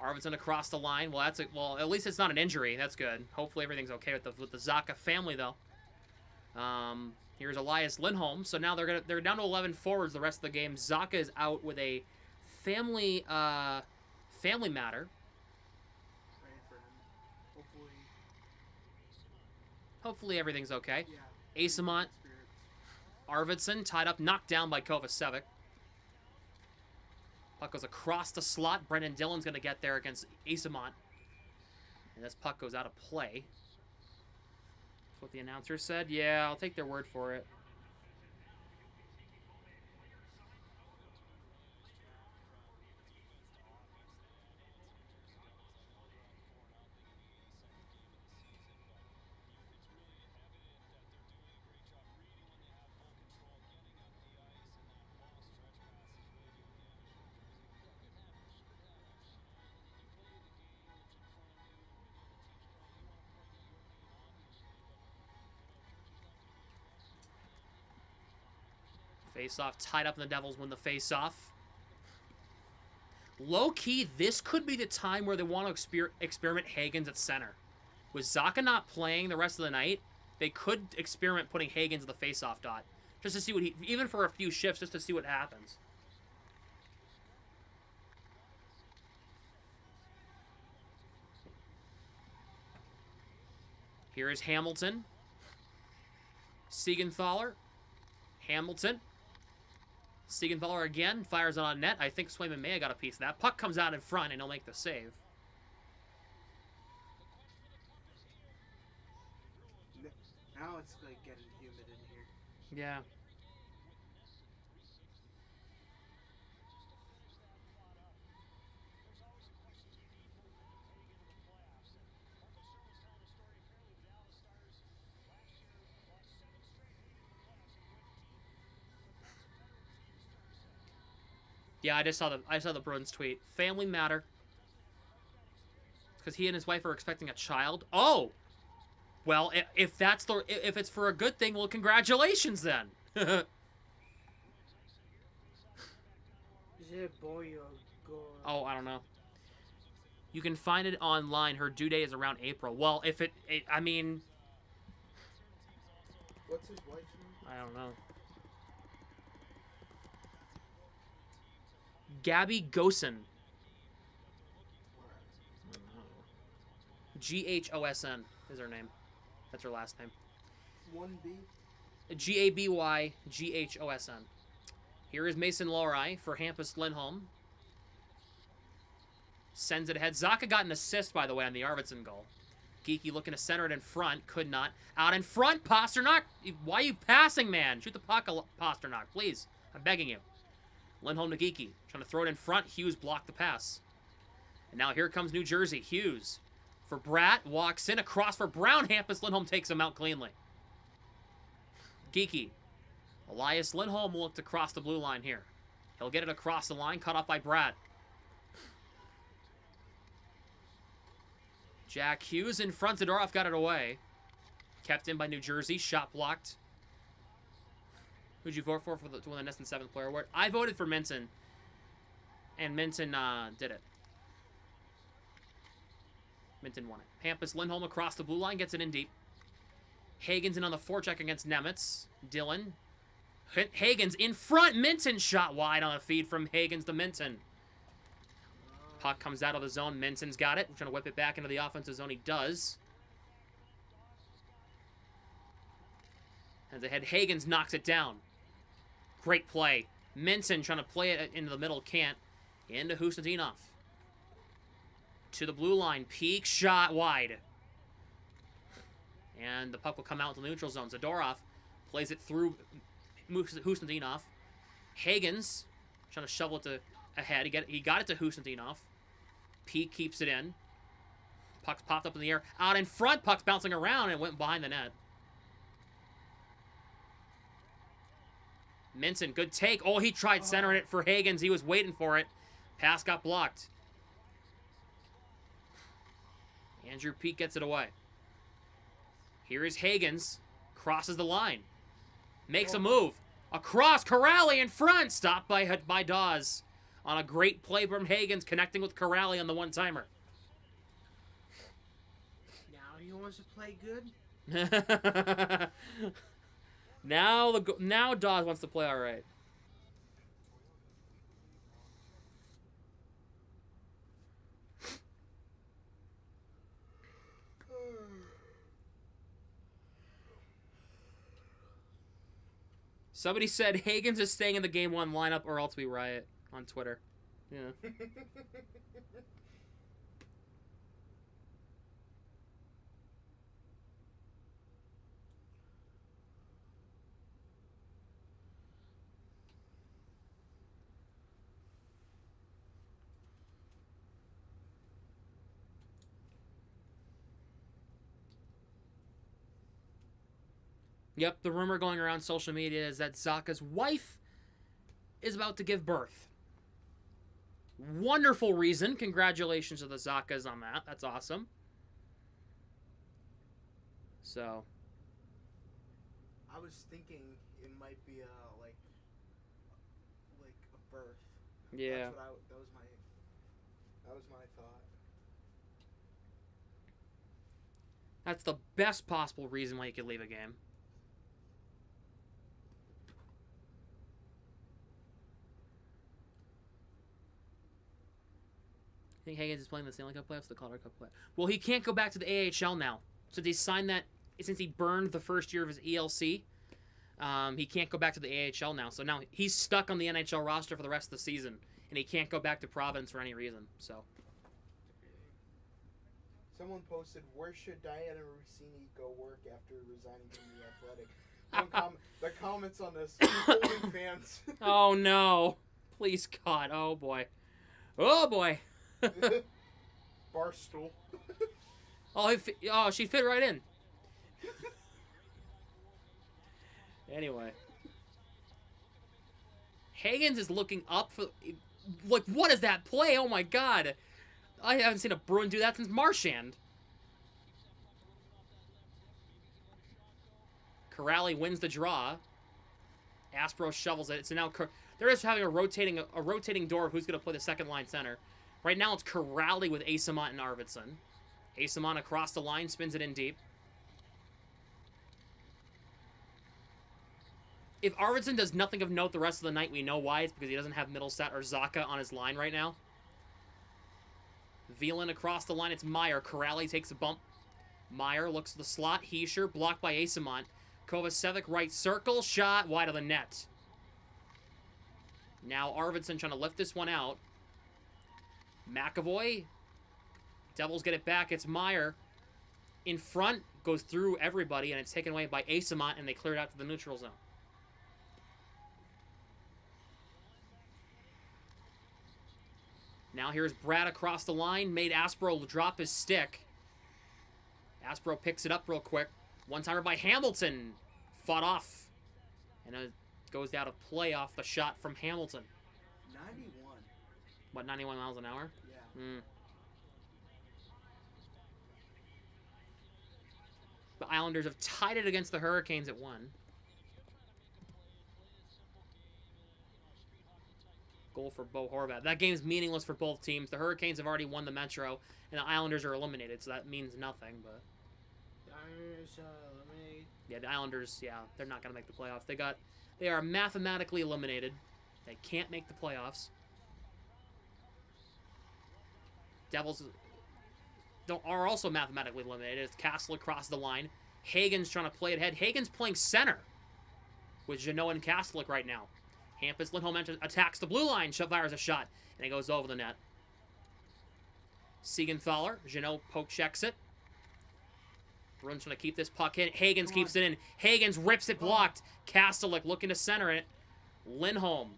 Arvidsson across the line. Well, well, at least it's not an injury. That's good. Hopefully everything's okay with the Zacha family, though. Here's Elias Lindholm. So now they're down to 11 forwards the rest of the game. Zacha is out with a family matter.
Praying for him.
Hopefully everything's okay.
Yeah.
Asamont, Arvidsson tied up, knocked down by Kovacevic. Puck goes across the slot. Brendan Dillon's going to get there against Asamont. And this puck goes out of play. That's what the announcer said. Yeah, I'll take their word for it. Face-off tied up and the Devils win the face-off. Low-key, this could be the time where they want to experiment Hagens at center. With Zacha not playing the rest of the night, they could experiment putting Hagens at the face-off dot. Just to see what even for a few shifts, just to see what happens. Here is Hamilton. Siegenthaler. Hamilton. Siegenthaler again, fires on net. I think Swayman may have got a piece of that. Puck comes out in front and he'll make the save.
Now it's like getting humid in here.
Yeah. Yeah, I saw the Bruins tweet. Family matter. Because he and his wife are expecting a child. Oh, well, if it's for a good thing, well, congratulations then.
Is it a boy or girl?
Oh, I don't know. You can find it online. Her due date is around April. Well, if I mean,
What's his wife's name?
I don't know. Gabby Gosen. Ghosn is her name. That's her last name.
1B.
Gabyghosn. Here is Mason Lohrei for Hampus Lindholm. Sends it ahead. Zaka got an assist, by the way, on the Arvidsson goal. Geeky looking to center it in front. Could not. Out in front, Pasternak. Why are you passing, man? Shoot the puck, Pasternak, please. I'm begging you. Lindholm to Geeky. Trying to throw it in front. Hughes blocked the pass. And now here comes New Jersey. Hughes for Bratt. Walks in. Across for Brown. Hampus Lindholm takes him out cleanly. Geeky. Elias Lindholm will look to cross the blue line here. He'll get it across the line. Cut off by Bratt. Jack Hughes in front. Zadorov got it away. Kept in by New Jersey. Shot blocked. Who'd you vote for to win the NESN 7th Player Award? I voted for Minton. And Minton did it. Minton won it. Hampus Lindholm across the blue line. Gets it in deep. Hagen's in on the forecheck against Nemitz. Dylan. Hagen's in front. Minton shot wide on the feed from Hagen's to Minton. Puck comes out of the zone. Minton's got it. We're trying to whip it back into the offensive zone. He does. And the head, Hagens knocks it down. Great play. Minton trying to play it into the middle. Can't. Into Husatinov. To the blue line. Peak shot wide. And the puck will come out to the neutral zone. Zadorov plays it through Husatinov. Hagens trying to shovel it to ahead. He got it to Husatinov. Peak keeps it in. Puck's popped up in the air. Out in front. Puck's bouncing around and went behind the net. Minton, good take. Oh, he tried centering it for Hagens. He was waiting for it. Pass got blocked. Andrew Peak gets it away. Here is Hagens. Crosses the line. Makes a move. Across. Corrali in front. Stopped by Dawes. On a great play from Hagens, connecting with Corrali on the one-timer.
Now he wants to play good?
Now Dawes wants to play all right. Somebody said Hagens is staying in the Game 1 lineup or else we riot on Twitter. Yeah. Yep, the rumor going around social media is that Zaka's wife is about to give birth. Wonderful reason. Congratulations to the Zakas on that. That's awesome. So.
I was thinking it might be like a birth.
Yeah.
That was my thought.
That's the best possible reason why you could leave a game. I think Hagens is playing the Stanley Cup playoffs, the Calder Cup play. Well, he can't go back to the AHL now. So they signed that since he burned the first year of his ELC. He can't go back to the AHL now. So now he's stuck on the NHL roster for the rest of the season, and he can't go back to Providence for any reason. So.
Someone posted, "Where should Diana Rossini go work after resigning from the Athletic?" The comments on this, holding fans.
Oh no! Please God! Oh boy! Oh boy!
Barstool.
Oh, she fit right in. Anyway. Hagens is looking up for... Like, what is that play? Oh my God. I haven't seen a Bruin do that since Marchand. Corrali wins the draw. Aspro shovels it. So now they're just having a rotating door of who's going to play the second line center. Right now it's Corrali with Asamont and Arvidsson. Asamont across the line, spins it in deep. If Arvidsson does nothing of note the rest of the night, we know why. It's because he doesn't have Middlestat or Zaka on his line right now. Veland across the line, it's Meyer. Corrali takes a bump. Meyer looks at the slot. Heischer blocked by Asamont. Kovacevic, right circle, shot, wide of the net. Now Arvidsson trying to lift this one out. McAvoy. Devils get it back. It's Meyer. In front, goes through everybody, and it's taken away by Asamont, and they clear it out to the neutral zone. Now here's Brad across the line. Made Aspro drop his stick. Aspro picks it up real quick. One-timer by Hamilton. Fought off. And it goes down to play off the shot from Hamilton.
91.
What, 91 miles an hour?
Yeah.
The Islanders have tied it against the Hurricanes at 1. Goal for Bo Horvat. That game's meaningless for both teams. The Hurricanes have already won the Metro, and the Islanders are eliminated, so that means nothing. But
The Islanders are eliminated.
yeah, the Islanders, yeah, they're not going to make the playoffs. They are mathematically eliminated. They can't make the playoffs. Devils are also mathematically eliminated. It's Castle across the line. Hagen's trying to play it ahead. Hagen's playing center with Jeannot and Castlick right now. Hampus Lindholm attacks the blue line. Fires a shot, and it goes over the net. Siegenthaler. Jeannot poke checks it. Bruins trying to keep this puck in. Hagens keeps it in. Hagens rips it blocked. Castlick looking to center it. Lindholm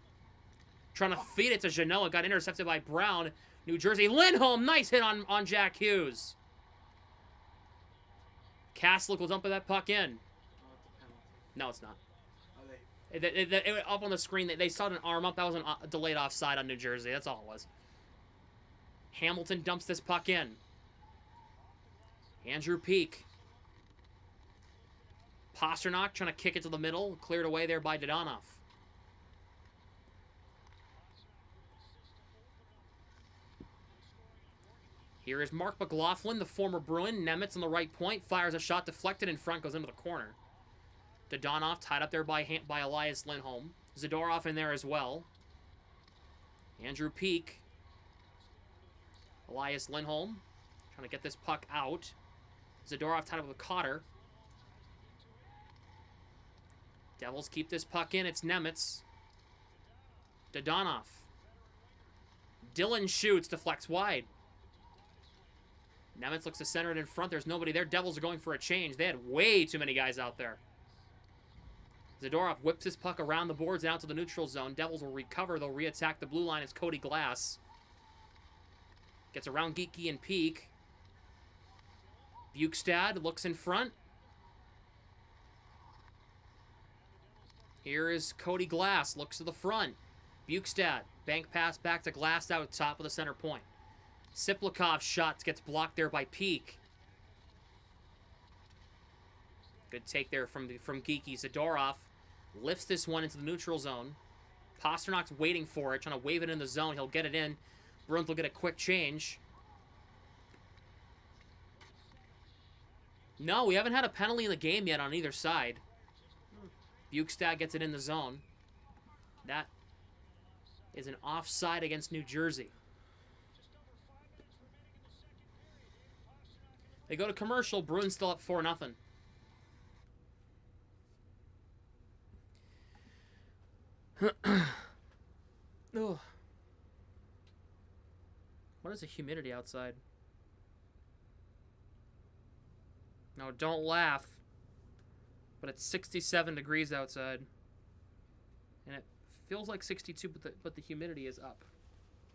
trying to feed it to Jeannot. It got intercepted by Brown. New Jersey. Lindholm, nice hit on Jack Hughes. Castlick will dump that puck in.
Oh, it's a penalty.
No, it's not.
Oh, they.
It up on the screen, they saw an arm up. That was a delayed offside on New Jersey. That's all it was. Hamilton dumps this puck in. Andrew Peak. Pasternak trying to kick it to the middle. Cleared away there by Dodonov. Here is Mark McLaughlin, the former Bruin. Nemitz on the right point. Fires a shot deflected in front. Goes into the corner. Dodonov tied up there by Elias Lindholm. Zadorov in there as well. Andrew Peak. Elias Lindholm trying to get this puck out. Zadorov tied up with Cotter. Devils keep this puck in. It's Nemitz. Dodonov. Dylan shoots, deflects wide. Nemitz looks to center it in front. There's nobody there. Devils are going for a change. They had way too many guys out there. Zadorov whips his puck around the boards and out to the neutral zone. Devils will recover. They'll re-attack the blue line. It's Cody Glass. Gets around Geeky and Peak. Bukestad looks in front. Here is Cody Glass. Looks to the front. Bukestad. Bank pass back to Glass out top of the center point. Siplikov's shot gets blocked there by Peak. Good take there from Geeky. Zadorov lifts this one into the neutral zone. Pasternak's waiting for it, trying to wave it in the zone. He'll get it in. Bruins will get a quick change. No, we haven't had a penalty in the game yet on either side. Bukestad gets it in the zone. That is an offside against New Jersey. They go to commercial. Bruins still up 4-0. Ugh. What is the humidity outside? No, don't laugh. But it's 67 degrees outside. And it feels like 62, but the humidity is up.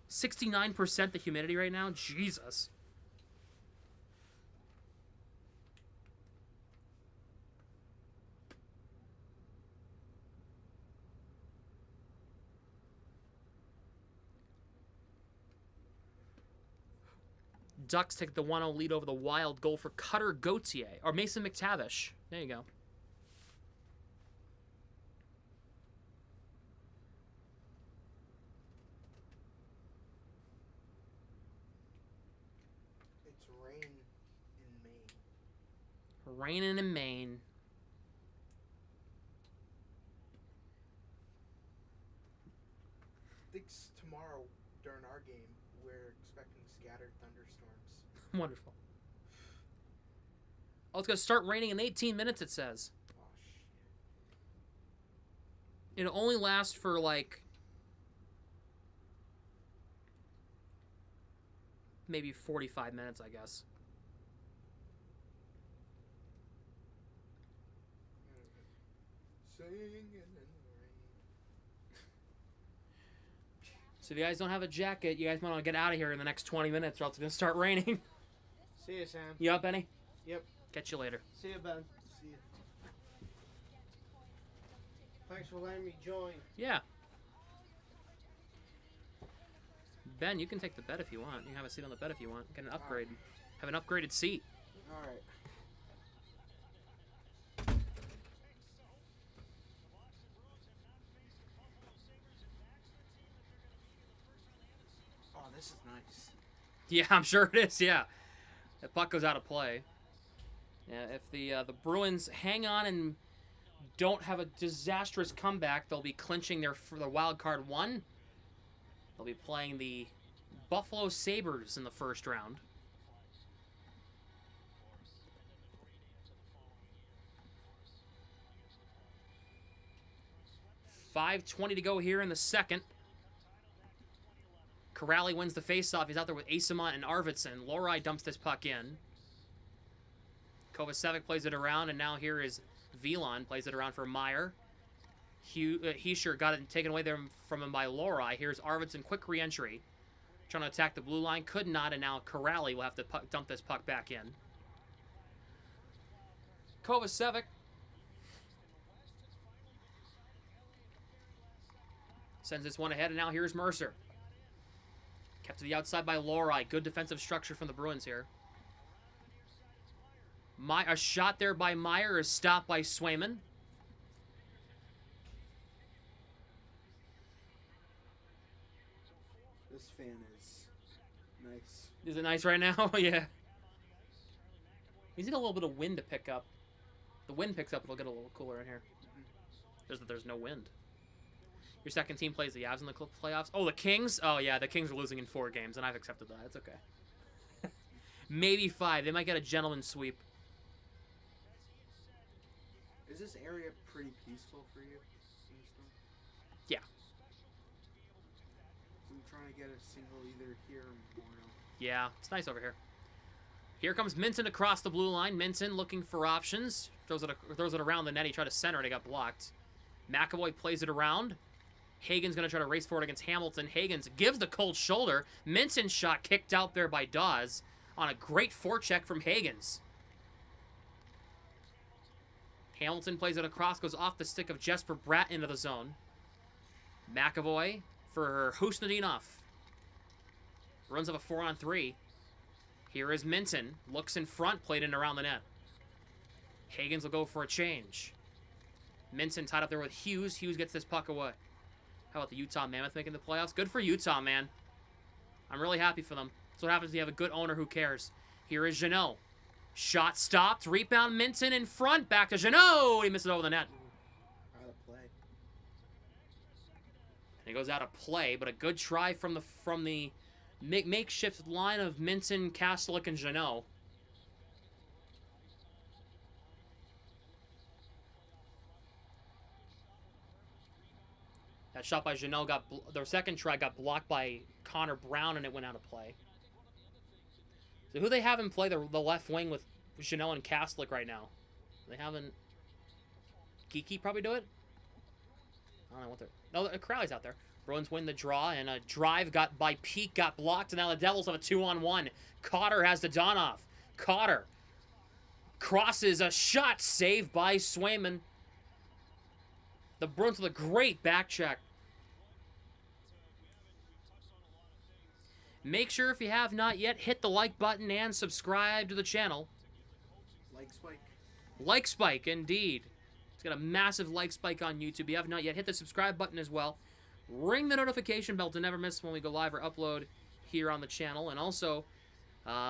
69% the humidity right now? Jesus. Ducks take the 1-0 lead over the Wild. Goal for Cutter Gauthier. Or Mason McTavish. There you go.
It's rain in Maine.
Raining in Maine.
I think tomorrow during our game, we're expecting scattered thunderstorms.
Wonderful. Oh, it's going to start raining in 18 minutes, it says.
Oh,
It'll only last for, like, maybe 45 minutes, I guess.
Singing in the rain.
So if you guys don't have a jacket, you guys want to get out of here in the next 20 minutes or else it's going to start raining.
See you, Sam.
You up, Benny?
Yep.
Catch you later.
See you, Ben.
See ya.
Thanks for letting me join.
Yeah. Ben, you can take the bed if you want. You can have a seat on the bed if you want. Get an upgrade. Have an upgraded seat.
Alright. Oh, this is nice.
Yeah, I'm sure it is, yeah. The puck goes out of play. Yeah, if the Bruins hang on and don't have a disastrous comeback, they'll be clinching their wild card 1. They'll be playing the Buffalo Sabres in the first round. .520 to go here in the second. Corrali wins the faceoff. He's out there with Asimont and Arvidsson. Lohrei dumps this puck in. Kovacevic plays it around, and now here is Velon plays it around for Meyer. Heischer got it taken away there from him by Lohrei. Here's Arvidsson, quick re-entry. Trying to attack the blue line, could not, and now Corrali will have to dump this puck back in. Kovacevic. Sends this one ahead, and now here's Mercer. Kept to the outside by Lohrei. Good defensive structure from the Bruins here. A shot there by Meyer is stopped by Swayman.
This fan is nice.
Is it nice right now? Yeah. He's got a little bit of wind to pick up. The wind picks up, it'll get a little cooler in here. There's no wind. Your second team plays the Avs in the playoffs. Oh, the Kings? Oh, yeah, the Kings are losing in 4 games, and I've accepted that. It's okay. Maybe 5. They might get a gentleman's sweep.
Is this area pretty peaceful for you?
Yeah.
I'm trying to get a single either here or Memorial.
Yeah, it's nice over here. Here comes Minton across the blue line. Minton looking for options. Throws it around the net. He tried to center it. It got blocked. McAvoy plays it around. Hagen's going to try to race forward against Hamilton. Hagens gives the cold shoulder. Minton's shot kicked out there by Dawes on a great forecheck from Hagens. Hamilton plays it across, goes off the stick of Jesper Bratt into the zone. McAvoy for Husnudinov. Runs up a 4-on-3. Here is Minton. Looks in front, played in around the net. Hagens will go for a change. Minton tied up there with Hughes. Hughes gets this puck away. How about the Utah Mammoth making the playoffs? Good for Utah, man. I'm really happy for them. That's what happens when you have a good owner who cares. Here is Jeannot. Shot stopped. Rebound Minton in front. Back to Jeannot. He misses over the net.
Out of play.
And he goes out of play, but a good try from the makeshift line of Minton, Kastelik, and Jeannot. That shot by Jeannot their second try got blocked by Connor Brown, and it went out of play. So who they have in play the left wing with Jeannot and Kastelik right now? They haven't. Geeky probably do it. I don't know what they're. No, Crowley's out there. Bruins win the draw, and a drive by Peak got blocked, and now the Devils have a 2-on-1. Cotter has the Donoff. Cotter crosses a shot saved by Swayman. The Bruins with a great back check. Make sure if you have not yet, hit the like button and subscribe to the channel.
Like spike.
Like spike, indeed. It's got a massive like spike on YouTube. If you have not yet, hit the subscribe button as well. Ring the notification bell to never miss when we go live or upload here on the channel. And also,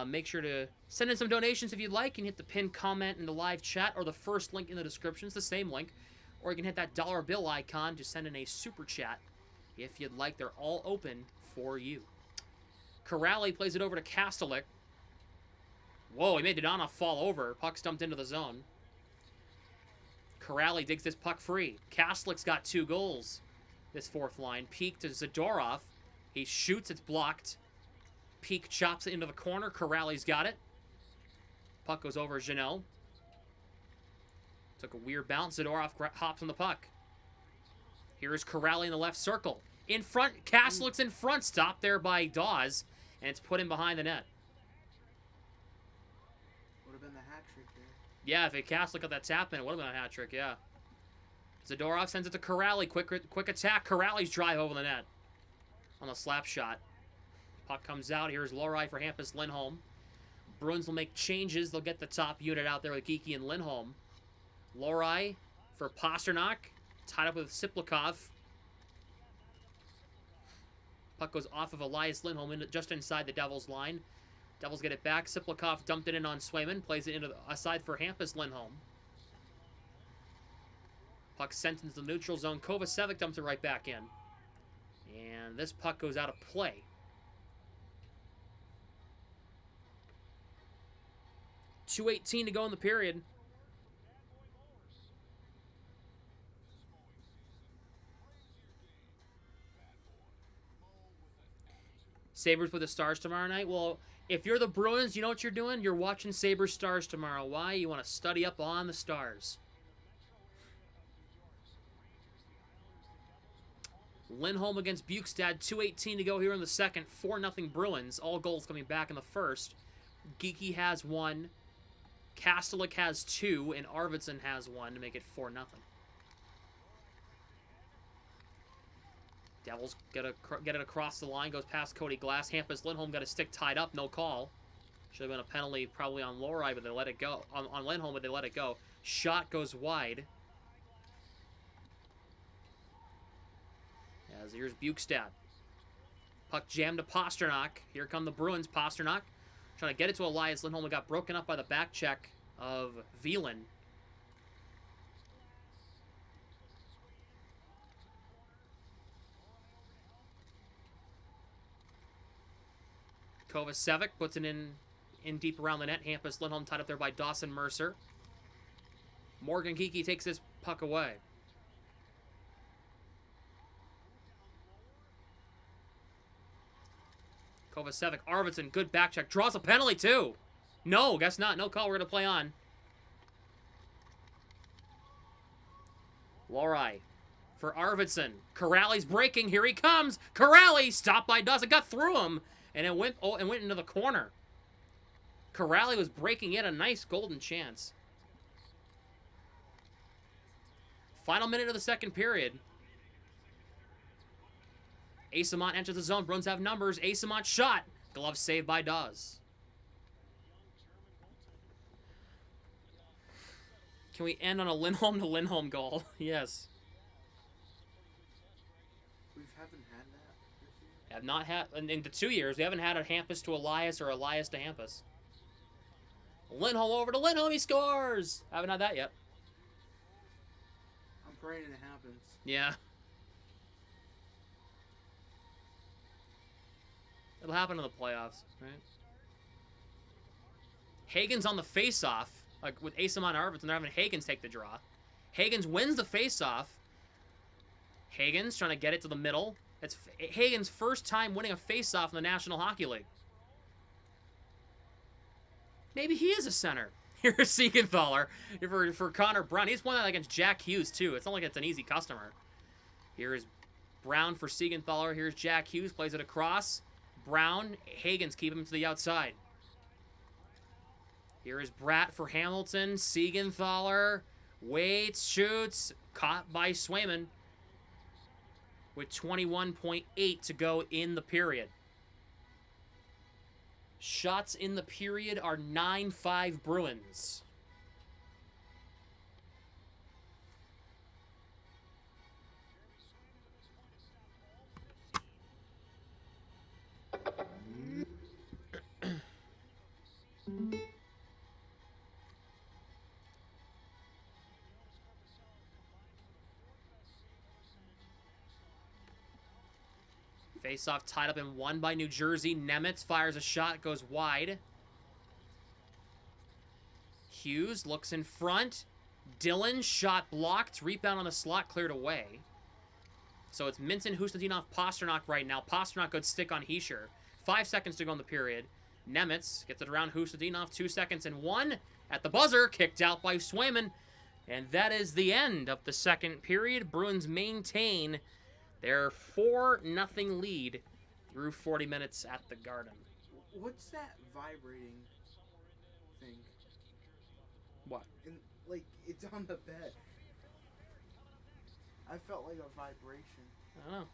make sure to send in some donations if you'd like. And hit the pinned comment in the live chat or the first link in the description. It's the same link. Or you can hit that dollar bill icon to send in a super chat if you'd like. They're all open for you. Corrali plays it over to Kastelik. Whoa, he made Donoff fall over. Puck stumped into the zone. Corrali digs this puck free. Kaslick's got 2 goals. This fourth line. Peek to Zadorov. He shoots, it's blocked. Peek chops it into the corner. Corrali's got it. Puck goes over Janelle. Took a weird bounce. Zadorov hops on the puck. Here's Corrali in the left circle. In front, Kaslick's in front. Stopped there by Dawes. And it's put in behind the net.
Would have been the hat trick there.
Yeah, if Kaslick got that tap in, it would have been a hat trick, yeah. Zadorov sends it to Corrali. Quick attack. Corrali's drive over the net. On the slap shot. Puck comes out. Here's Lohrei for Hampus Lindholm. Bruins will make changes. They'll get the top unit out there with Geekie and Lindholm. Lohrei for Pasternak. Tied up with Siplikov. Puck goes off of Elias Lindholm just inside the Devils' line. Devils get it back. Siplikov dumped it in on Swayman. Plays it into the aside for Hampus Lindholm. Puck sent into the neutral zone. Kovacevic dumps it right back in. And this puck goes out of play. .218 to go in the period. Sabres with the Stars tomorrow night. Well, if you're the Bruins, you know what you're doing? You're watching Sabres Stars tomorrow. Why? You want to study up on the Stars. Lindholm against Bukestad. .218 to go here in the second. 4-0 Bruins. All goals coming back in the first. Geekie has 1. Kastelik has 2. And Arvidsson has 1 to make it 4-0. Devils get it across the line. Goes past Cody Glass. Hampus Lindholm got a stick tied up. No call. Should have been a penalty probably on Lohrei, but they let it go. On Lindholm, but they let it go. Shot goes wide. As here's Bukestad. Puck jammed to Pasternak. Here come the Bruins. Pasternak trying to get it to Elias Lindholm. It got broken up by the back check of Veland. Kovacevic puts it in deep around the net. Hampus Lindholm tied up there by Dawson Mercer. Morgan Geekie takes this puck away. Kovacevic, Arvidsson, good back check. Draws a penalty, too. No, guess not. No call. We're going to play on. Lohrei for Arvidsson. Corrali's breaking. Here he comes. Corrali stopped by Dawes. It got through him. And it went into the corner. Corrali was breaking in. A nice golden chance. Final minute of the second period. Asamont enters the zone. Bruins have numbers. Asamont shot. Glove saved by Dawes. Can we end on a Lindholm to Lindholm goal? Yes.
We haven't had that this year.
Have not had, in the 2 years, we haven't had a Hampus to Elias or Elias to Hampus. Lindholm over to Lindholm. He scores. Haven't had that yet.
I'm praying it happens.
Yeah. It'll happen in the playoffs, right? Hagen's on the face-off, like with Asamont and Arvidsson. They're having Hagens take the draw. Hagens wins the face-off. Hagens trying to get it to the middle. It's Hagen's first time winning a face-off in the National Hockey League. Maybe he is a center. Here's Siegenthaler for Connor Brown. He's won that against Jack Hughes, too. It's not like it's an easy customer. Here's Brown for Siegenthaler. Here's Jack Hughes. Plays it across. Brown, Hagens keep him to the outside. Here is Bratt for Hamilton. Siegenthaler waits, shoots, caught by Swayman with 21.8 to go in the period. Shots in the period are 9-5 Bruins. Face-off tied up and won by New Jersey. Nemitz fires a shot, goes wide. Hughes looks in front. Dylan, shot blocked. Rebound on the slot, cleared away. So it's Minton, Hustadinov, Pasternak right now. Pasternak good stick on Heischer. 5 seconds to go in the period. Nemitz gets it around Hustadinov. 2 seconds and 1. At the buzzer, kicked out by Swayman. And that is the end of the second period. Bruins maintain their 4-0 lead through 40 minutes at the Garden.
What's that vibrating thing?
What?
Like, it's on the bed. I felt like a vibration.
I don't know.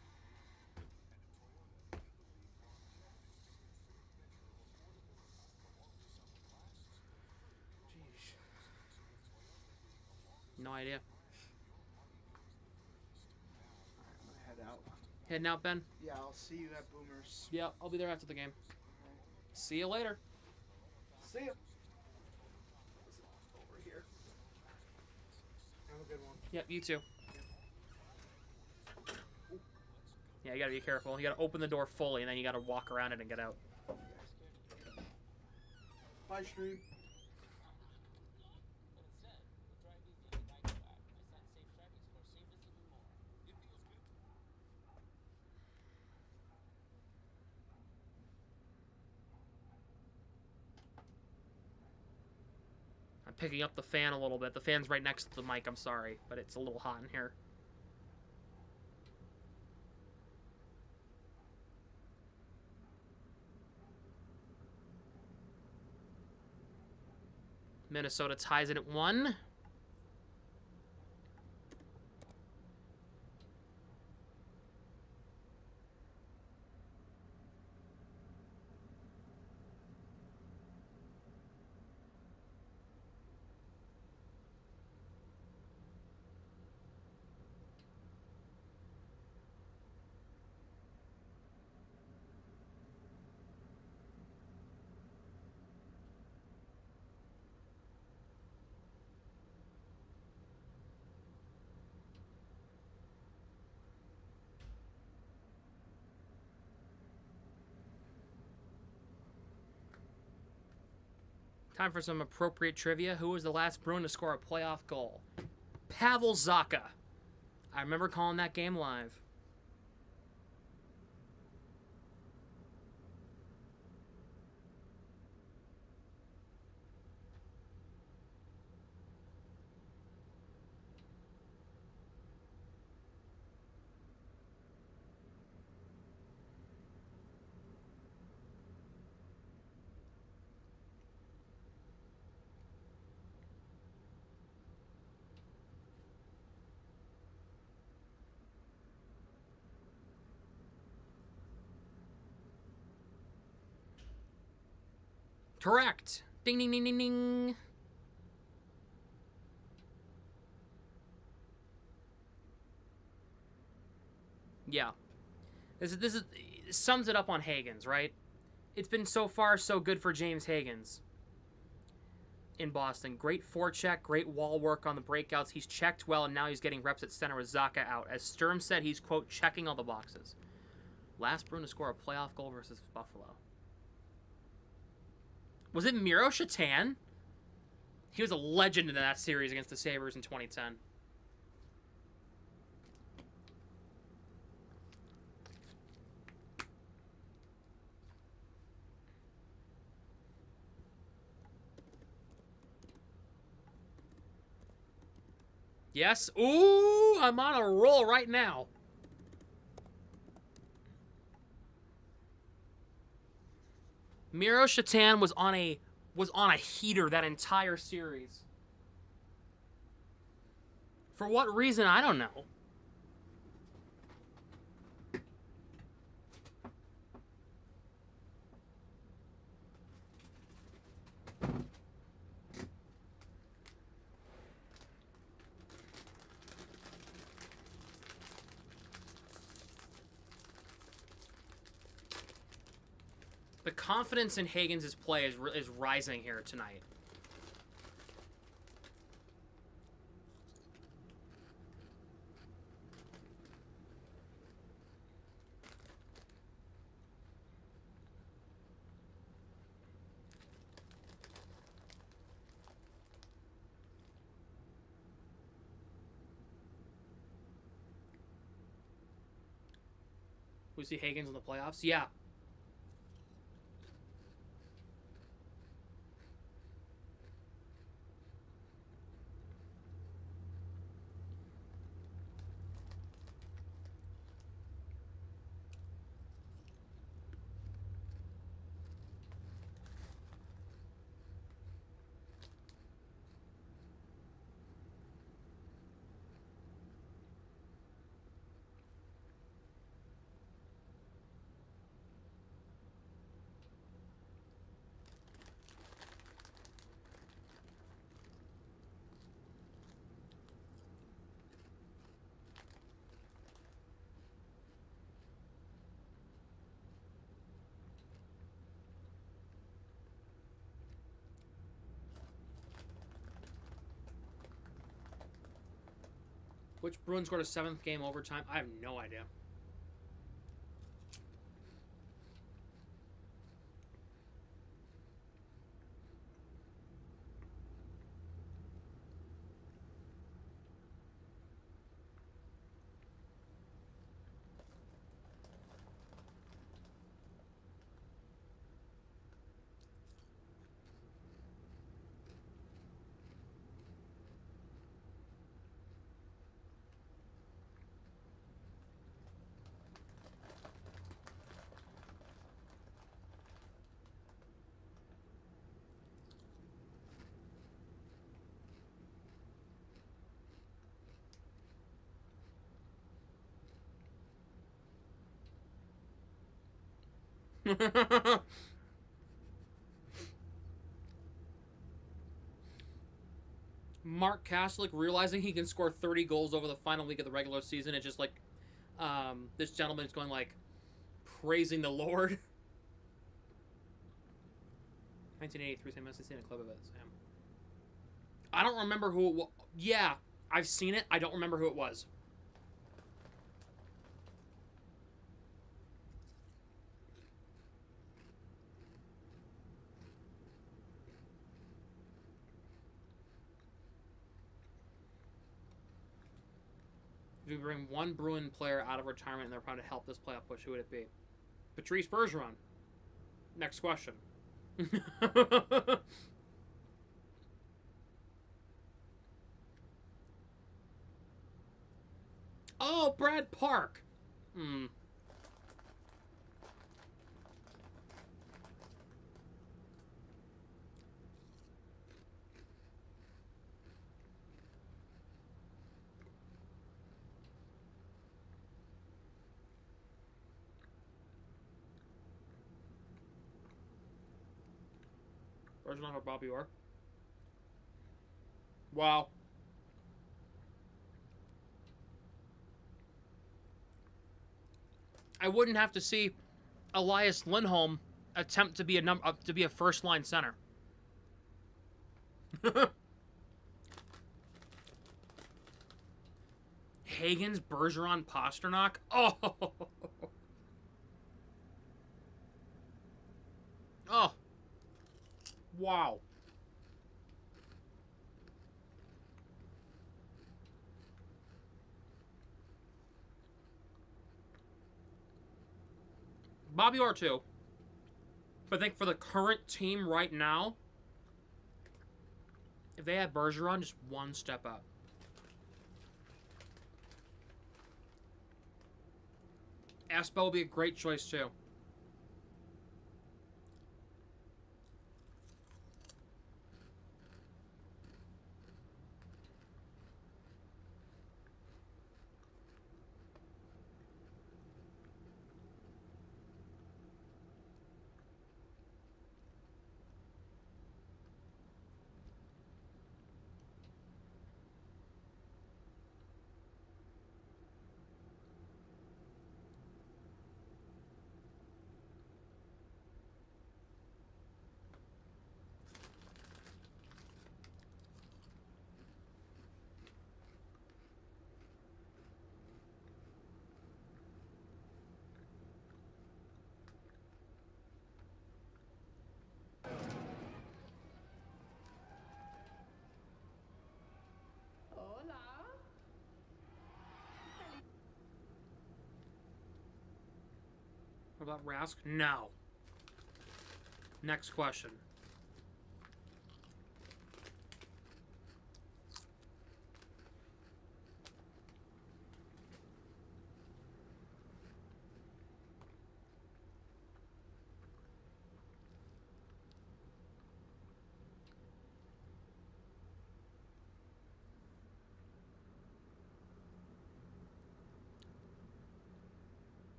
Jeez.
No idea.
Alright, I'm gonna head out.
Heading out, Ben?
Yeah, I'll see you at Boomers.
Yeah, I'll be there after the game. See you later.
See ya. Over here. Have a good one.
Yep, you too. Yeah, you gotta be careful. You gotta open the door fully, and then you gotta walk around it and get out.
Bye, stream.
I'm picking up the fan a little bit. The fan's right next to the mic, I'm sorry, but it's a little hot in here. Minnesota ties it at 1. Time for some appropriate trivia. Who was the last Bruin to score a playoff goal? Pavel Zacha. I remember calling that game live. Correct. Ding, ding, ding, ding, ding. Yeah. This is sums it up on Hagens, right? It's been so far so good for James Hagens in Boston. Great forecheck, great wall work on the breakouts. He's checked well, and now he's getting reps at center with Zacha out. As Sturm said, he's, quote, checking all the boxes. Last Bruin to score a playoff goal versus Buffalo. Was it Miro Shatan? He was a legend in that series against the Sabres in 2010. Yes. Ooh, I'm on a roll right now. Miro Shatan was on a heater that entire series. For what reason, I don't know. The confidence in Hagens' play is rising here tonight. We see Higgins in the playoffs. Yeah. Which Bruins scored a 7th game overtime? I have no idea. Mark Kastelic realizing he can score 30 goals over the final week of the regular season. It's just like, this gentleman is going like, praising the Lord. 1983, Sam must have seen a clip of it, Sam. I don't remember who it was. Yeah, I've seen it. I don't remember who it was. If you bring one Bruin player out of retirement and they're trying to help this playoff push, who would it be? Patrice Bergeron. Next question. Oh, Brad Park. Bergeron or Bobby Orr? Wow. I wouldn't have to see Elias Lindholm attempt to be a first line center. Higgins, Bergeron, Pasternak. Oh. Oh. Wow. Bobby Orr too. But I think for the current team right now, if they had Bergeron, just one step up. Espo will be a great choice too. What about Rask? No. Next question.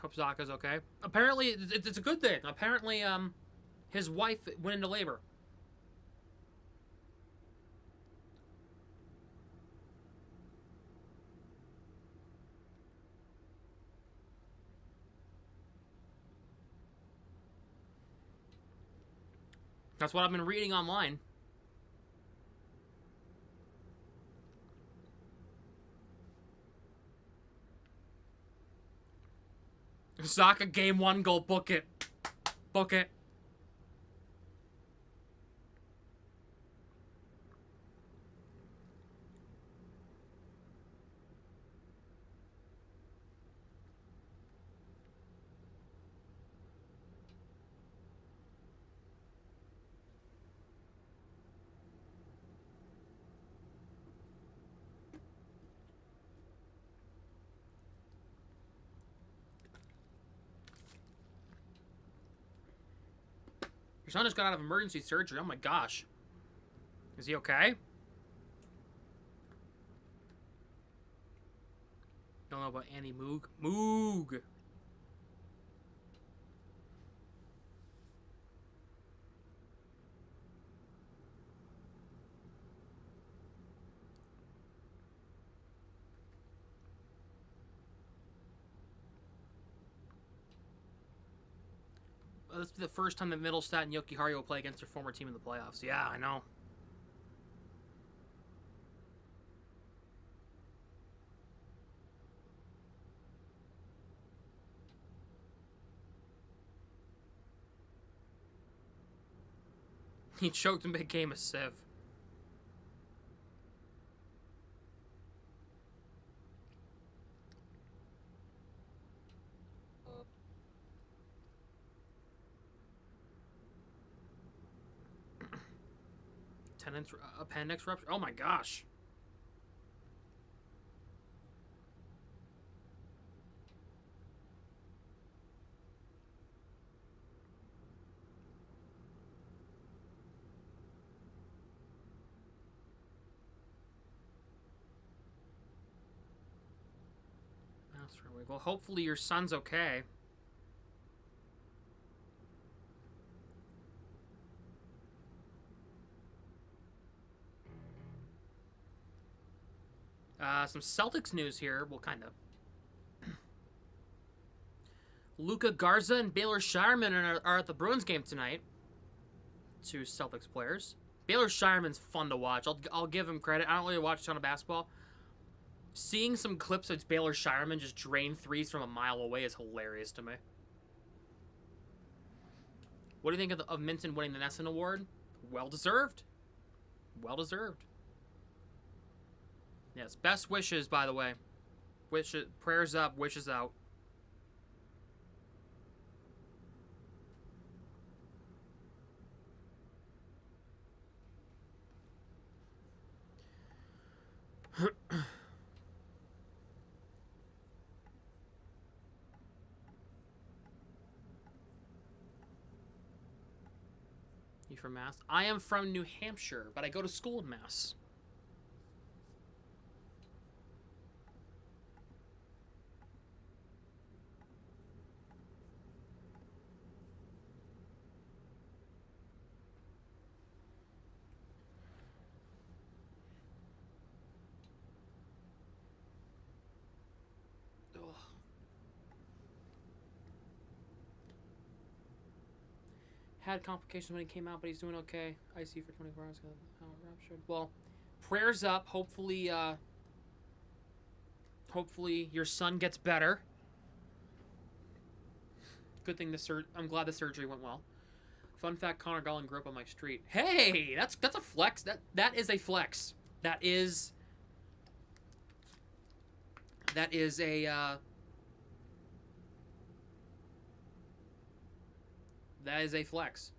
Hope Zaka's okay. Apparently, it's a good thing. Apparently, his wife went into labor. That's what I've been reading online. Zaka game 1 goal. Book it. Book it. Your son just got out of emergency surgery. Oh my gosh. Is he okay? Don't know about Annie Moog. Moog! This will be the first time that Middlestat and Yoki will play against their former team in the playoffs. Yeah, I know. He choked and became a sieve. Appendix rupture. Oh my gosh. Well, hopefully your son's okay. Some Celtics news here. Well, kind of. Luka Garza and Baylor Shireman are at the Bruins game tonight. Two Celtics players. Baylor Shireman's fun to watch. I'll give him credit. I don't really watch a ton of basketball. Seeing some clips of Baylor Shireman just drain threes from a mile away is hilarious to me. What do you think of Minton winning the Nesson Award? Well deserved. Well deserved. Yes, best wishes, by the way. Prayers up, wishes out. You from Mass? I am from New Hampshire, but I go to school in Mass. Had complications when he came out, but he's doing okay. IC for 24 hours. Ruptured. Well, prayers up. Hopefully, hopefully your son gets better. Good thing I'm glad the surgery went well. Fun fact: Connor Garland grew up on my street. Hey, that's a flex. That is a flex. That is a That is a flex.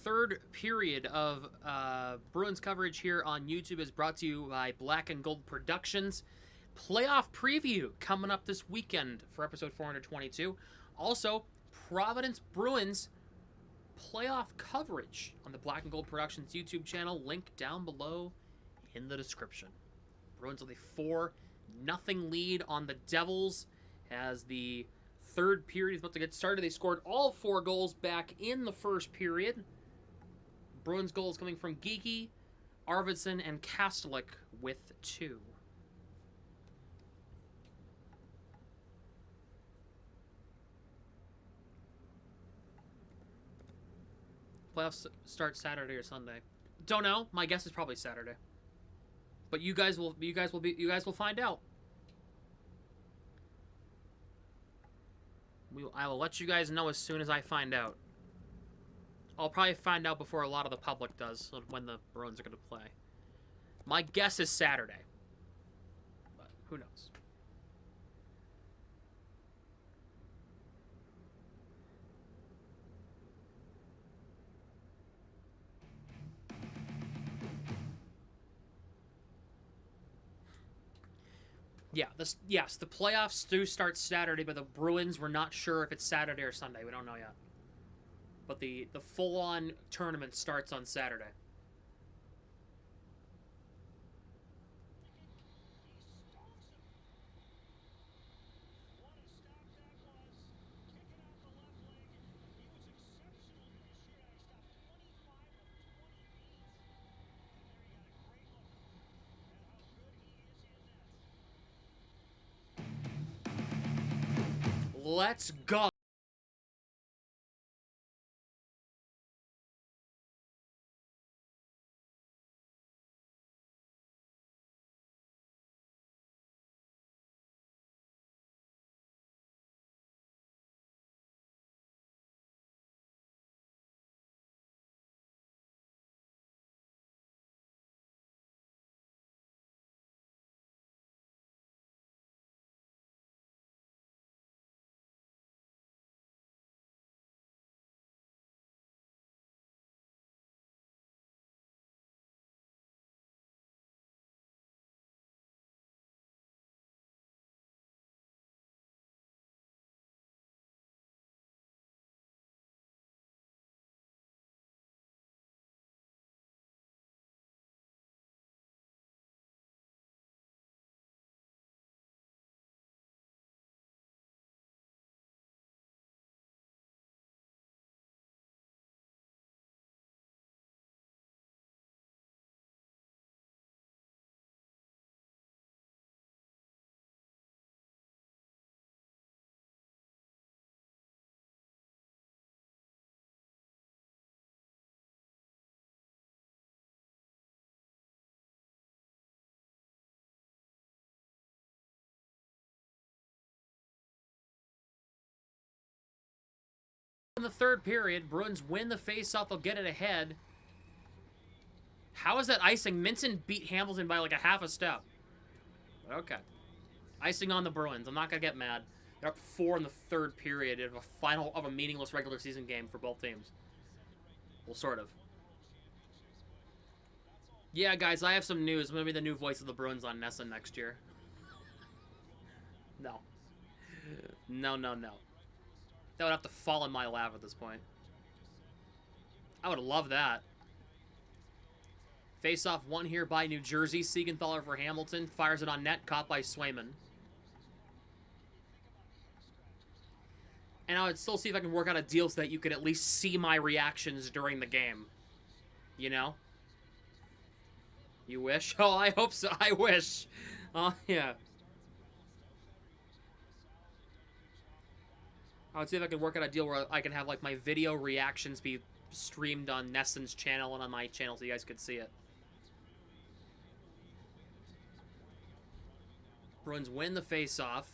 Third period of Bruins coverage here on YouTube is brought to you by Black and Gold Productions. Playoff preview coming up this weekend for episode 422. Also, Providence Bruins playoff coverage on the Black and Gold Productions YouTube channel. Link down below in the description. Bruins with a 4-0 lead on the Devils as the third period is about to get started. They scored all 4 goals back in the first period. Bruins goals coming from Geeky, Arvidsson, and Kastelik with 2. Playoffs start Saturday or Sunday. Don't know. My guess is probably Saturday. But you guys will find out. I will let you guys know as soon as I find out. I'll probably find out before a lot of the public does when the Bruins are going to play. My guess is Saturday. But who knows? Yeah, yes, the playoffs do start Saturday, but the Bruins, we're not sure if it's Saturday or Sunday. We don't know yet. But the full-on tournament starts on Saturday. Let's go. In the third period, Bruins win the face-off. They'll get it ahead. How is that icing? Minton beat Hamilton by like a half a step. Okay. Icing on the Bruins. I'm not going to get mad. They're up 4 in the third period of a meaningless regular season game for both teams. Well, sort of. Yeah, guys, I have some news. I'm going to be the new voice of the Bruins on Nessa next year. No. No, no, no. That would have to fall in my lap at this point. I would love that. Face-off won here by New Jersey. Siegenthaler for Hamilton. Fires it on net. Caught by Swayman. And I would still see if I can work out a deal so that you could at least see my reactions during the game. You know? You wish? Oh, I hope so. I wish. Oh, yeah. I would see if I could work out a deal where I can have, like, my video reactions be streamed on Neston's channel and on my channel so you guys could see it. Bruins win the faceoff.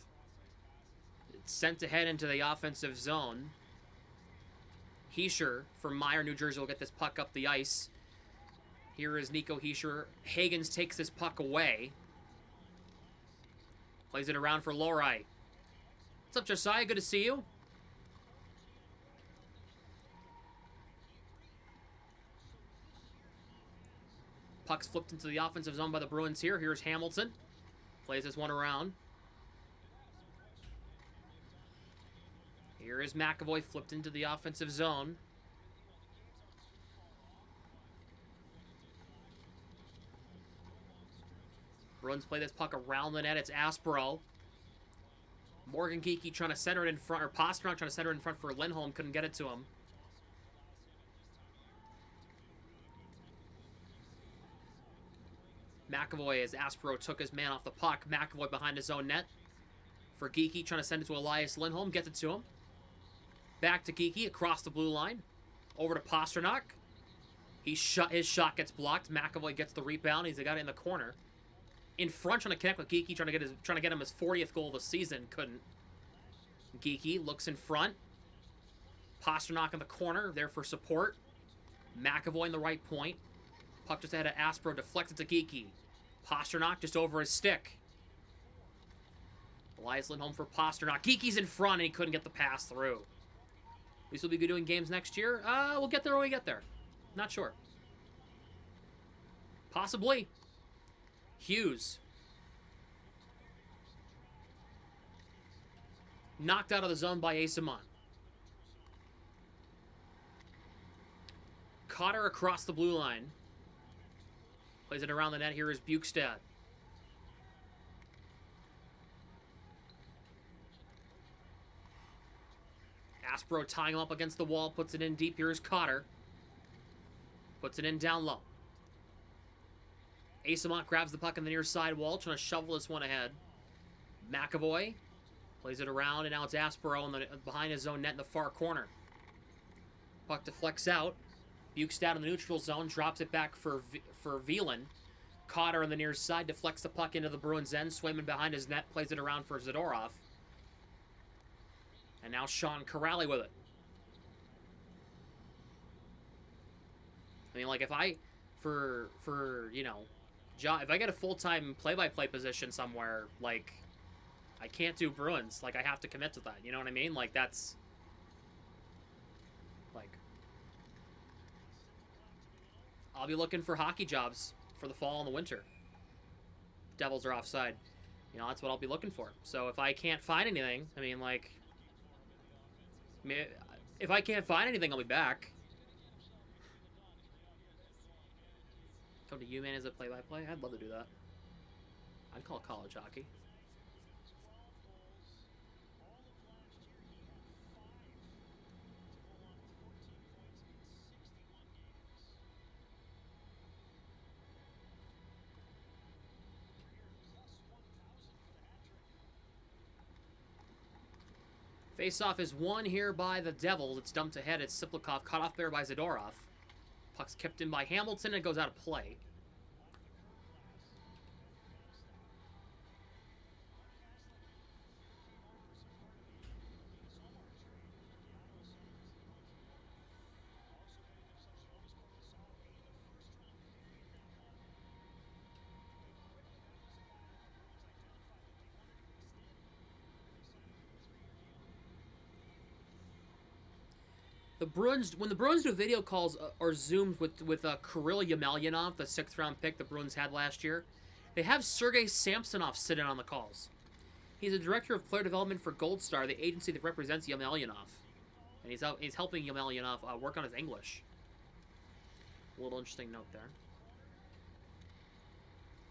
It's sent ahead into the offensive zone. Heischer from Meyer, New Jersey will get this puck up the ice. Here is Nico Heischer. Hagens takes this puck away. Plays it around for Lohrei. What's up, Josiah? Good to see you. Puck's flipped into the offensive zone by the Bruins here. Here's Hamilton. Plays this one around. Here is McAvoy flipped into the offensive zone. Bruins play this puck around the net. It's Aspero. Morgan Geekie trying to center it in front, or Pasternak trying to center it in front for Lindholm. Couldn't get it to him. McAvoy, as Aspero took his man off the puck. McAvoy behind his own net. For Geekie, trying to send it to Elias Lindholm. Gets it to him. Back to Geekie, across the blue line. Over to Pasternak. His shot gets blocked. McAvoy gets the rebound. He's got it in the corner. In front, trying to connect with Geekie, trying to get him his 40th goal of the season. Couldn't. Geekie looks in front. Pasternak in the corner, there for support. McAvoy in the right point. Puck just ahead of Aspero, deflected to Geekie. Pasternak just over his stick. Elias Lindholm for Pasternak. Geekie's in front, and he couldn't get the pass through. At least we'll be doing games next year. We'll get there when we get there. Not sure. Possibly. Hughes. Knocked out of the zone by Asimon. Cotter across the blue line. Plays it around the net. Here is Bukestad. Aspero tying him up against the wall. Puts it in deep. Here is Cotter. Puts it in down low. Asimont grabs the puck on the near side wall, trying to shovel this one ahead. McAvoy plays it around, and now it's Aspero behind his own net in the far corner. Puck deflects out. Bukestad in the neutral zone, drops it back for Veland. Cotter on the near side, deflects the puck into the Bruins' end. Swayman behind his net, plays it around for Zadorov. And now Sean Corrali with it. I mean, like, if I, you know, if I get a full-time play-by-play position somewhere, like, I can't do Bruins. Like, I have to commit to that. You know what I mean? Like, that's, like, I'll be looking for hockey jobs for the fall and the winter. Devils are offside. You know, that's what I'll be looking for. So if I can't find anything, I mean, like, if I can't find anything, I'll be back. Come to UMan as a play-by-play? I'd love to do that. I'd call it college hockey. Face-off is won here by the Devils. It's dumped ahead. It's Siplikov, cut off there by Zadorov. Puck's kept in by Hamilton, and it goes out of play. When the Bruins do video calls or Zooms with Kirill Yemelyanov, the 6th round pick the Bruins had last year, they have Sergei Samsonov sit in on the calls. He's a director of player development for Gold Star, the agency that represents Yemelyanov. And he's helping Yemelyanov work on his English. A little interesting note there.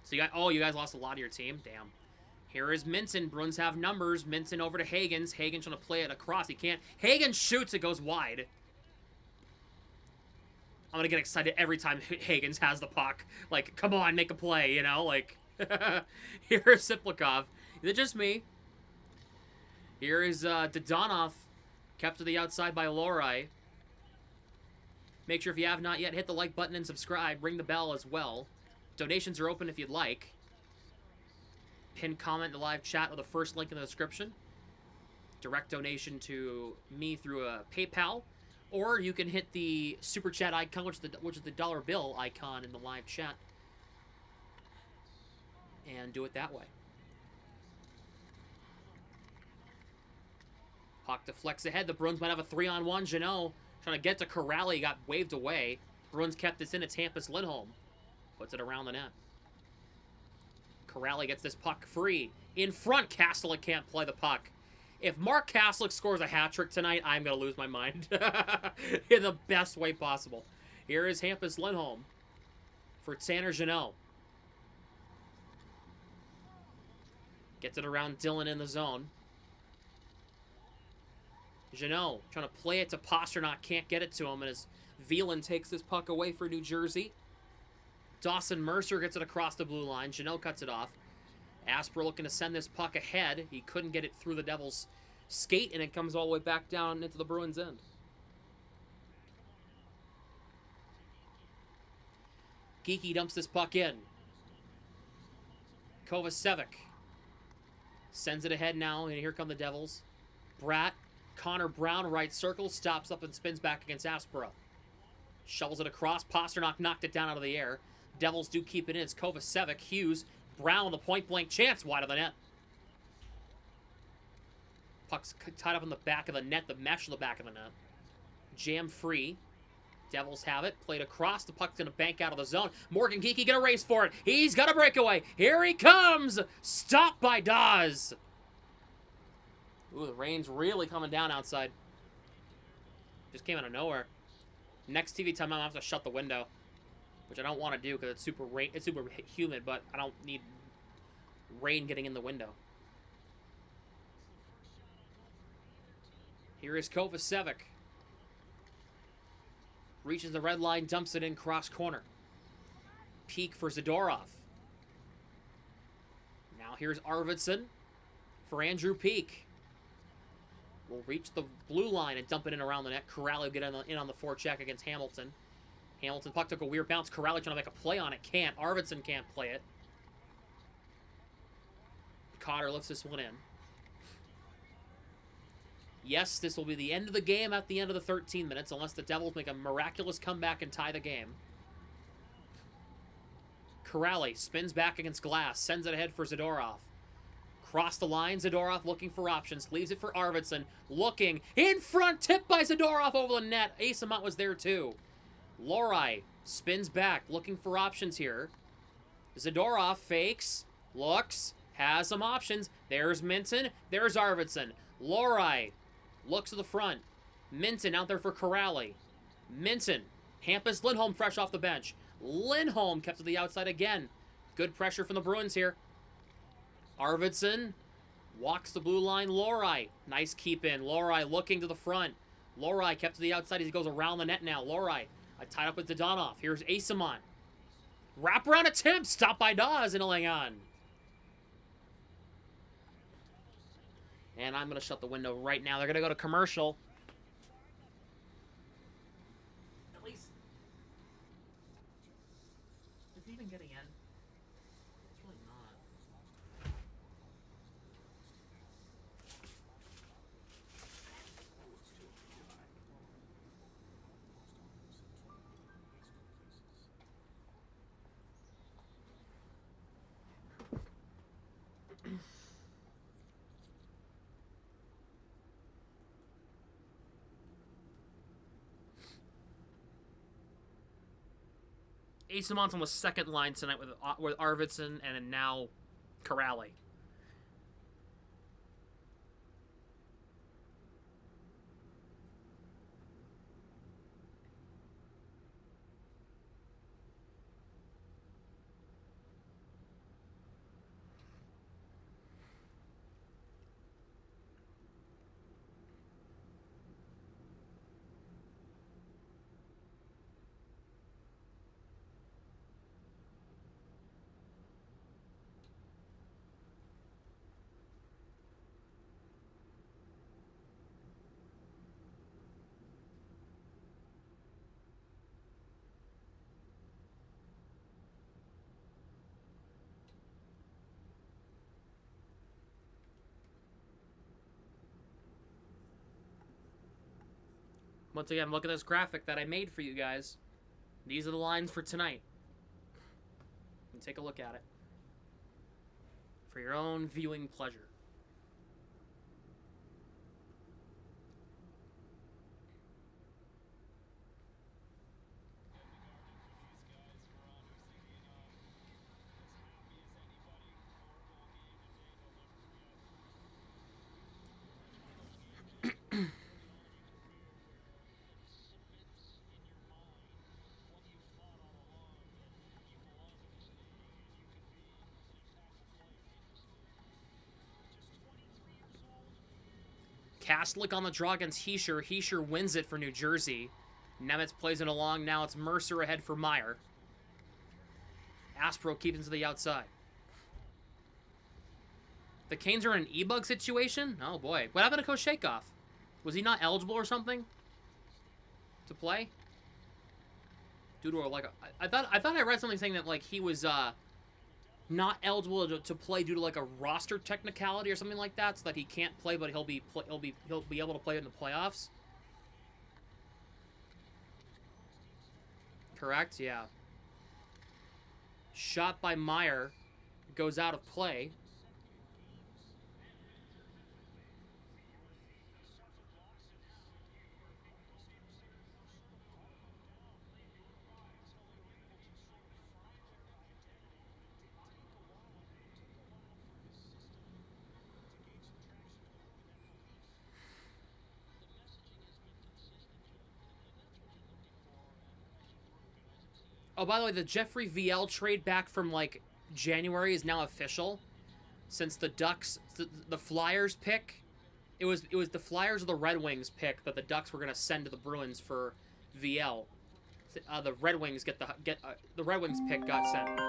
So you guys lost a lot of your team? Damn. Here is Minson. Bruins have numbers. Minson over to Hagens. Hagens trying to play it across. He can't. Hagens shoots. It goes wide. I'm going to get excited every time Hagens has the puck. Like, come on, make a play, you know? Like, here's Siplikov. Is it just me? Here is Dodonov, kept to the outside by Lohrei. Make sure if you have not yet, hit the like button and subscribe. Ring the bell as well. Donations are open if you'd like. Pin comment in the live chat with the first link in the description. Direct donation to me through a PayPal. Or you can hit the super chat icon, which is the dollar bill icon in the live chat. And do it that way. Puck deflects ahead. The Bruins might have a 3-on-1. Jeannot trying to get to Corrali. Got waved away. Bruins kept this in. It's Hampus Lindholm. Puts it around the net. Corrali gets this puck free. In front, Kastelik can't play the puck. If Mark Kastelik scores a hat trick tonight, I'm going to lose my mind. In the best way possible. Here is Hampus Lindholm for Tanner Jeannot. Gets it around Dylan in the zone. Jeannot trying to play it to Pasternak. Can't get it to him. And as Veland takes this puck away for New Jersey. Dawson Mercer gets it across the blue line. Jeannot cuts it off. Asper looking to send this puck ahead. He couldn't get it through the Devils' skate, and it comes all the way back down into the Bruins' end. Geeky dumps this puck in. Kovacevic sends it ahead now, and here come the Devils. Bratt, Connor Brown, right circle, stops up and spins back against Aspera. Shovels it across. Pasternak knocked it down out of the air. Devils do keep it in. It's Kovacevic, Hughes, Brown, the point-blank chance, wide of the net. Puck's tied up in the back of the net, the mesh of the back of the net. Jam free. Devils have it. Played across. The puck's going to bank out of the zone. Morgan Geeky going to race for it. He's got a breakaway. Here he comes. Stopped by Dawes. Ooh, the rain's really coming down outside. Just came out of nowhere. Next TV time, I'm going to have to shut the window. Which I don't want to do because it's super humid, but I don't need rain getting in the window. Here is Kovacevic. Reaches the red line, dumps it in cross corner. Peak for Zadorov. Now here's Arvidsson for Andrew Peak. Will reach the blue line and dump it in around the net. Corrali will get in on the forecheck against Hamilton. Hamilton puck took a weird bounce. Corrali trying to make a play on it. Can't. Arvidsson can't play it. Cotter lifts this one in. Yes, this will be the end of the game at the end of the 13 minutes, unless the Devils make a miraculous comeback and tie the game. Corrali spins back against Glass. Sends it ahead for Zadorov. Cross the line. Zadorov looking for options. Leaves it for Arvidsson. Looking. In front. Tipped by Zadorov over the net. Asamont was there too. Lorai spins back, looking for options here. Zadorov fakes, looks, has some options. There's Minton, there's Arvidsson. Lorai looks to the front. Minton out there for Corrali. Minton, Hampus Lindholm fresh off the bench. Lindholm kept to the outside again. Good pressure from the Bruins here. Arvidsson walks the blue line. Lorai, nice keep in. Lorai looking to the front. Lorai kept to the outside as he goes around the net now. Lorai tied up with Dodonov. Here's Asamont. Wraparound attempt. Stopped by Dawes and Elangan. And I'm going to shut the window right now. They're going to go to commercial. At least. Is he even getting in? It's really not. Asamont's on the second line tonight with Arvidsson and now Corrali. Once again, look at this graphic that I made for you guys. These are the lines for tonight. And take a look at it. For your own viewing pleasure. Kastlik on the draw against Heischer. Heischer wins it for New Jersey. Nemitz plays it along. Now it's Mercer ahead for Meyer. Aspro keeps it to the outside. The Canes are in an E-bug situation? Oh boy. What happened to Koshakov? Was he not eligible or something to play? Due to like I thought I read something saying that like he was not eligible to play due to like a roster technicality or something like that, so that he can't play, but he'll be able to play in the playoffs. Correct? Yeah. Shot by Meyer goes out of play. Oh, by the way, the Jeffrey VL trade back from, like, January is now official. Since the Ducks, the Flyers pick, it was the Flyers or the Red Wings pick that the Ducks were going to send to the Bruins for VL. The Red Wings the Red Wings pick got sent.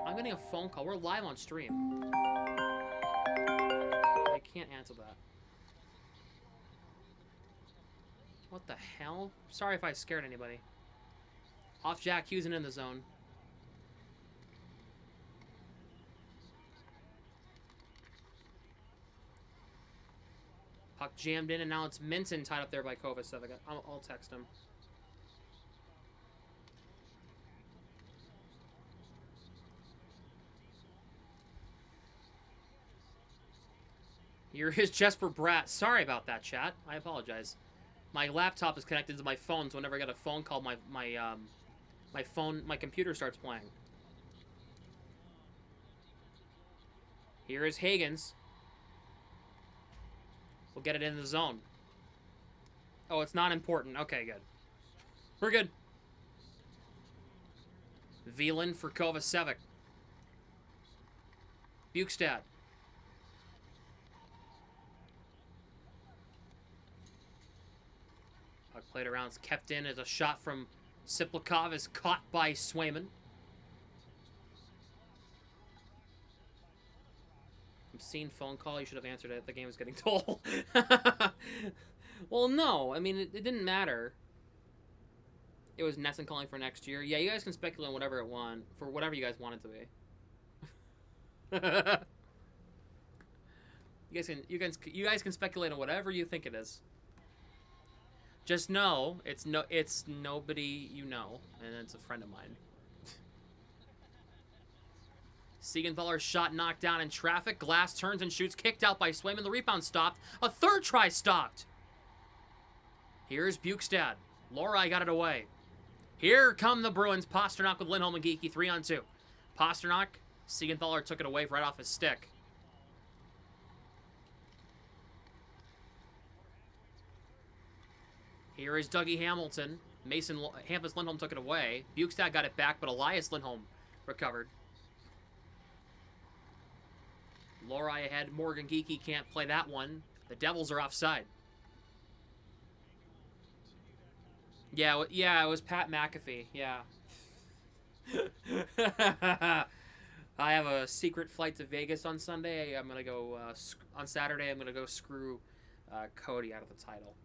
I'm getting a phone call. We're live on stream. I can't answer that. What the hell? Sorry if I scared anybody. Off Jack Hughes and in the zone. Puck jammed in, and now it's Minton tied up there by Kovacevic. I'll text him. Here is Jesper Bratt. Sorry about that, chat. I apologize. My laptop is connected to my phone, so whenever I get a phone call, my computer starts playing. Here is Higgins. We'll get it in the zone. Oh, it's not important. Okay, good. We're good. Veland for Kovacevic. Bukestad. Played around, it's kept in as a shot from Siplikov is caught by Swayman. I'm seeing phone call. You should have answered it. The game is getting told. Well, no. I mean, it didn't matter. It was Nesson calling for next year. Yeah, you guys can speculate on whatever whatever you guys want it to be. You guys can speculate on whatever you think it is. Just know, it's nobody you know, and it's a friend of mine. Siegenthaler's shot knocked down in traffic. Glass turns and shoots, kicked out by Swayman. The rebound stopped. A third try stopped. Here's Bukestad. Lorai got it away. Here come the Bruins. Pasternak with Lindholm and Geeky, 3-on-2. Pasternak, Siegenthaler took it away right off his stick. Here is Dougie Hamilton. Hampus Lindholm took it away. Bukestad got it back, but Elias Lindholm recovered. Lorai ahead. Morgan Geeky can't play that one. The Devils are offside. Yeah, it was Pat McAfee. Yeah. I have a secret flight to Vegas on Sunday. I'm gonna go on Saturday. I'm gonna go screw Cody out of the title.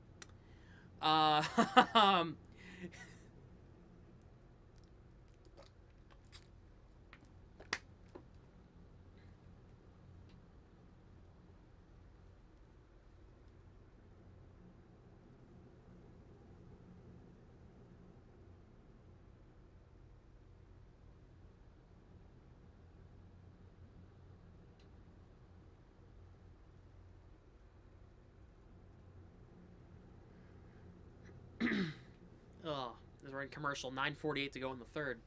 Oh, we're in commercial. 9:48 to go in the third.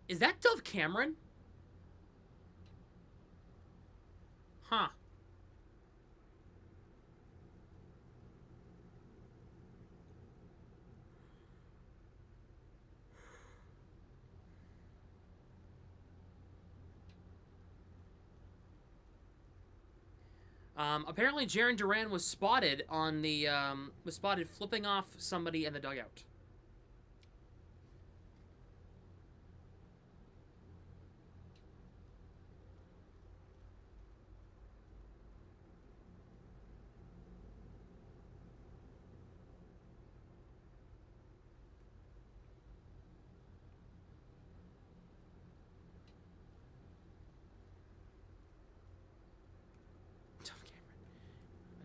Is that Dove Cameron? Huh. Apparently, Jaron Duran was spotted on the flipping off somebody in the dugout.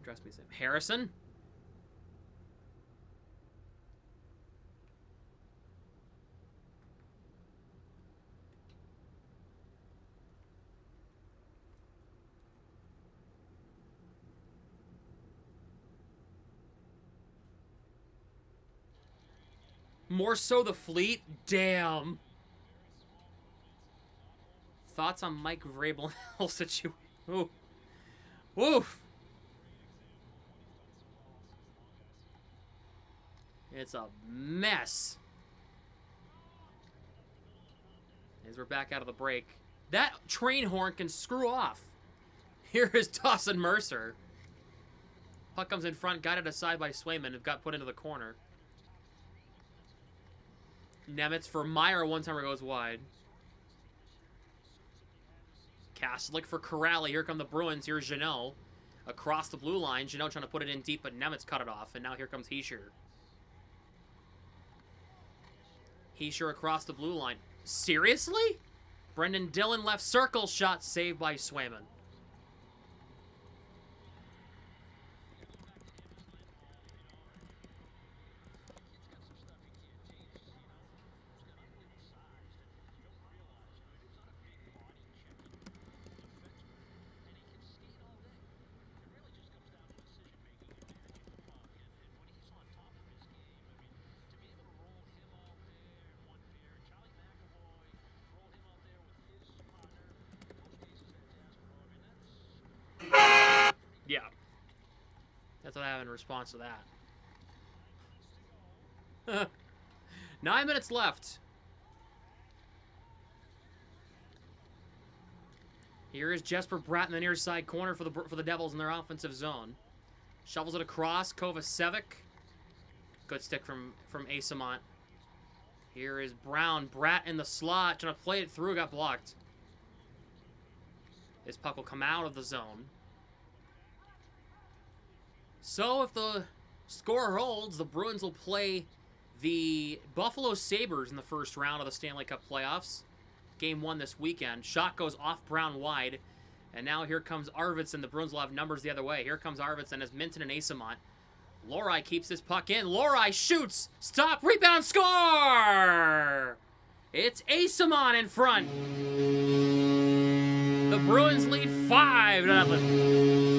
Address me, Sam. Harrison? More so the fleet? Damn. Thoughts on Mike Vrabel whole situation? Ooh. Woof. It's a mess. As we're back out of the break. That train horn can screw off. Here is Dawson Mercer. Puck comes in front, guided aside by Swayman, who got put into the corner. Nemitz for Meyer, one-timer goes wide. Kastelic for Corrali. Here come the Bruins. Here's Jeannot. Across the blue line. Jeannot trying to put it in deep, but Nemitz cut it off. And now here comes Hischier. Hischier across the blue line. Seriously? Brendan Dillon left circle shot saved by Swayman. Yeah. That's what I have in response to that. 9 minutes left. Here is Jesper Bratt in the near side corner for the Devils in their offensive zone. Shovels it across. Kovacevic. Good stick from Asamont. Here is Brown. Bratt in the slot. Trying to play it through. Got blocked. This puck will come out of the zone. So if the score holds, the Bruins will play the Buffalo Sabres in the first round of the Stanley Cup playoffs. Game 1 this weekend. Shot goes off Brown wide. And now here comes Arvidsson. The Bruins will have numbers the other way. Here comes Arvidsson as Minton and Asamont. Lori keeps this puck in. Lori shoots. Stop. Rebound. Score! It's Asamont in front. The Bruins lead 5-0.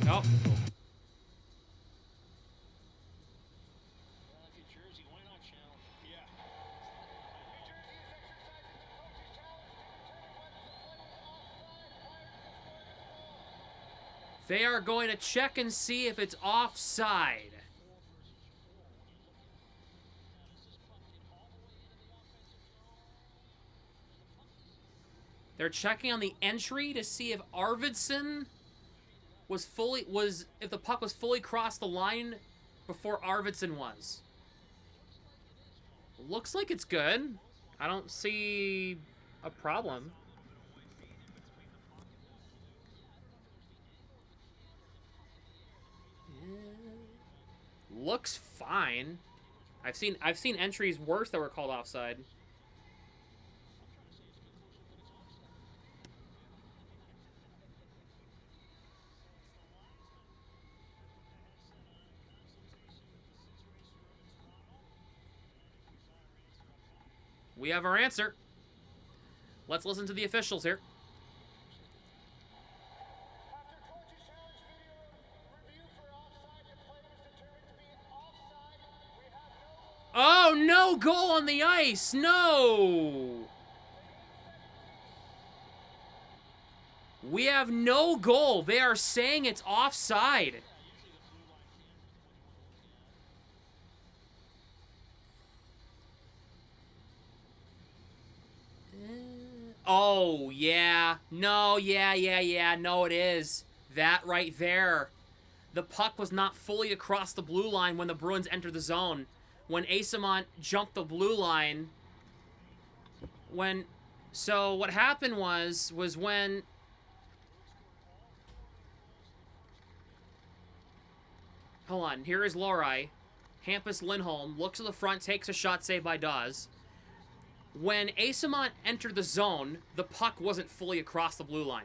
Nope. They are going to check and see if it's offside. They're checking on the entry to see if Arvidsson if the puck was fully crossed the line before Arvidsson was. Looks like it's good. I don't see a problem. Looks fine. I've seen entries worse that were called offside. We have our answer. Let's listen to the officials here. Oh, no goal on the ice. No. We have no goal. They are saying it's offside. Oh, yeah. No, yeah. No, it is. That right there. The puck was not fully across the blue line when the Bruins entered the zone. When Asamont jumped the blue line, so what happened was when hold on, here is Lohrei. Hampus Lindholm looks to the front, takes a shot saved by Dawes. When Asamont entered the zone, the puck wasn't fully across the blue line.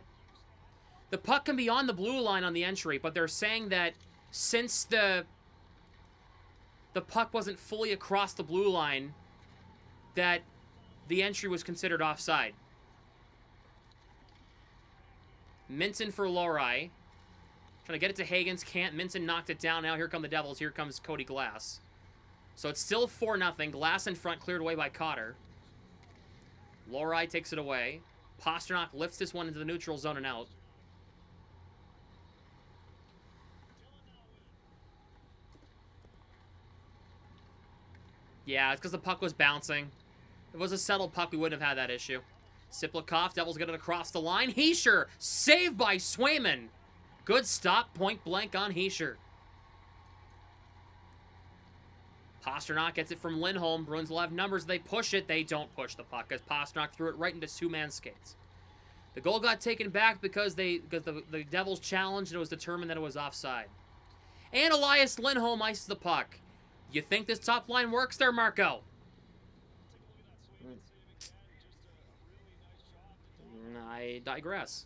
The puck can be on the blue line on the entry, but they're saying that since the puck wasn't fully across the blue line, that the entry was considered offside. Minton for Lohrei. Trying to get it to Hagens, can't. Minton knocked it down. Now here come the Devils. Here comes Cody Glass. So it's still 4-0. Glass in front, cleared away by Cotter. Lohrei takes it away. Pasternak lifts this one into the neutral zone and out. Yeah, it's because the puck was bouncing. If it was a settled puck, we wouldn't have had that issue. Siplikov, Devils get it across the line. Hischier, saved by Swayman. Good stop, point blank on Hischier. Pasternak gets it from Lindholm. Bruins will have numbers. They push it. They don't push the puck because Pasternak threw it right into two-man skates. The goal got taken back because the Devils challenged and it was determined that it was offside. And Elias Lindholm ices the puck. You think this top line works there, Marco? I digress.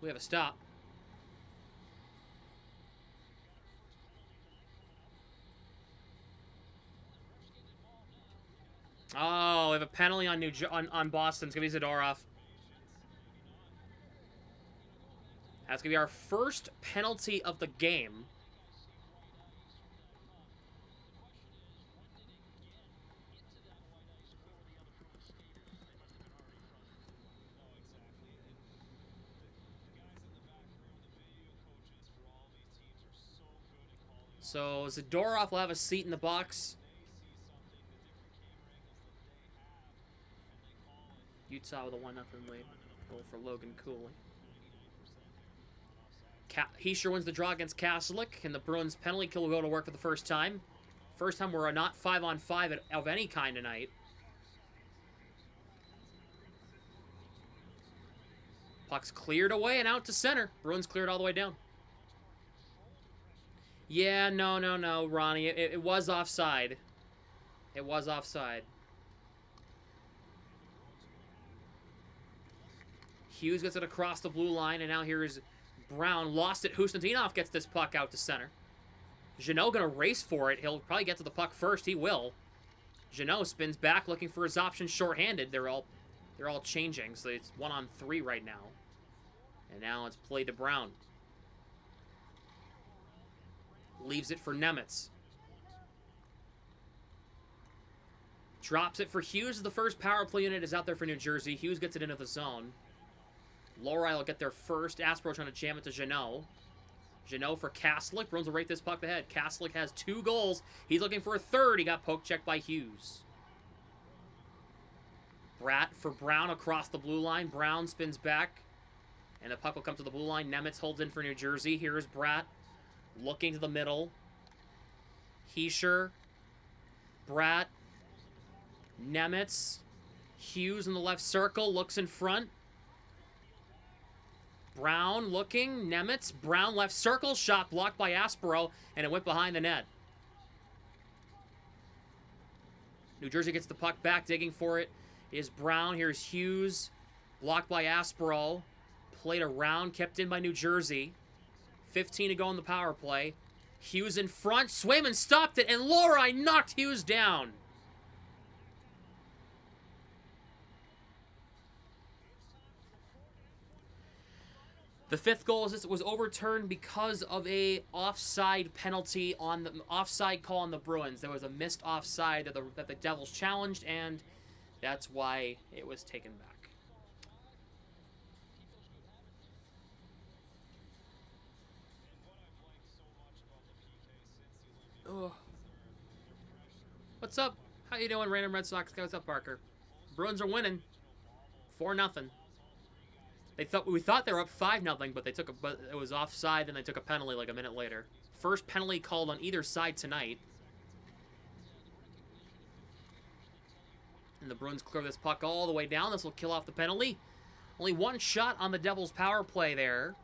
We have a stop. Oh, we have a penalty on Boston. It's going to be Zadorov. That's going to be our first penalty of the game. So Zadorov will have a seat in the box. Utah with a 1-0 lead. Goal for Logan Cooley. Hischier wins the draw against Kaslik, and the Bruins penalty kill will go to work for the first time. First time we're not 5-on-5 of any kind tonight. Puck's cleared away and out to center. Bruins cleared all the way down. Yeah, no, Ronnie. It was offside. It was offside. Hughes gets it across the blue line, and now here's Brown. Lost it. Hustantinov gets this puck out to center. Jeannot gonna race for it. He'll probably get to the puck first. He will. Jeannot spins back, looking for his option shorthanded. They're all changing, so it's 1-on-3 right now. And now it's played to Brown. Leaves it for Nemitz. Drops it for Hughes. The first power play unit is out there for New Jersey. Hughes gets it into the zone. Lowry will get there first. Aspro trying to jam it to Jeannot. Jeannot for Kastelic. Bruins will rate this puck ahead. Kastelic has 2 goals. He's looking for a third. He got poke checked by Hughes. Bratt for Brown across the blue line. Brown spins back. And the puck will come to the blue line. Nemitz holds in for New Jersey. Here's Bratt looking to the middle. Hischier. Bratt. Nemitz. Hughes in the left circle. Looks in front. Brown looking. Nemitz. Brown left circle. Shot blocked by Aspero. And it went behind the net. New Jersey gets the puck back. Digging for it is Brown. Here's Hughes. Blocked by Aspero. Played around. Kept in by New Jersey. 15 to go in the power play. Hughes in front. Swayman stopped it. And Lowry knocked Hughes down. The 5th goal was overturned because of a offside penalty on the offside call on the Bruins. There was a missed offside that the Devils challenged, and that's why it was taken back. Ugh. What's up? How you doing, Random Red Sox guy? What's up, Parker? Bruins are winning, 4-0. We thought they were up 5-0, but it was offside, and they took a penalty like a minute later. First penalty called on either side tonight. And the Bruins clear this puck all the way down. This will kill off the penalty. Only 1 shot on the Devils' power play there.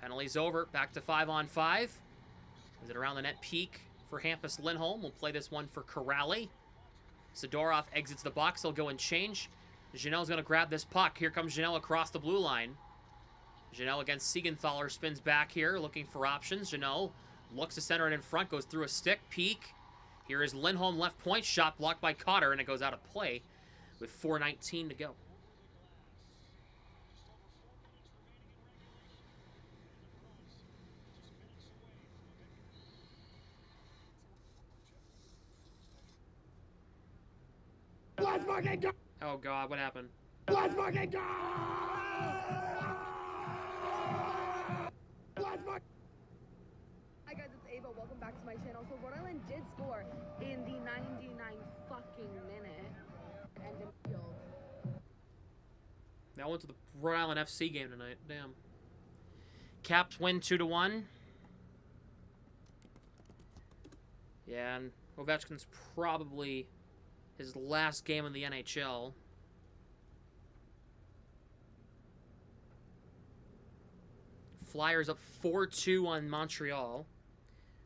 Penalty's over. Back to 5-on-5. Is it around the net peak for Hampus Lindholm? We'll play this one for Corrali. Zadorov exits the box. They'll go and change. Jeannot's going to grab this puck. Here comes Jeannot across the blue line. Jeannot against Siegenthaler spins back here, looking for options. Jeannot looks to center it in front, goes through a stick, peek. Here is Lindholm left point, shot blocked by Cotter, and it goes out of play with 4:19 to go.
Let's fucking go!
Oh, God, what happened?
Let's fucking go! Let's fuck.
Hi guys, it's Ava. Welcome back to my channel. So Rhode Island did score in the 99 fucking minute. And the field.
That went to the Rhode Island FC game tonight. Damn. Caps win 2-1. Yeah, and Ovechkin's probably his last game in the NHL. Flyers up 4-2 on Montreal.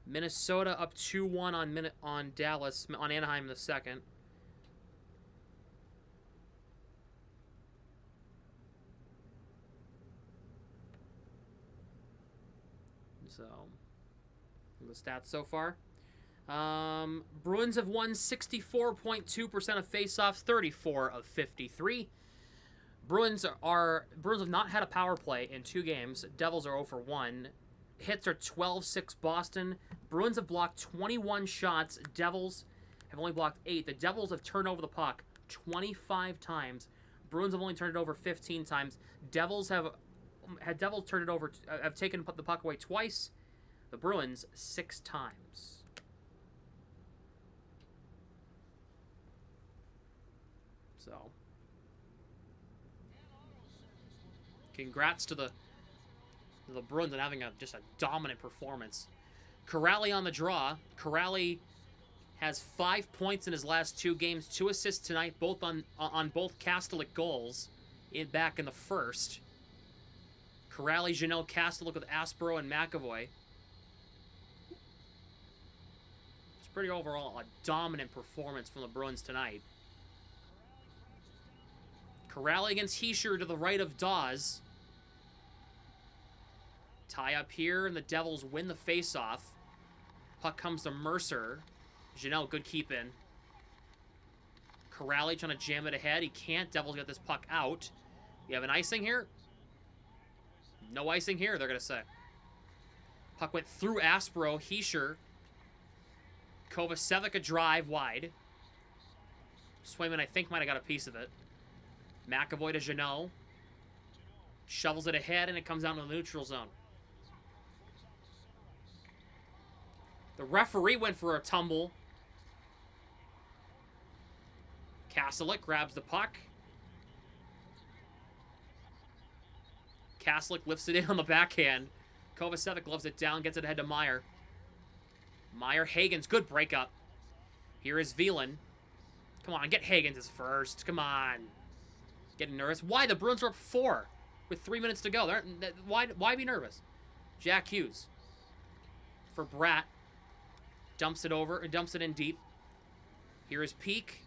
Minnesota up 2-1 on Dallas, on Anaheim in the second. So, the stats so far. Bruins have won 64.2% of faceoffs, 34 of 53. Bruins have not had a power play in 2 games. Devils are 0 for 1. Hits are 12-6 Boston. Bruins have blocked 21 shots. Devils have only blocked 8. The Devils have turned over the puck 25 times. Bruins have only turned it over 15 times. Devils have turned it over, have taken the puck away twice. The Bruins 6 times. So, congrats to the Bruins on having just a dominant performance. Corrali on the draw. Corrali has 5 points in his last 2 games, 2 assists tonight, both on both Kastelic goals. Back in the first. Corrali, Jeannot, Kastelic with Aspero and McAvoy. It's pretty overall a dominant performance from the Bruins tonight. Corrali against Hischier to the right of Dawes. Tie up here, and the Devils win the faceoff. Puck comes to Mercer. Jeannot, good keep in. Corrali trying to jam it ahead. He can't. Devils get this puck out. You have an icing here? No icing here, they're going to say. Puck went through Aspero. Hischier Kovacevic a drive wide. Swayman, I think, might have got a piece of it. McAvoy to Jeannot. Shovels it ahead, and it comes down to the neutral zone. The referee went for a tumble. Kastelik grabs the puck. Kastelik lifts it in on the backhand. Kovacevic gloves it down, gets it ahead to Meyer. Meyer, Hagens, good breakup. Here is Wieland. Come on, get Hagens as first. Come on. Getting nervous. Why? The Bruins are up 4 with 3 minutes to go. Why be nervous? Jack Hughes. For Bratt. Dumps it over, and dumps it in deep. Here is Peak.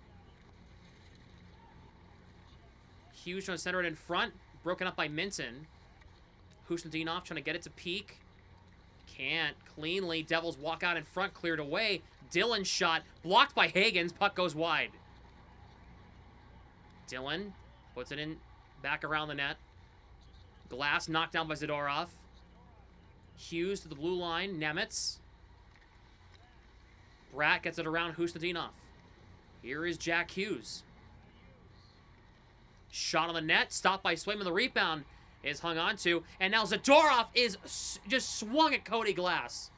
Hughes trying to center it in front. Broken up by Minton. Husnudinov trying to get it to Peak. Can't. Cleanly. Devils walk out in front. Cleared away. Dillon's shot. Blocked by Hagens. Puck goes wide. Dillon puts it in back around the net. Glass knocked down by Zadorov. Hughes to the blue line. Nemitz. Bratt gets it around Husnudinov. Here is Jack Hughes. Shot on the net. Stopped by Swayman. The rebound is hung on to. And now Zadorov is just swung at Cody Glass.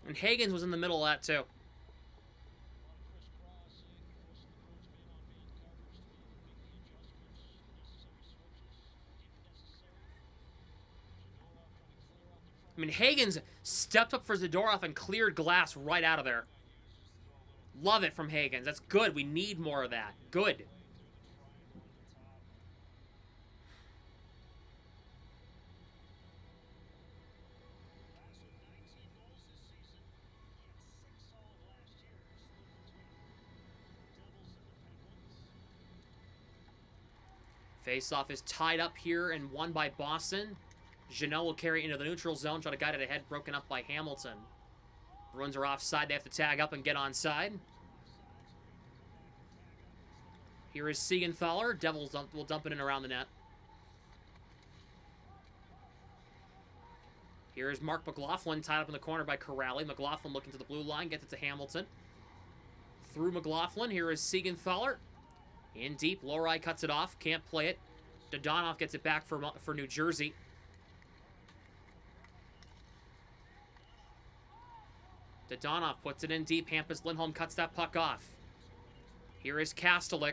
And Hagens was in the middle of that, too. I mean, Hagens stepped up for Zadorov and cleared Glass right out of there. Love it from Hagens. That's good. We need more of that. Good. Face-off is tied up here and won by Boston. Jeannot will carry it into the neutral zone, try to guide it ahead, broken up by Hamilton. Bruins are offside. They have to tag up and get onside. Here is Siegenthaler. Devils will dump it in around the net. Here is Mark McLaughlin, tied up in the corner by Corrali. McLaughlin looking to the blue line, gets it to Hamilton. Through McLaughlin, here is Siegenthaler. In deep, Lohrei cuts it off, can't play it. Dodonov gets it back for New Jersey. Dodonov puts it in deep. Hampus Lindholm cuts that puck off. Here is Kastelik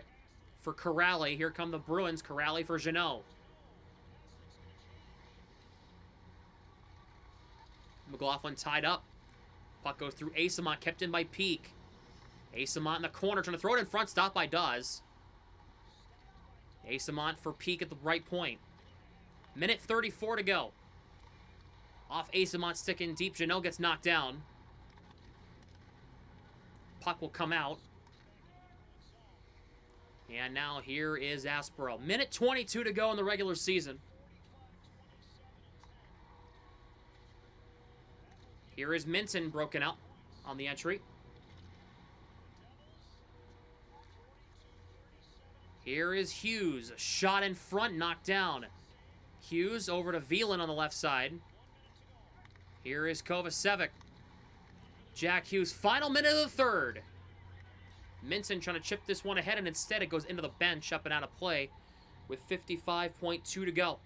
for Corrali. Here come the Bruins. Corrali for Jeannot. McLaughlin tied up. Puck goes through Asamont, kept in by Peak. Asamont in the corner, trying to throw it in front, stopped by Dawes. Asamont for Peak at the right point. Minute 34 to go. Off Asamont, stick in deep. Jeannot gets knocked down. Puck will come out. And now here is Aspero. Minute 22 to go in the regular season. Here is Minton broken up on the entry. Here is Hughes. Shot in front, knocked down. Hughes over to Wieland on the left side. Here is Kovacevic. Jack Hughes, final minute of the third. Minton trying to chip this one ahead, and instead it goes into the bench, up and out of play, with 55.2 to go.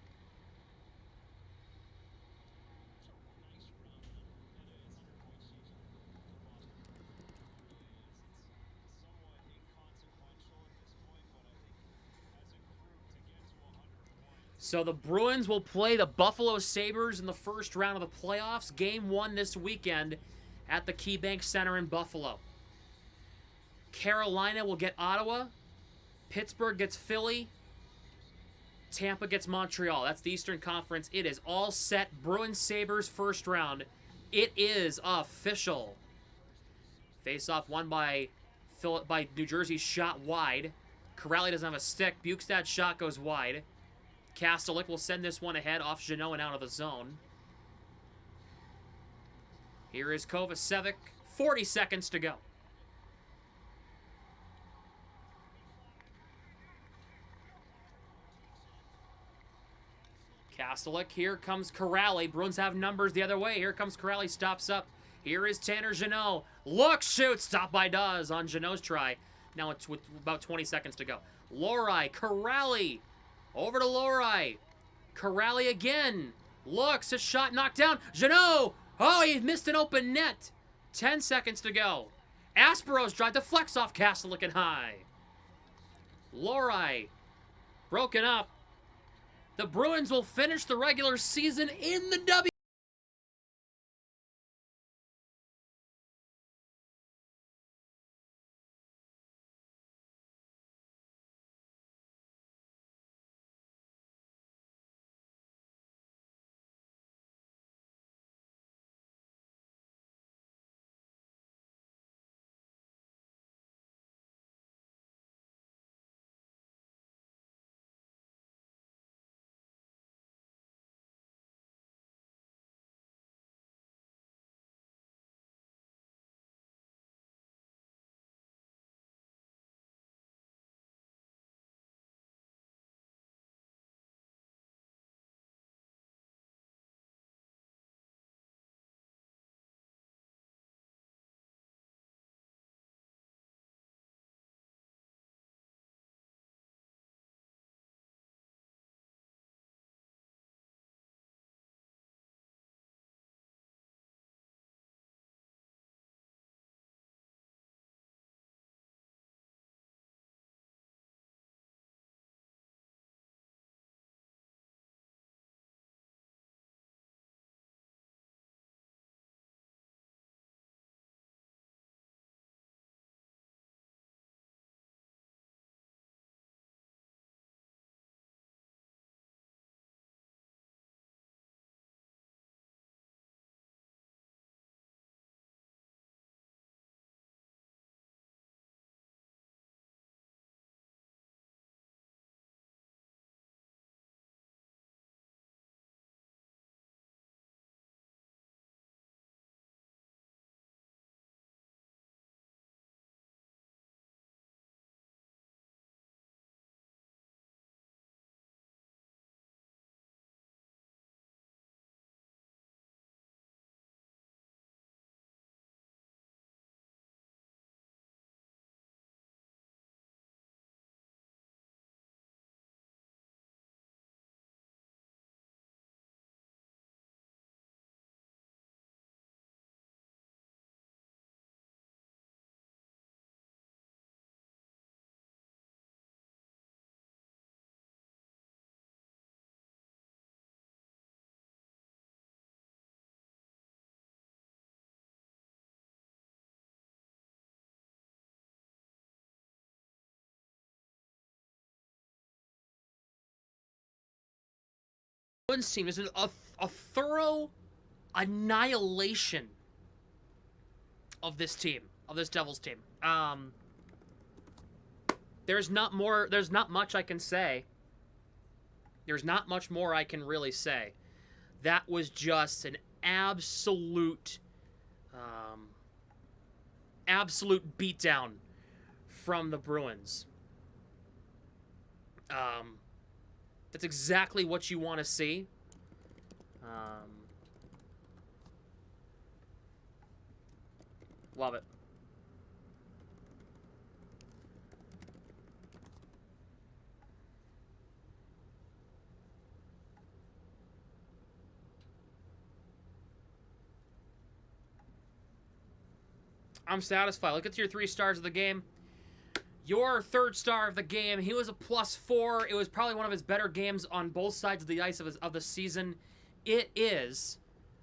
So the Bruins will play the Buffalo Sabres in the first round of the playoffs. Game 1 this weekend at the KeyBank Center in Buffalo. Carolina will get Ottawa. Pittsburgh gets Philly. Tampa gets Montreal. That's the Eastern Conference. It is all set. Bruins Sabres first round. It is official. Face-off won by New Jersey, shot wide. Corrali doesn't have a stick. Bukestad's shot goes wide. Kastelik will send this one ahead off Jeannot and out of the zone. Here is Kovacevic. 40 seconds to go. Kastelik, here comes Corrali. Bruins have numbers the other way. Here comes Corrali, stops up. Here is Tanner Jeannot. Look, shoots, stop by does on Jeannot's try. Now it's with about 20 seconds to go. Lohrei, Corrali, over to Lohrei. Corrali again. Looks, a shot knocked down. Jeannot, oh, he missed an open net. 10 seconds to go. Asperos drive deflects off Kastelik and high. Lohrei, broken up. The Bruins will finish the regular season in the W. Bruins team is a thorough annihilation of this team, of this Devils team. There's not much I can say. There's not much more I can really say. That was just an absolute beatdown from the Bruins. That's exactly what you want to see. Love it. I'm satisfied. Look at your 3 stars of the game. Your 3rd star of the game, he was a +4. It was probably one of his better games on both sides of the ice of the season. It is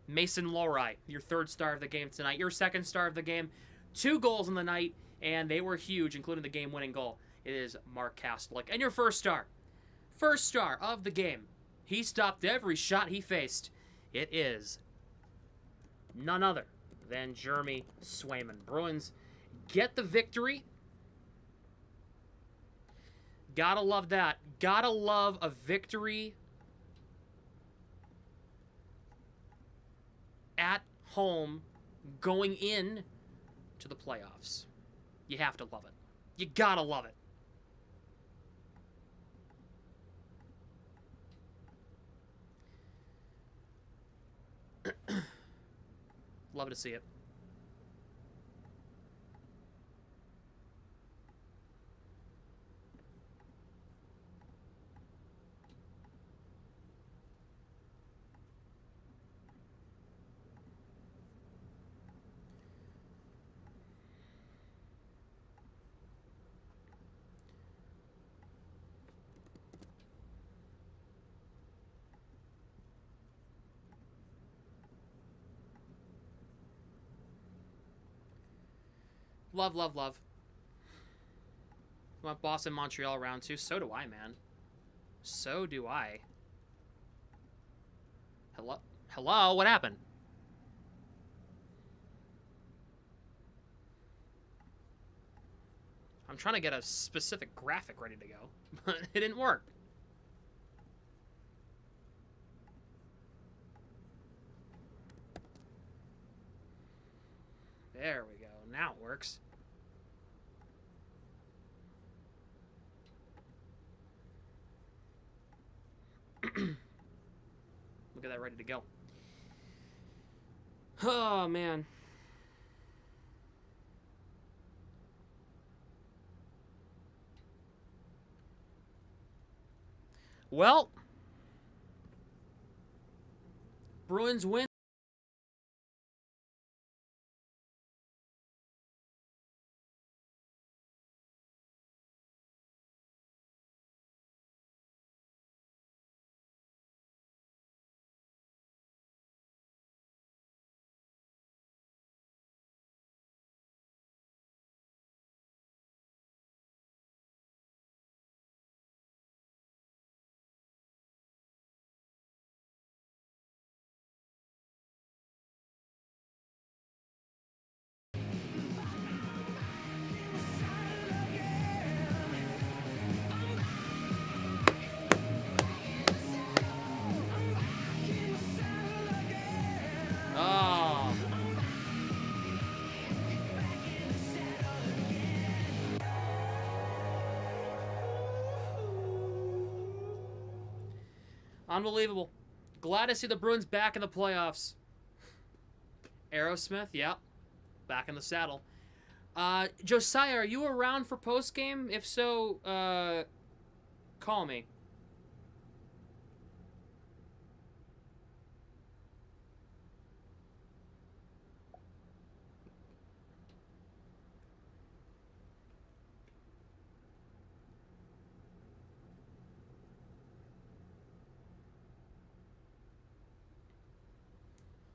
Mason Lohrei, your 3rd star of the game tonight. Your 2nd star of the game, 2 goals in the night, and they were huge, including the game-winning goal. It is Mark Kastelik. And your 1st star of the game, he stopped every shot he faced. It is none other than Jeremy Swayman. Bruins get the victory. Gotta love that. Gotta love a victory at home going in to the playoffs. You have to love it. You gotta love it. Love to see it. Love, love, love. I want Boston, Montreal round 2. So do I, man. So do I. Hello? Hello? What happened? I'm trying to get a specific graphic ready to go, but it didn't work. There we go. Now it works. Look at that, ready to go. Oh, man. Well, Bruins win. Oh. Unbelievable. Glad to see the Bruins back in the playoffs. Aerosmith, yeah. Back in the saddle. Josiah, are you around for postgame? If so, call me.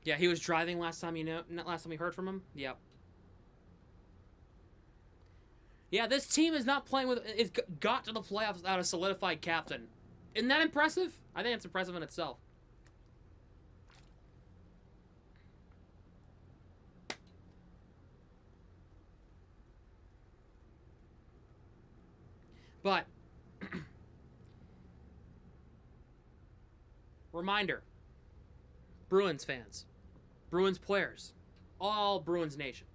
Yeah, he was driving last time last time we heard from him. Yep. Yeah, this team is not playing with. It's got to the playoffs without a solidified captain. Isn't that impressive? I think it's impressive in itself. But reminder, Bruins fans, Bruins players, all Bruins Nation.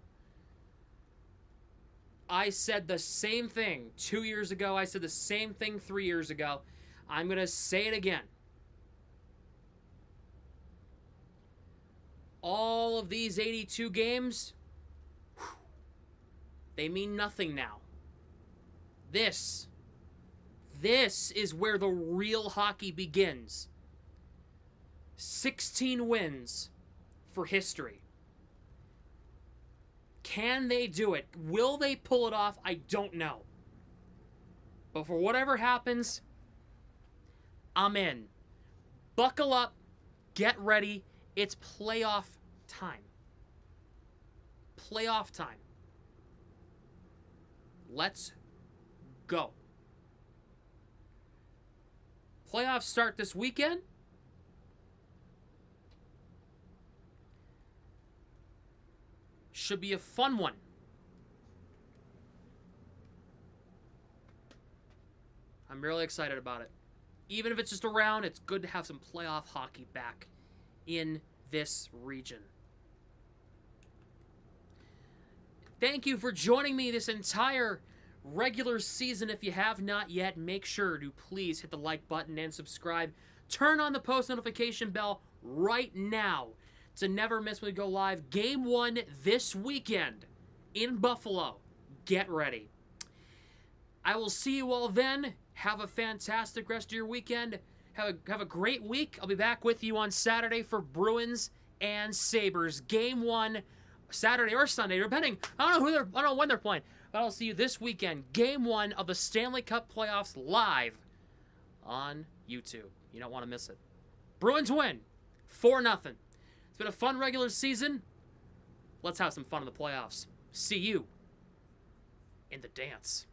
I said the same thing 2 years ago. I said the same thing 3 years ago. I'm going to say it again. All of these 82 games, they mean nothing now. This is where the real hockey begins. 16 wins for history. Can they do it? Will they pull it off? I don't know. But for whatever happens, I'm in. Buckle up. Get ready. It's playoff time. Playoff time. Let's go. Playoffs start this weekend. Should be a fun one. I'm really excited about it. Even if it's just a round, it's good to have some playoff hockey back in this region. Thank you for joining me this entire regular season. If you have not yet, make sure to please hit the like button and subscribe. Turn on the post notification bell right now to never miss when we go live. Game 1 this weekend in Buffalo. Get ready. I will see you all then. Have a fantastic rest of your weekend. Have a great week. I'll be back with you on Saturday for Bruins and Sabres. Game 1, Saturday or Sunday, depending. I don't know when they're playing. But I'll see you this weekend. Game 1 of the Stanley Cup playoffs live on YouTube. You don't want to miss it. Bruins win 4-0. It's been a fun regular season. Let's have some fun in the playoffs. See you in the dance.